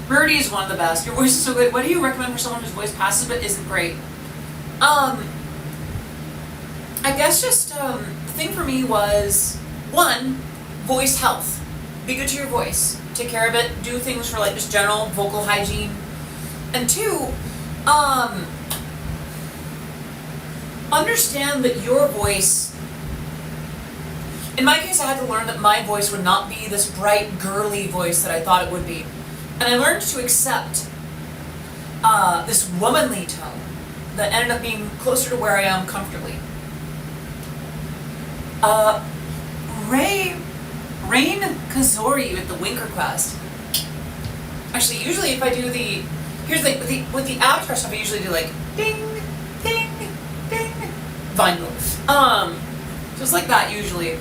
Rarity is one of the best. Your voice is so good. What do you recommend for someone whose voice passes but isn't great? I guess just, the thing for me was, one, voice health. Be good to your voice. Take care of it. Do things for like just general vocal hygiene. And two, understand that your voice, in my case I had to learn that my voice would not be this bright, girly voice that I thought it would be. And I learned to accept this womanly tone that ended up being closer to where I am comfortably. Rain Kazori with the Winker Quest. Actually, usually if I do the, here's the thing, with the avatar stuff I usually do like ding, ding, ding, vinyl. So it's like that usually.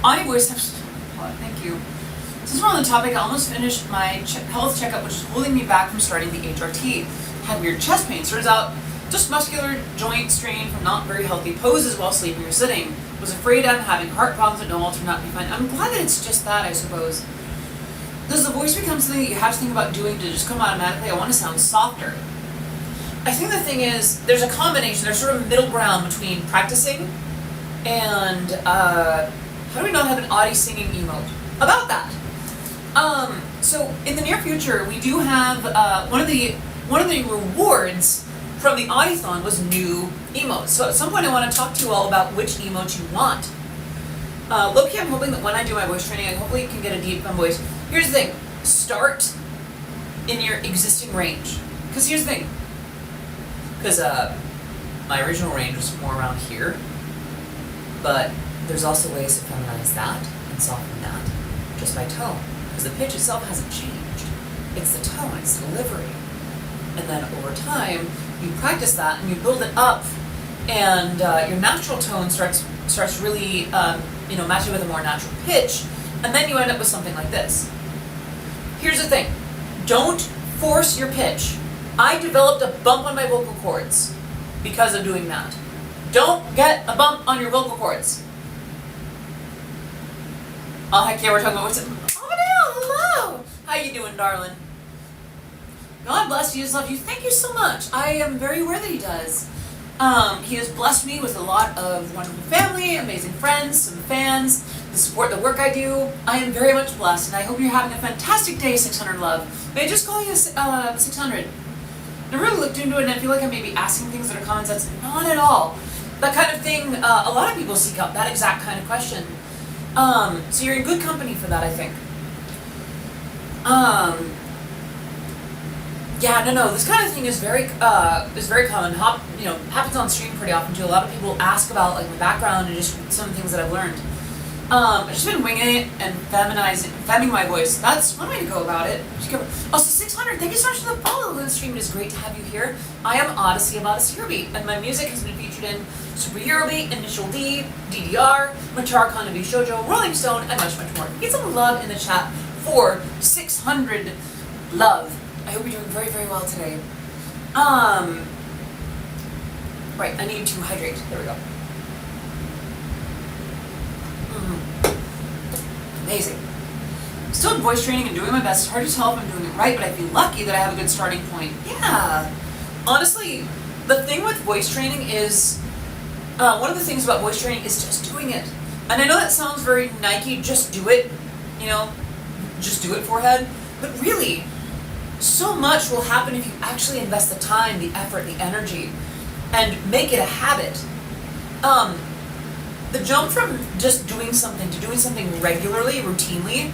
I voice thank you. Since we're on the topic, I almost finished my health checkup, which is holding me back from starting the HRT. Had weird chest pain. Turns out, just muscular joint strain from not very healthy poses while sleeping or sitting. Was afraid I'm having heart problems that no all turned out to be fine. I'm glad that it's just that, I suppose. Does the voice become something that you have to think about doing to just come automatically? I want to sound softer. I think the thing is, there's a combination, there's sort of a middle ground between practicing and, how do we not have an Audie singing emote? About that. So in the near future, we do have, one of the rewards from the Audiothon was new emotes. So at some point I want to talk to you all about which emotes you want. Low-key, I'm hoping that when I do my voice training, I hopefully can get a deep fun voice. Here's the thing, start in your existing range. Because here's the thing, because my original range was more around here, but there's also ways to feminize that and soften that just by tone. Because the pitch itself hasn't changed. It's the tone, it's the delivery. And then over time, you practice that and you build it up, and your natural tone starts really, matching with a more natural pitch, and then you end up with something like this. Here's the thing, Don't force your pitch. I developed a bump on my vocal cords because of doing that. Don't get a bump on your vocal cords. Oh, heck yeah, we're talking about what's it. Oh, hello! How you doing, darling? God bless you, love you. Thank you so much. I am very aware that he does. He has blessed me with a lot of wonderful family, amazing friends, some fans, the support, the work I do. I am very much blessed, and I hope you're having a fantastic day, 600 Love. May I just call you 600? I really looked into it, and I feel like I may be asking things that are common sense. Not at all. That kind of thing, a lot of people seek out that exact kind of question. So you're in good company for that, I think. Yeah, no, this kind of thing is very common. Happens on stream pretty often too. A lot of people ask about like my background and just some of the things that I've learned. I've just been winging it and femming my voice. That's one way to go about it. Also, 600, thank you so much for the follow on the stream. It is great to have you here. I am Odyssey of Odyssey Hero Beat, and my music has been featured in Superhero Beat, Initial D, DDR, Matar Konabi Shoujo, Rolling Stone, and much, much more. Get some love in the chat for 600 Love. I hope you're doing very, very well today. Right, I need to hydrate. There we go. Amazing. Still in voice training and doing my best. It's hard to tell if I'm doing it right, but I feel lucky that I have a good starting point. Yeah. Honestly, the thing with voice training is, one of the things about voice training is just doing it. And I know that sounds very Nike, just do it, just do it forehead. But really, so much will happen if you actually invest the time, the effort, the energy, and make it a habit. The jump from just doing something to doing something regularly, routinely,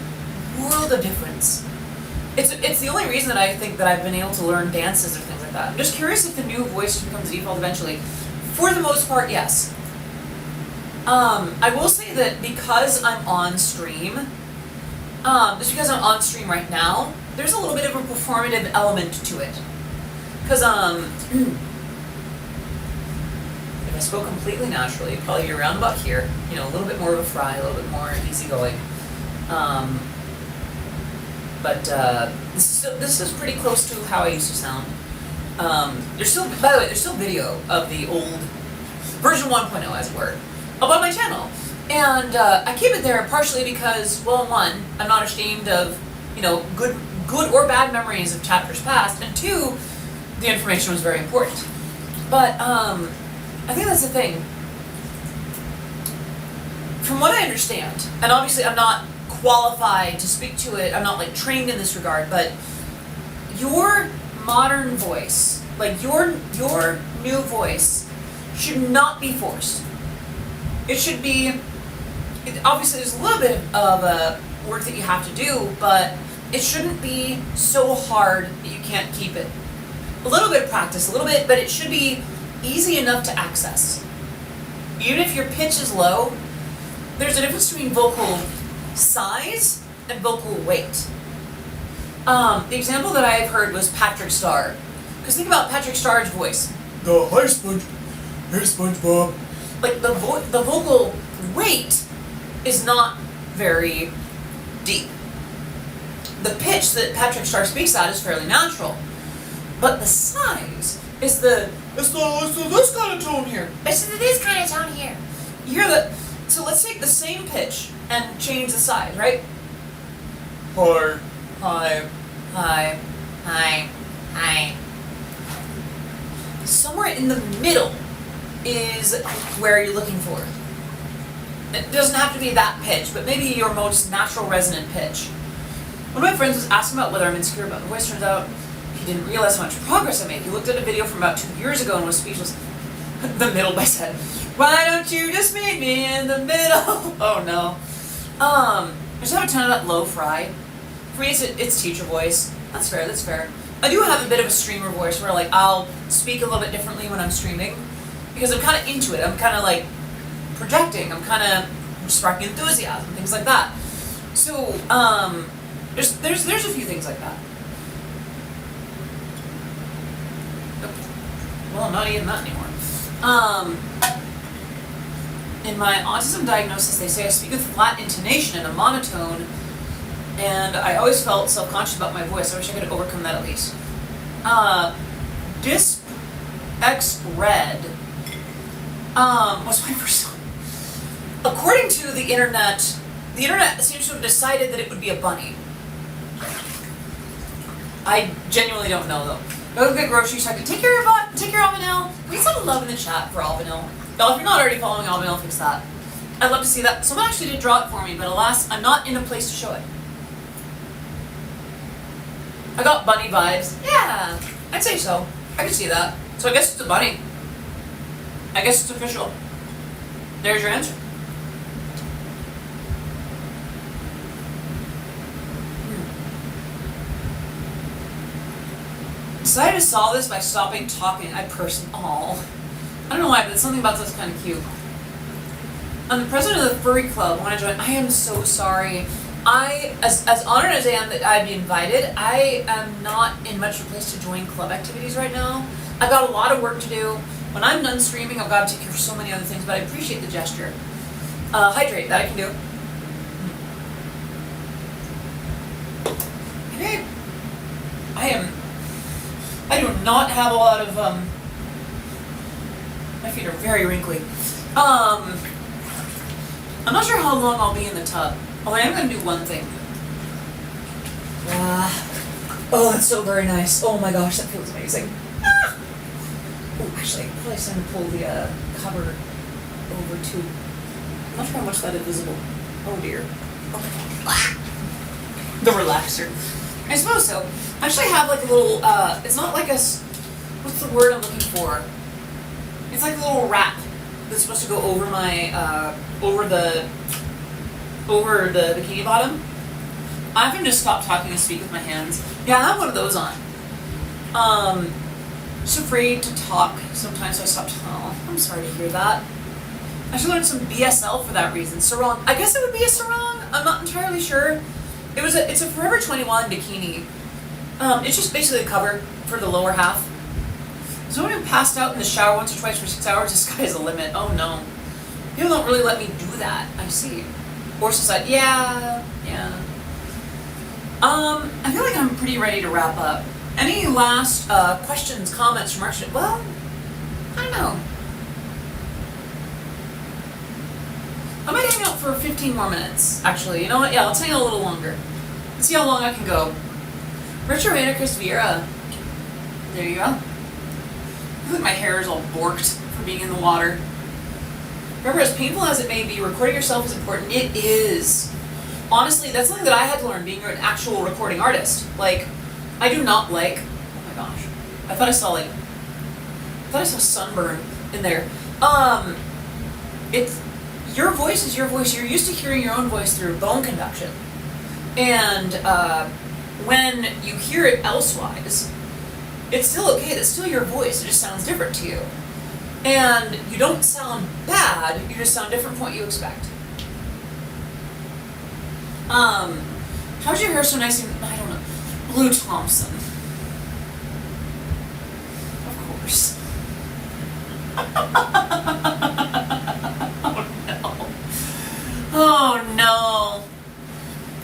world of difference. It's the only reason that I think that I've been able to learn dances or things like that. I'm just curious if the new voice becomes default eventually. For the most part, yes. I will say that because I'm on stream, just because I'm on stream right now, there's a little bit of a performative element to it. Because, if I spoke completely naturally, it'd probably be around about here. A little bit more of a fry, a little bit more easygoing. But this is pretty close to how I used to sound. There's still, by the way, there's still video of the old version 1.0, as it were, up on my channel. And I keep it there partially because, well, one, I'm not ashamed of, good or bad memories of chapters past, and two, the information was very important. But I think that's the thing. From what I understand, and obviously I'm not qualified to speak to it, I'm not like trained in this regard, but your modern voice, like your new voice, should not be forced. It should be, obviously there's a little bit of work that you have to do, but it shouldn't be so hard that you can't keep it. A little bit of practice, a little bit, but it should be easy enough to access. Even if your pitch is low, there's a difference between vocal size and vocal weight. The example that I've heard was Patrick Star. Because think about Patrick Starr's voice. The hi SpongeBob. Like the vocal weight is not very deep. The pitch that Patrick Star speaks at is fairly natural, but the size is it's this kind of tone here. It's this kind of tone here. So let's take the same pitch and change the size, right? Hi. Hi. Hi. Hi. Hi. Somewhere in the middle is where you're looking for. It doesn't have to be that pitch, but maybe your most natural resonant pitch. One of my friends was asking about whether I'm insecure about the voice. Turns out he didn't realize how much progress I made. He looked at a video from about 2 years ago and was speechless. The middle, I said. Why don't you just meet me in the middle? Oh no. I just have a ton of that low fry. For me, it's teacher voice. That's fair, that's fair. I do have a bit of a streamer voice where like I'll speak a little bit differently when I'm streaming. Because I'm kind of into it. I'm kind of like projecting. I'm kind of sparking enthusiasm, things like that. So, there's a few things like that. Well, I'm not eating that anymore. In my autism diagnosis, they say I speak with flat intonation and a monotone. and I always felt self-conscious about my voice. I wish I could overcome that at least. Disc X Red was my first one. According to the internet seems to have decided that it would be a bunny. I genuinely don't know though. Go get groceries so I can take care of Albanel. We need some love in the chat for Albanel. Y'all, if you're not already following Albanel, fix that. I'd love to see that. Someone actually did draw it for me, but alas, I'm not in a place to show it. I got bunny vibes. Yeah, I'd say so. I can see that. So I guess it's a bunny. I guess it's official. There's your answer. Decided to solve this by stopping talking. I don't know why, but something about this is kind of cute. I'm the president of the furry club. Want to join? I am so sorry. As honored as I am that I'd be invited, I am not in much of a place to join club activities right now. I've got a lot of work to do. When I'm done streaming, I've got to take care of so many other things, but I appreciate the gesture. Hydrate, that I can do. Okay. I do not have a lot of, my feet are very wrinkly. I'm not sure how long I'll be in the tub. Oh, I am going to do one thing. Oh, that's so very nice. Oh my gosh, that feels amazing. Ah! Oh, actually, probably it's time to pull the cover over too. I'm not sure how much that is visible. Oh dear. Oh. The relaxer. I suppose so. I actually have like a little, it's not like a, what's the word I'm looking for? It's like a little wrap that's supposed to go over my, over the bikini bottom. I can just stop talking and speak with my hands. Yeah, I have one of those on. Just afraid to talk sometimes, so I stopped. Oh, I'm sorry to hear that. I should learn some BSL for that reason. Sarong. I guess it would be a sarong. I'm not entirely sure. It's a Forever 21 bikini. It's just basically a cover for the lower half. Someone who passed out in the shower once or twice for 6 hours, the sky's the limit. Oh no. People don't really let me do that. I see. Or society. Yeah. I feel like I'm pretty ready to wrap up. Any last questions, comments, remarks? Well, I don't know. I might hang out for 15 more minutes, actually. You know what? Yeah, let's hang out a little longer. Let's see how long I can go. Richard Anarchist Vieira. There you go. I feel like my hair is all borked from being in the water. Remember, as painful as it may be, recording yourself is important. It is. Honestly, that's something that I had to learn being an actual recording artist. Like, I do not like, oh my gosh. I thought I saw sunburn in there. It's, your voice is your voice. You're used to hearing your own voice through bone conduction. And when you hear it elsewise, it's still okay. That's still your voice. It just sounds different to you. And you don't sound bad. You just sound different from what you expect. How's your hair so nice and, I don't know, Blue Thompson? Of course. Oh no.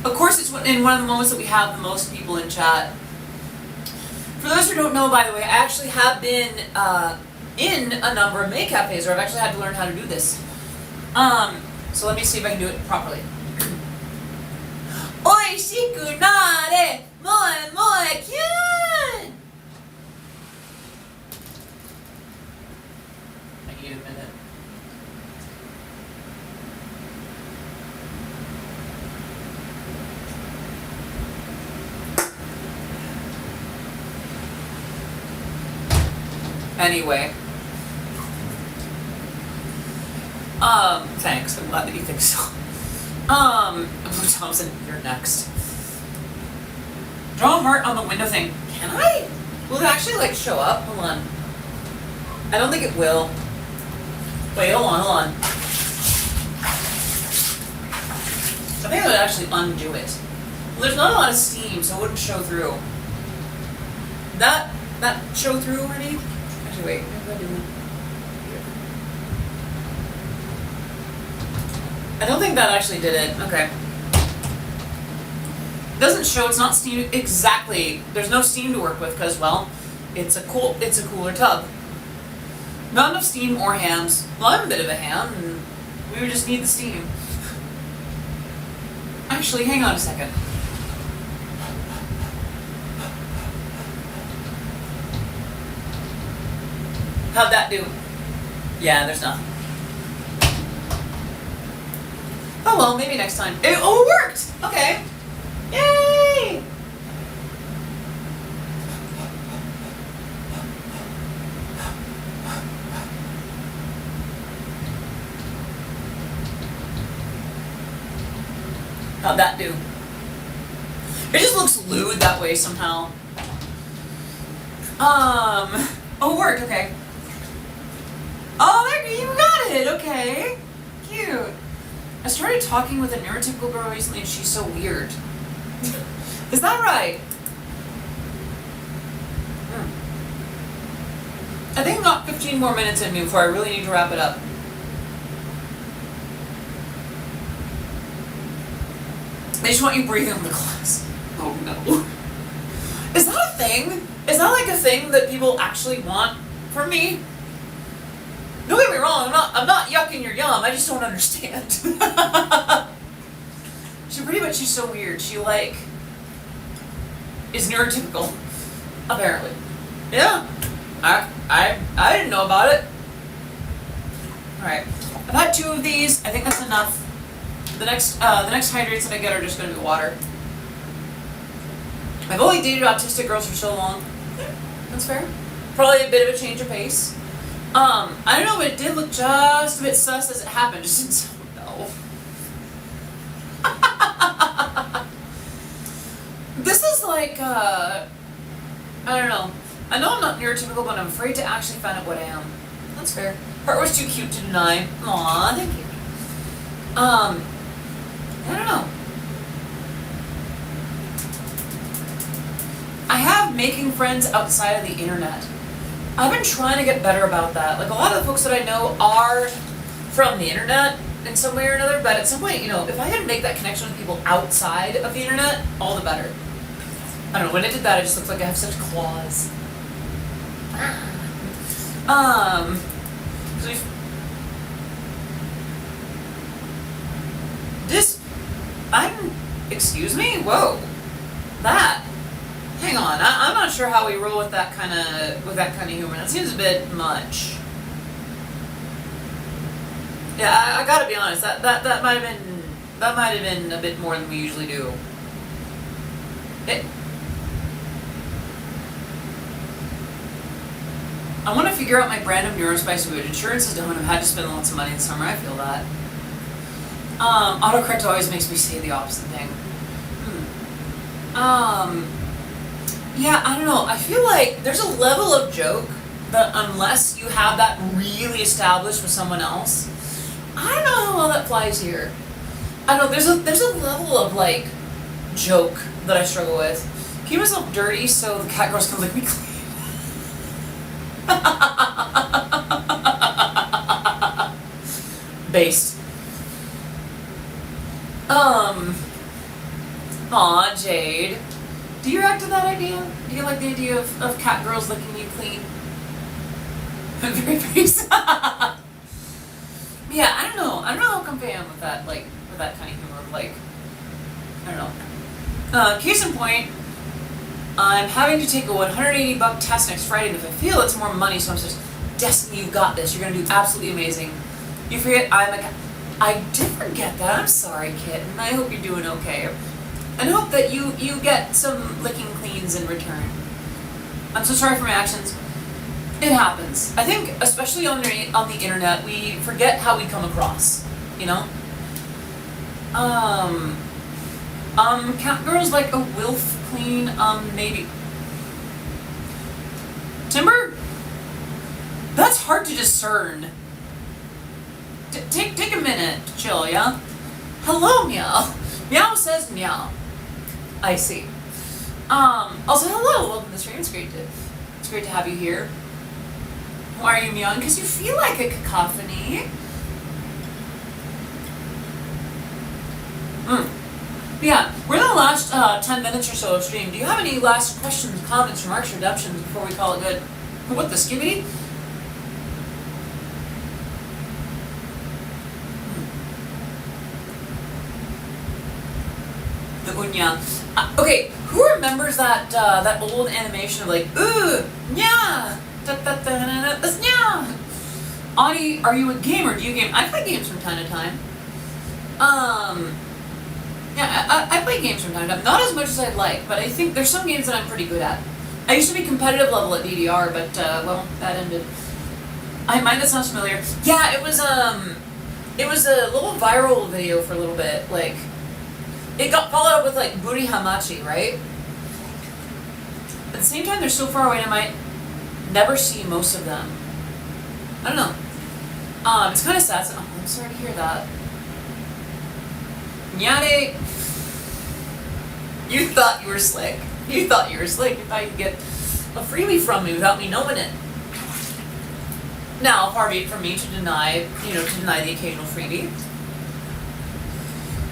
Of course, it's in one of the moments that we have the most people in chat. For those who don't know, by the way, I actually have been in a number of maid cafes where I've actually had to learn how to do this. So let me see if I can do it properly. Oishiku nare moe moe kyun! I need a minute. Anyway. Thanks. I'm glad that you think so. Blue Thompson, you're next. Draw a heart on the window thing. Can I? Will it actually, like, show up? Hold on. I don't think it will. Wait, hold on. I think I would actually undo it. Well, there's not a lot of steam, so it wouldn't show through. That show through already? Actually, wait. Maybe I do. I don't think that actually did it. Okay. Doesn't show it's not steamed exactly. There's no steam to work with because, well, it's a cooler tub. Not enough steam or hams. Well, I'm a bit of a ham, and we would just need the steam. Actually, hang on a second. How'd that do? Yeah, there's nothing. Oh well, maybe next time. It worked! Okay. Yay! How'd that do? It just looks lewd that way somehow. Oh, it worked, okay. Oh, there you got it, okay. Cute. I started talking with a neurotypical girl recently and she's so weird. Is that right? I think I've got 15 more minutes in me before I really need to wrap it up. I just want you breathing on the glass. Oh no. Is that a thing? Is that like a thing that people actually want from me? Don't get me wrong, I'm not yucking your yum, I just don't understand. She's so weird. She like is neurotypical, apparently. Yeah. I didn't know about it. Alright. I've had 2 of these, I think that's enough. The next hydrates that I get are just gonna be water. I've only dated autistic girls for so long. Yeah, that's fair. Probably a bit of a change of pace. I don't know, but it did look just a bit sus as it happened, just didn't sound no. This is like, I don't know. I know I'm not neurotypical, but I'm afraid to actually find out what I am. That's fair. Heart was too cute to deny. Aw, thank you. I don't know. I have making friends outside of the internet. I've been trying to get better about that. Like, a lot of the folks that I know are from the internet in some way or another, but at some point, you know, if I could make that connection with people outside of the internet, all the better. I don't know, when I did that, it just looks like I have such claws. Excuse me? Whoa. That. Hang on, I'm not sure how we roll with that kind of humor. That seems a bit much. Yeah, I gotta be honest. That might have been a bit more than we usually do. I want to figure out my brand of neurospice food. Insurance is down. I've had to spend lots of money this summer. I feel that. Autocorrect always makes me say the opposite thing. Yeah, I don't know. I feel like there's a level of joke that unless you have that really established with someone else, I don't know how well that flies here. I don't know, there's a level of like joke that I struggle with. Keep myself dirty so the cat girls can lick me clean. Based. Aw, Jade. Do you react to that idea? Do you like the idea of cat girls licking you clean? Very based. Yeah, I don't know how comfy I am with that, like, with that kind of humor. Like, I don't know. Case in point, I'm having to take a $180 test next Friday, and if I feel it's more money, so I'm just, Destiny, you've got this. You're gonna do absolutely amazing. You forget I'm a cat. I did forget that. I'm sorry, kitten. I hope you're doing okay. And hope that you get some licking cleans in return. I'm so sorry for my actions. It happens. I think, especially on the internet, we forget how we come across. You know. Cat girls like a wilf clean. Maybe. Timber. That's hard to discern. Take a minute to chill, yeah? Hello, meow. Meow says meow. I see. Also, hello, welcome to the stream. It's great to have you here. Why are you meowing? Because you feel like a cacophony. Yeah, we're in the last 10 minutes or so of stream, do you have any last questions, comments, remarks, redemptions before we call it good? What the skibidi? The unya. Okay, who remembers that old animation of like, ooh, nya, that's nya? Audie, are you a gamer? Do you game? I play games from time to time. Yeah, I play games from time to time. Not as much as I'd like, but I think there's some games that I'm pretty good at. I used to be competitive level at DDR, but well, that ended. That sounds familiar. Yeah, it was a little viral video for a little bit. Like, it got followed up with like Buri Hamachi, right? At the same time, they're so far away, and I might never see most of them. I don't know. It's kind of sad. So, I'm sorry to hear that. Nyade, you thought you were slick. You thought you were slick. You thought you could get a freebie from me without me knowing it. Now, far be it from me to deny the occasional freebie.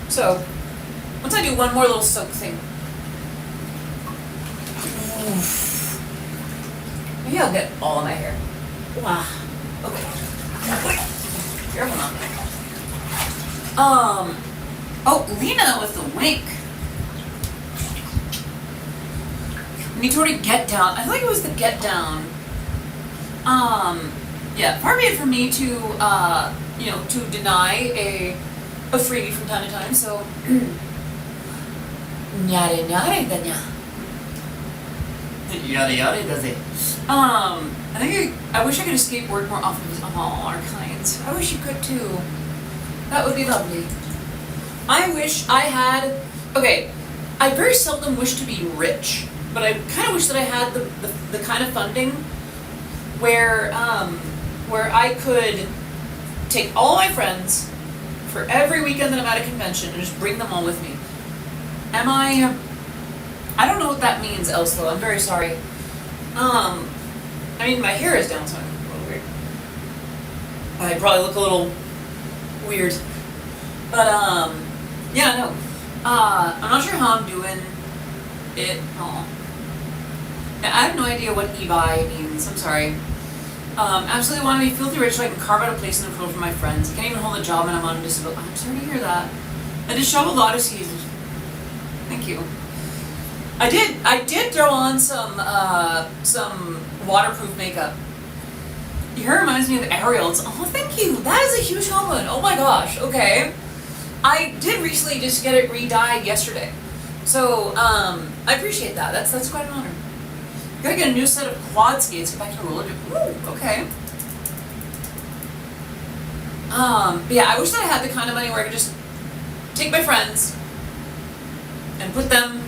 So, once I do one more little soak thing. Oof. Maybe I'll get all of my hair. Wow. Okay. Careful now. Oh, Lena with the wink. We need to already get down. I think it was the get down. Yeah, far be it from me to, to deny a freebie from time to time, so. Nyare nyare danya. Yada yada does it. I wish I could escape work more often with all our clients. I wish you could too. That would be lovely. I wish I had. Okay, I very seldom wish to be rich, but I kind of wish that I had the kind of funding where I could take all my friends for every weekend that I'm at a convention and just bring them all with me. I don't know what that means, Elslo. I'm very sorry. I mean, my hair is down, so I'm a little weird. I probably look a little weird. But, yeah, no. I'm not sure how I'm doing it all. I have no idea what Ibai means. I'm sorry. Absolutely want to be filthy rich so I can carve out a place in the world for my friends. I can't even hold a job and I'm on disability. I'm sorry to hear that. I disheveled Odysseys. Thank you. I did throw on some waterproof makeup. Your hair reminds me of Ariel. Oh, thank you. That is a huge compliment. Oh my gosh. Okay. I did recently just get it re-dyed yesterday. So, I appreciate that. That's quite an honor. Gotta get a new set of quad skates. Get back to roller. Ooh, okay. But yeah, I wish that I had the kind of money where I could just take my friends and put them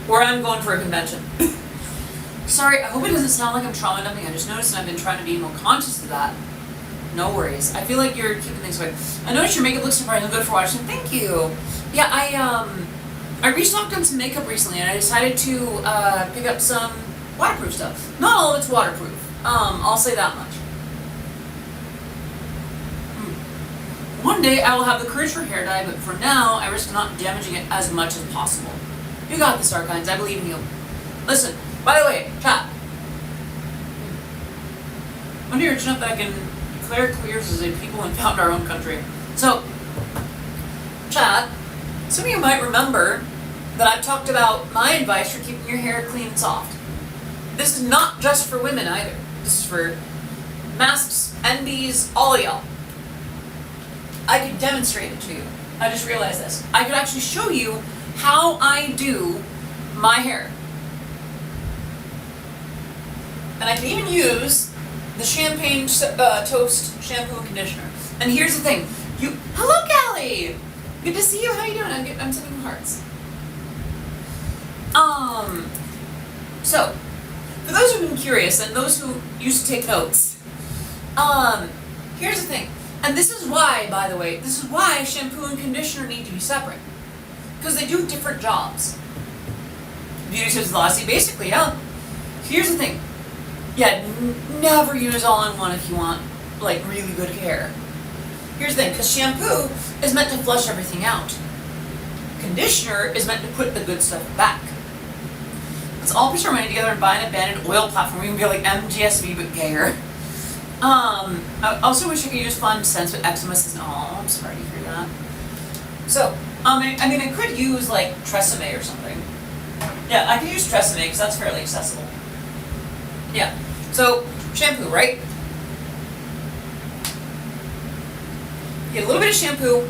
where I'm going for a convention. Sorry, I hope it doesn't sound like I'm trauma dumping. I just noticed and I've been trying to be more conscious of that. No worries. I feel like you're keeping things away. I noticed your makeup looks surprisingly good for watching. Thank you. Yeah, I restocked on some makeup recently and I decided to pick up some waterproof stuff. Not all of it's waterproof. I'll say that much. One day I will have the courage for hair dye, but for now I risk not damaging it as much as possible. You got this, Arkines. I believe in you. Listen, by the way, chat. One day rich enough that I can declare queers as a people and found our own country. So, chat, some of you might remember that I've talked about my advice for keeping your hair clean and soft. This is not just for women either. This is for masks, NBs, all of y'all. I could demonstrate it to you. I just realized this. I could actually show you how I do my hair. And I can even use the Champagne Toast shampoo and conditioner. And here's the thing. Hello, Callie! Good to see you. How you doing? I'm sending you hearts. So, for those who've been curious and those who used to take notes, here's the thing. And this is why, by the way, this is why shampoo and conditioner need to be separate. Because they do different jobs. Beauty tips velocity, basically, yeah. Here's the thing. Yeah, never use all-in-one if you want, like, really good hair. Here's the thing, because shampoo is meant to flush everything out. Conditioner is meant to put the good stuff back. Let's all put our money together and buy an abandoned oil platform. We can be like MGSV but gayer. I also wish I could use fun sense, but eczema says, oh, I'm sorry to hear that. So, I mean, I could use like Tresemme or something. Yeah, I could use Tresemme because that's fairly accessible. Yeah. So, shampoo, right? Get a little bit of shampoo,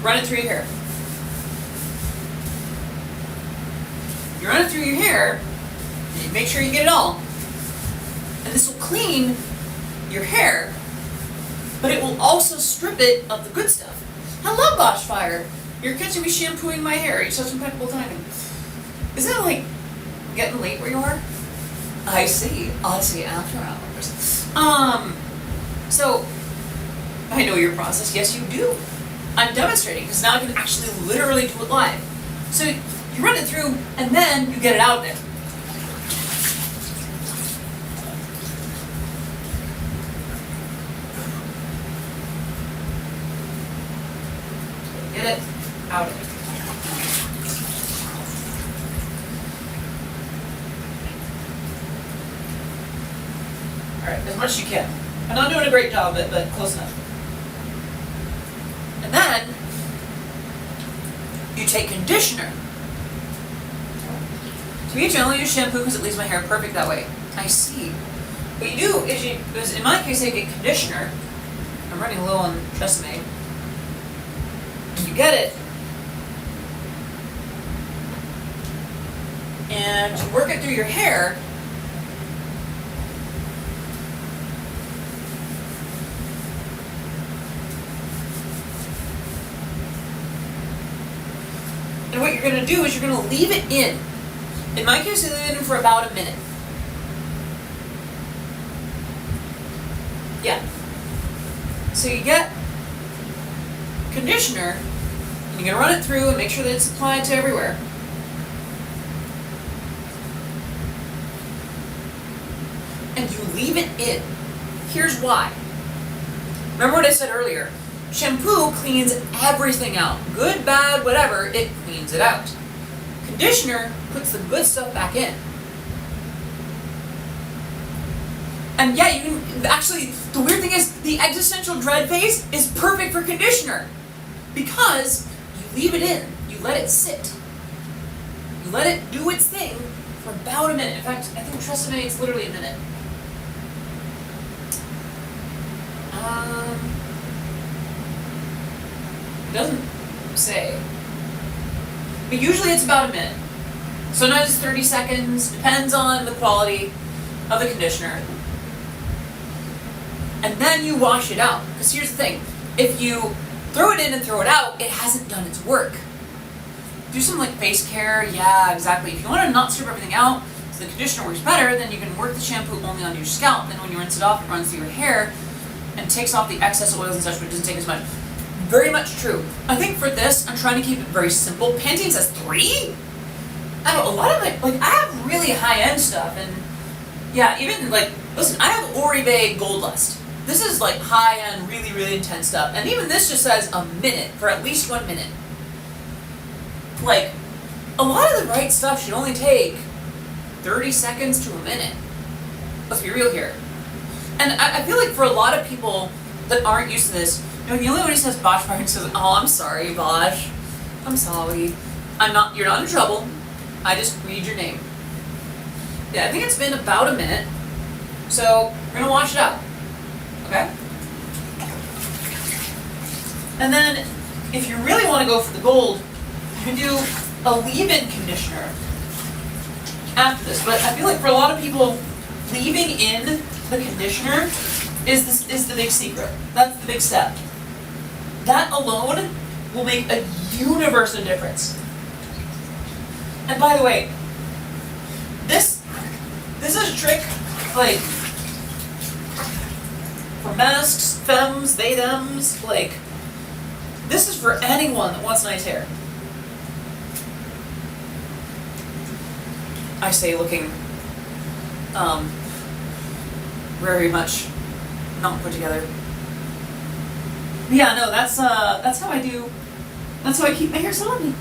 run it through your hair. You run it through your hair, and you make sure you get it all. And this will clean your hair, but it will also strip it of the good stuff. Hello, Bosch Fire. You're catching me shampooing my hair. You're such impeccable timing. Isn't it like getting late where you are? I see. Odyssey after hours. So, I know your process. Yes, you do. I'm demonstrating because now I can actually literally do it live. So, you run it through and then you get it out there. Get it out of it. Alright, as much as you can. I'm not doing a great job of it, but close enough. And then, you take conditioner. To me, I only use shampoo because it leaves my hair perfect that way. I see. What you do is in my case, I get conditioner. I'm running low on Tresemme. You get it. And you work it through your hair. And what you're going to do is you're going to leave it in. In my case, I leave it in for about a minute. Yeah. So you get conditioner, and you're going to run it through and make sure that it's applied to everywhere. And you leave it in. Here's why. Remember what I said earlier? Shampoo cleans everything out. Good, bad, whatever, it cleans it out. Conditioner puts the good stuff back in. And yeah, you can, actually, the weird thing is, the existential dread phase is perfect for conditioner. Because you leave it in, you let it sit. You let it do its thing for about a minute. In fact, I think Tresemme, it's literally a minute. It doesn't say. But usually it's about a minute. Sometimes it's 30 seconds, depends on the quality of the conditioner. And then you wash it out. Because here's the thing, if you throw it in and throw it out, it hasn't done its work. Do some like face care, yeah, exactly. If you want to not strip everything out, so the conditioner works better, then you can work the shampoo only on your scalp. Then when you rinse it off, it runs through your hair and takes off the excess oils and such, but it doesn't take as much. Very much true. I think for this, I'm trying to keep it very simple. Pantene says 3? I don't know, a lot of my, like, I have really high-end stuff, and yeah, even, like, listen, I have Oribe Gold Lust. This is, like, high-end, really, really intense stuff, and even this just says a minute, for at least 1 minute. Like, a lot of the right stuff should only take 30 seconds to a minute. Let's be real here. And I feel like for a lot of people that aren't used to this, you know, the only one who says Bosch Fire says, oh, I'm sorry, Bosch. I'm sorry. You're not in trouble. I just read your name. Yeah, I think it's been about a minute. So, we're gonna wash it out. Okay? And then, if you really want to go for the gold, you can do a leave-in conditioner after this. But I feel like for a lot of people, leaving in the conditioner is the big secret. That's the big step. That alone will make a universe of difference. And by the way, this is a trick, like, for masks, femmes, they, thems, like, this is for anyone that wants nice hair. I say looking, very much not put together. Yeah, no, that's how I do That's why I keep my hair so lovely.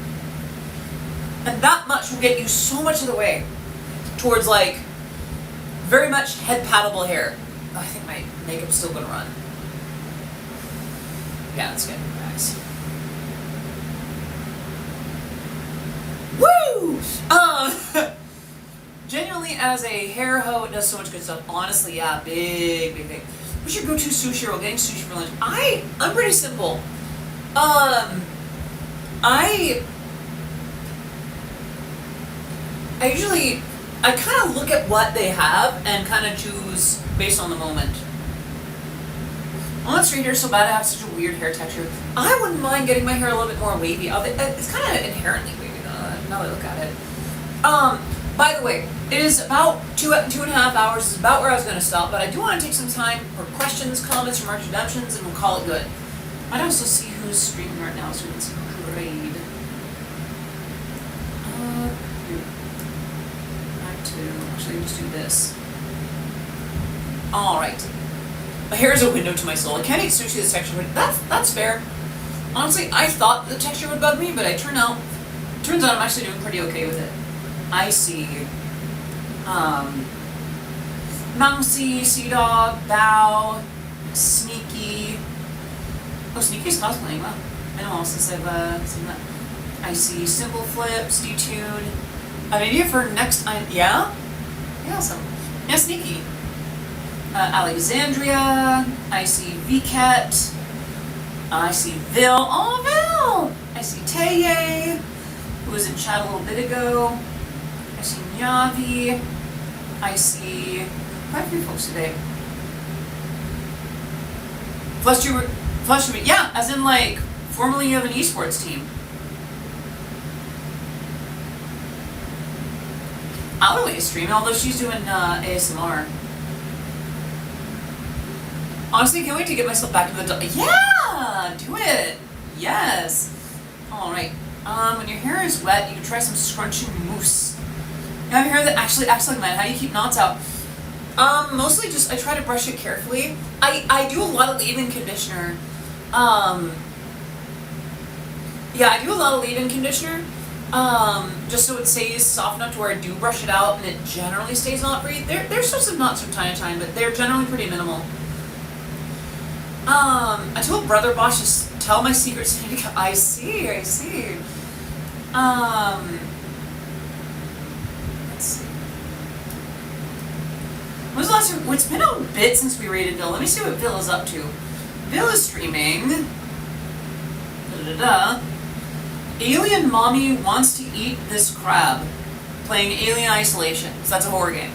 And that much will get you so much of the way towards like very much head paddable hair. Oh, I think my makeup's still gonna run. Yeah, that's good, guys. Woo! Genuinely, as a hair hoe, it does so much good stuff. Honestly, yeah, big thing. We should go to sushi roll, getting sushi for lunch. I'm pretty simple. I usually, I kind of look at what they have and kind of choose based on the moment. I want straight hair so bad I have such a weird hair texture. I wouldn't mind getting my hair a little bit more wavy. It's kind of inherently wavy now that I look at it. By the way, it is about 2.5 hours. It's about where I was going to stop, but I do want to take some time for questions, comments, remarks, redemptions, and we'll call it good. I'd also see who's streaming right now, so we can see grade. Back to, actually, just do this. Alright. My hair is a window to my soul. I can't eat sushi this texture, but that's fair. Honestly, I thought the texture would bug me, but turns out I'm actually doing pretty okay with it. I see. Mousy, Sea Dog, Bow, Sneaky. Oh, Sneaky's cosplaying. Wow. I know, since I've seen that. I see Simple Flips, Detune. An idea for next. Yeah? Yeah, awesome. Yeah, Sneaky. Alexandria. I see VCat. I see Vil. Oh, Vil! I see Teye, who was in chat a little bit ago. I see Nyavi. I see quite a few folks today. Flush, yeah, as in like formerly of an esports team. Alloy is streaming, although she's doing ASMR. Honestly, can't wait to get myself back into the yeah, do it. Yes. All right. When your hair is wet, you can try some scrunching mousse. You have hair that actually acts like mine. How do you keep knots out? Mostly just I try to brush it carefully. I do a lot of leave-in conditioner. Yeah, I do a lot of leave-in conditioner. Just so it stays soft enough to where I do brush it out and it generally stays knot-free. There's still some knots from time to time, but they're generally pretty minimal. I told Brother Bosch to tell my secrets. I see. Let's see. When was the last time? It's been a bit since we rated Bill. Let me see what Bill is up to. Bill is streaming. Alien Mommy wants to eat this crab. Playing Alien Isolation. So that's a horror game.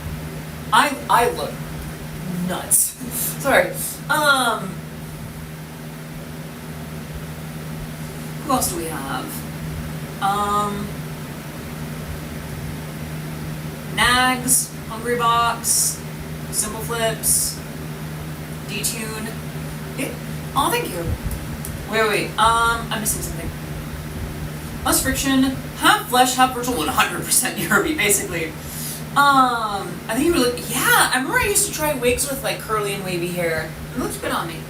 I look nuts. Sorry. Who else do we have? Nags, Hungry Box, Simple Flips, Detune. Yeah. Oh, thank you. Wait. I'm missing something. Less friction, half flesh, half virtual, 100% Europe, basically. I think you were like, yeah, I remember I used to try wigs with like curly and wavy hair. It looks good on me.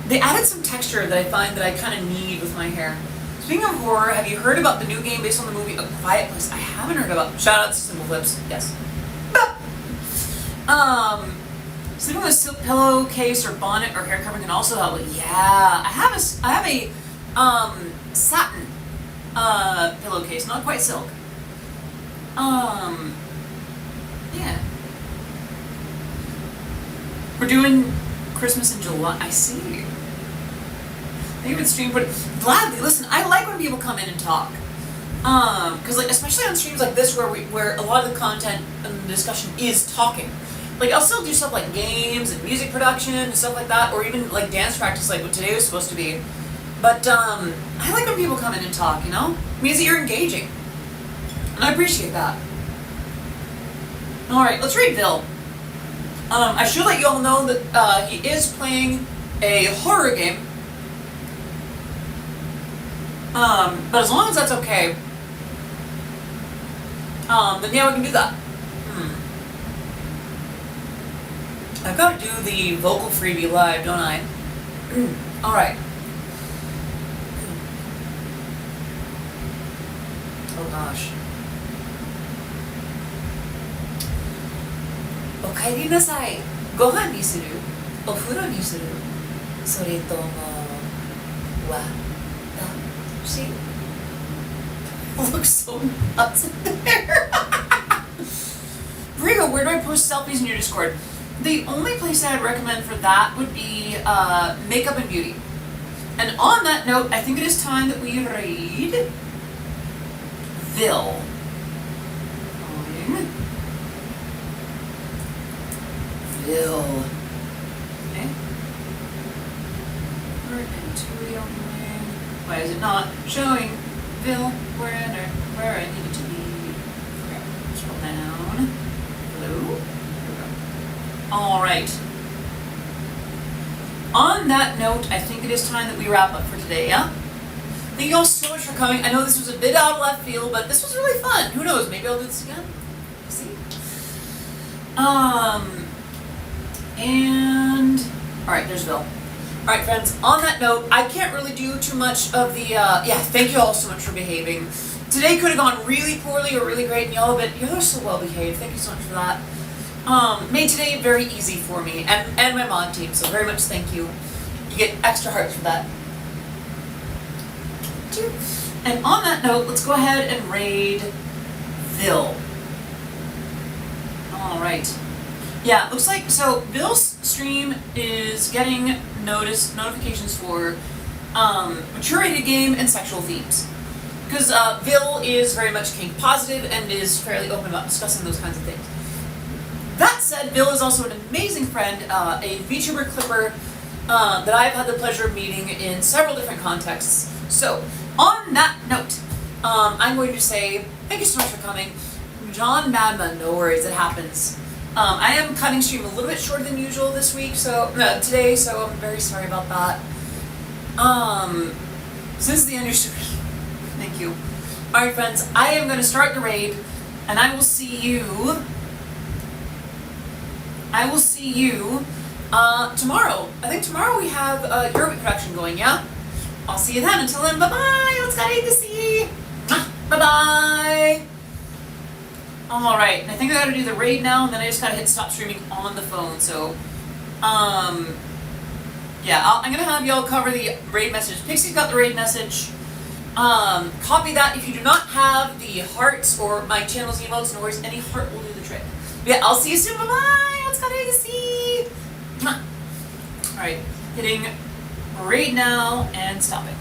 They added some texture that I find that I kind of need with my hair. Speaking of horror, have you heard about the new game based on the movie A Quiet Place? I haven't heard about. Shout out to Simple Flips. Yes. Sleeping with a silk pillowcase or bonnet or hair covering can also help. Yeah, I have a satin pillowcase, not quite silk. Yeah. We're doing Christmas in July. I see. They even stream, but gladly listen. I like when people come in and talk, because like especially on streams like this where a lot of the content and the discussion is talking. Like I'll still do stuff like games and music production and stuff like that, or even like dance practice, like what today was supposed to be. But I like when people come in and talk. You know, it means that you're engaging, and I appreciate that. All right, let's read Bill. I should let you all know that he is playing a horror game. But as long as that's okay, then yeah, we can do that. I've got to do the vocal freebie live, don't I? Alright. Oh gosh. Okaeri nasai. Gohan ni suru. Ofuro ni suru. Sore tomo wa watashi. Looks so nuts in there. Brigo, where do I post selfies in your Discord? The only place I'd recommend for that would be Makeup and Beauty. And on that note, I think it is time that we raid Vil. Vil. Okay. We're into why is it not showing Vil where I need it to be? Okay. Scroll down. Hello? Alright. On that note, I think it is time that we wrap up for today, yeah? Thank you all so much for coming. I know this was a bit out of left field, but this was really fun. Who knows, maybe I'll do this again. See? And alright, there's Bill. Alright friends, on that note, I can't really do too much of the thank you all so much for behaving. Today could have gone really poorly or really great, and y'all are so well behaved. Thank you so much for that. Made today very easy for me and my mod team, so very much thank you. You get extra hearts for that. And on that note, let's go ahead and raid Vil. Alright. Yeah, looks like, so Vil's stream is getting notifications for mature-rated game and sexual themes. Because Vil is very much kink positive and is fairly open about discussing those kinds of things. That said, Vil is also an amazing friend, a VTuber clipper that I've had the pleasure of meeting in several different contexts. So, on that note, I'm going to say thank you so much for coming. John Madman, no worries, it happens. I am cutting stream a little bit shorter than usual this week, today, so I'm very sorry about that. Since the understood, thank you. Alright friends, I am going to start the raid, and I will see you tomorrow. I think tomorrow we have Europe production going, yeah? I'll see you then. Until then, bye-bye! Let's get to see. Bye-bye! Alright, I think I gotta do the raid now, and then I just gotta hit stop streaming on the phone, so... yeah, I'm gonna have y'all cover the raid message. Pixie's got the raid message. Copy that. If you do not have the hearts or my channel's emotes, no worries, any heart will do the trick. But yeah, I'll see you soon. Bye-bye! Let's go to see. Alright, hitting raid now and stopping.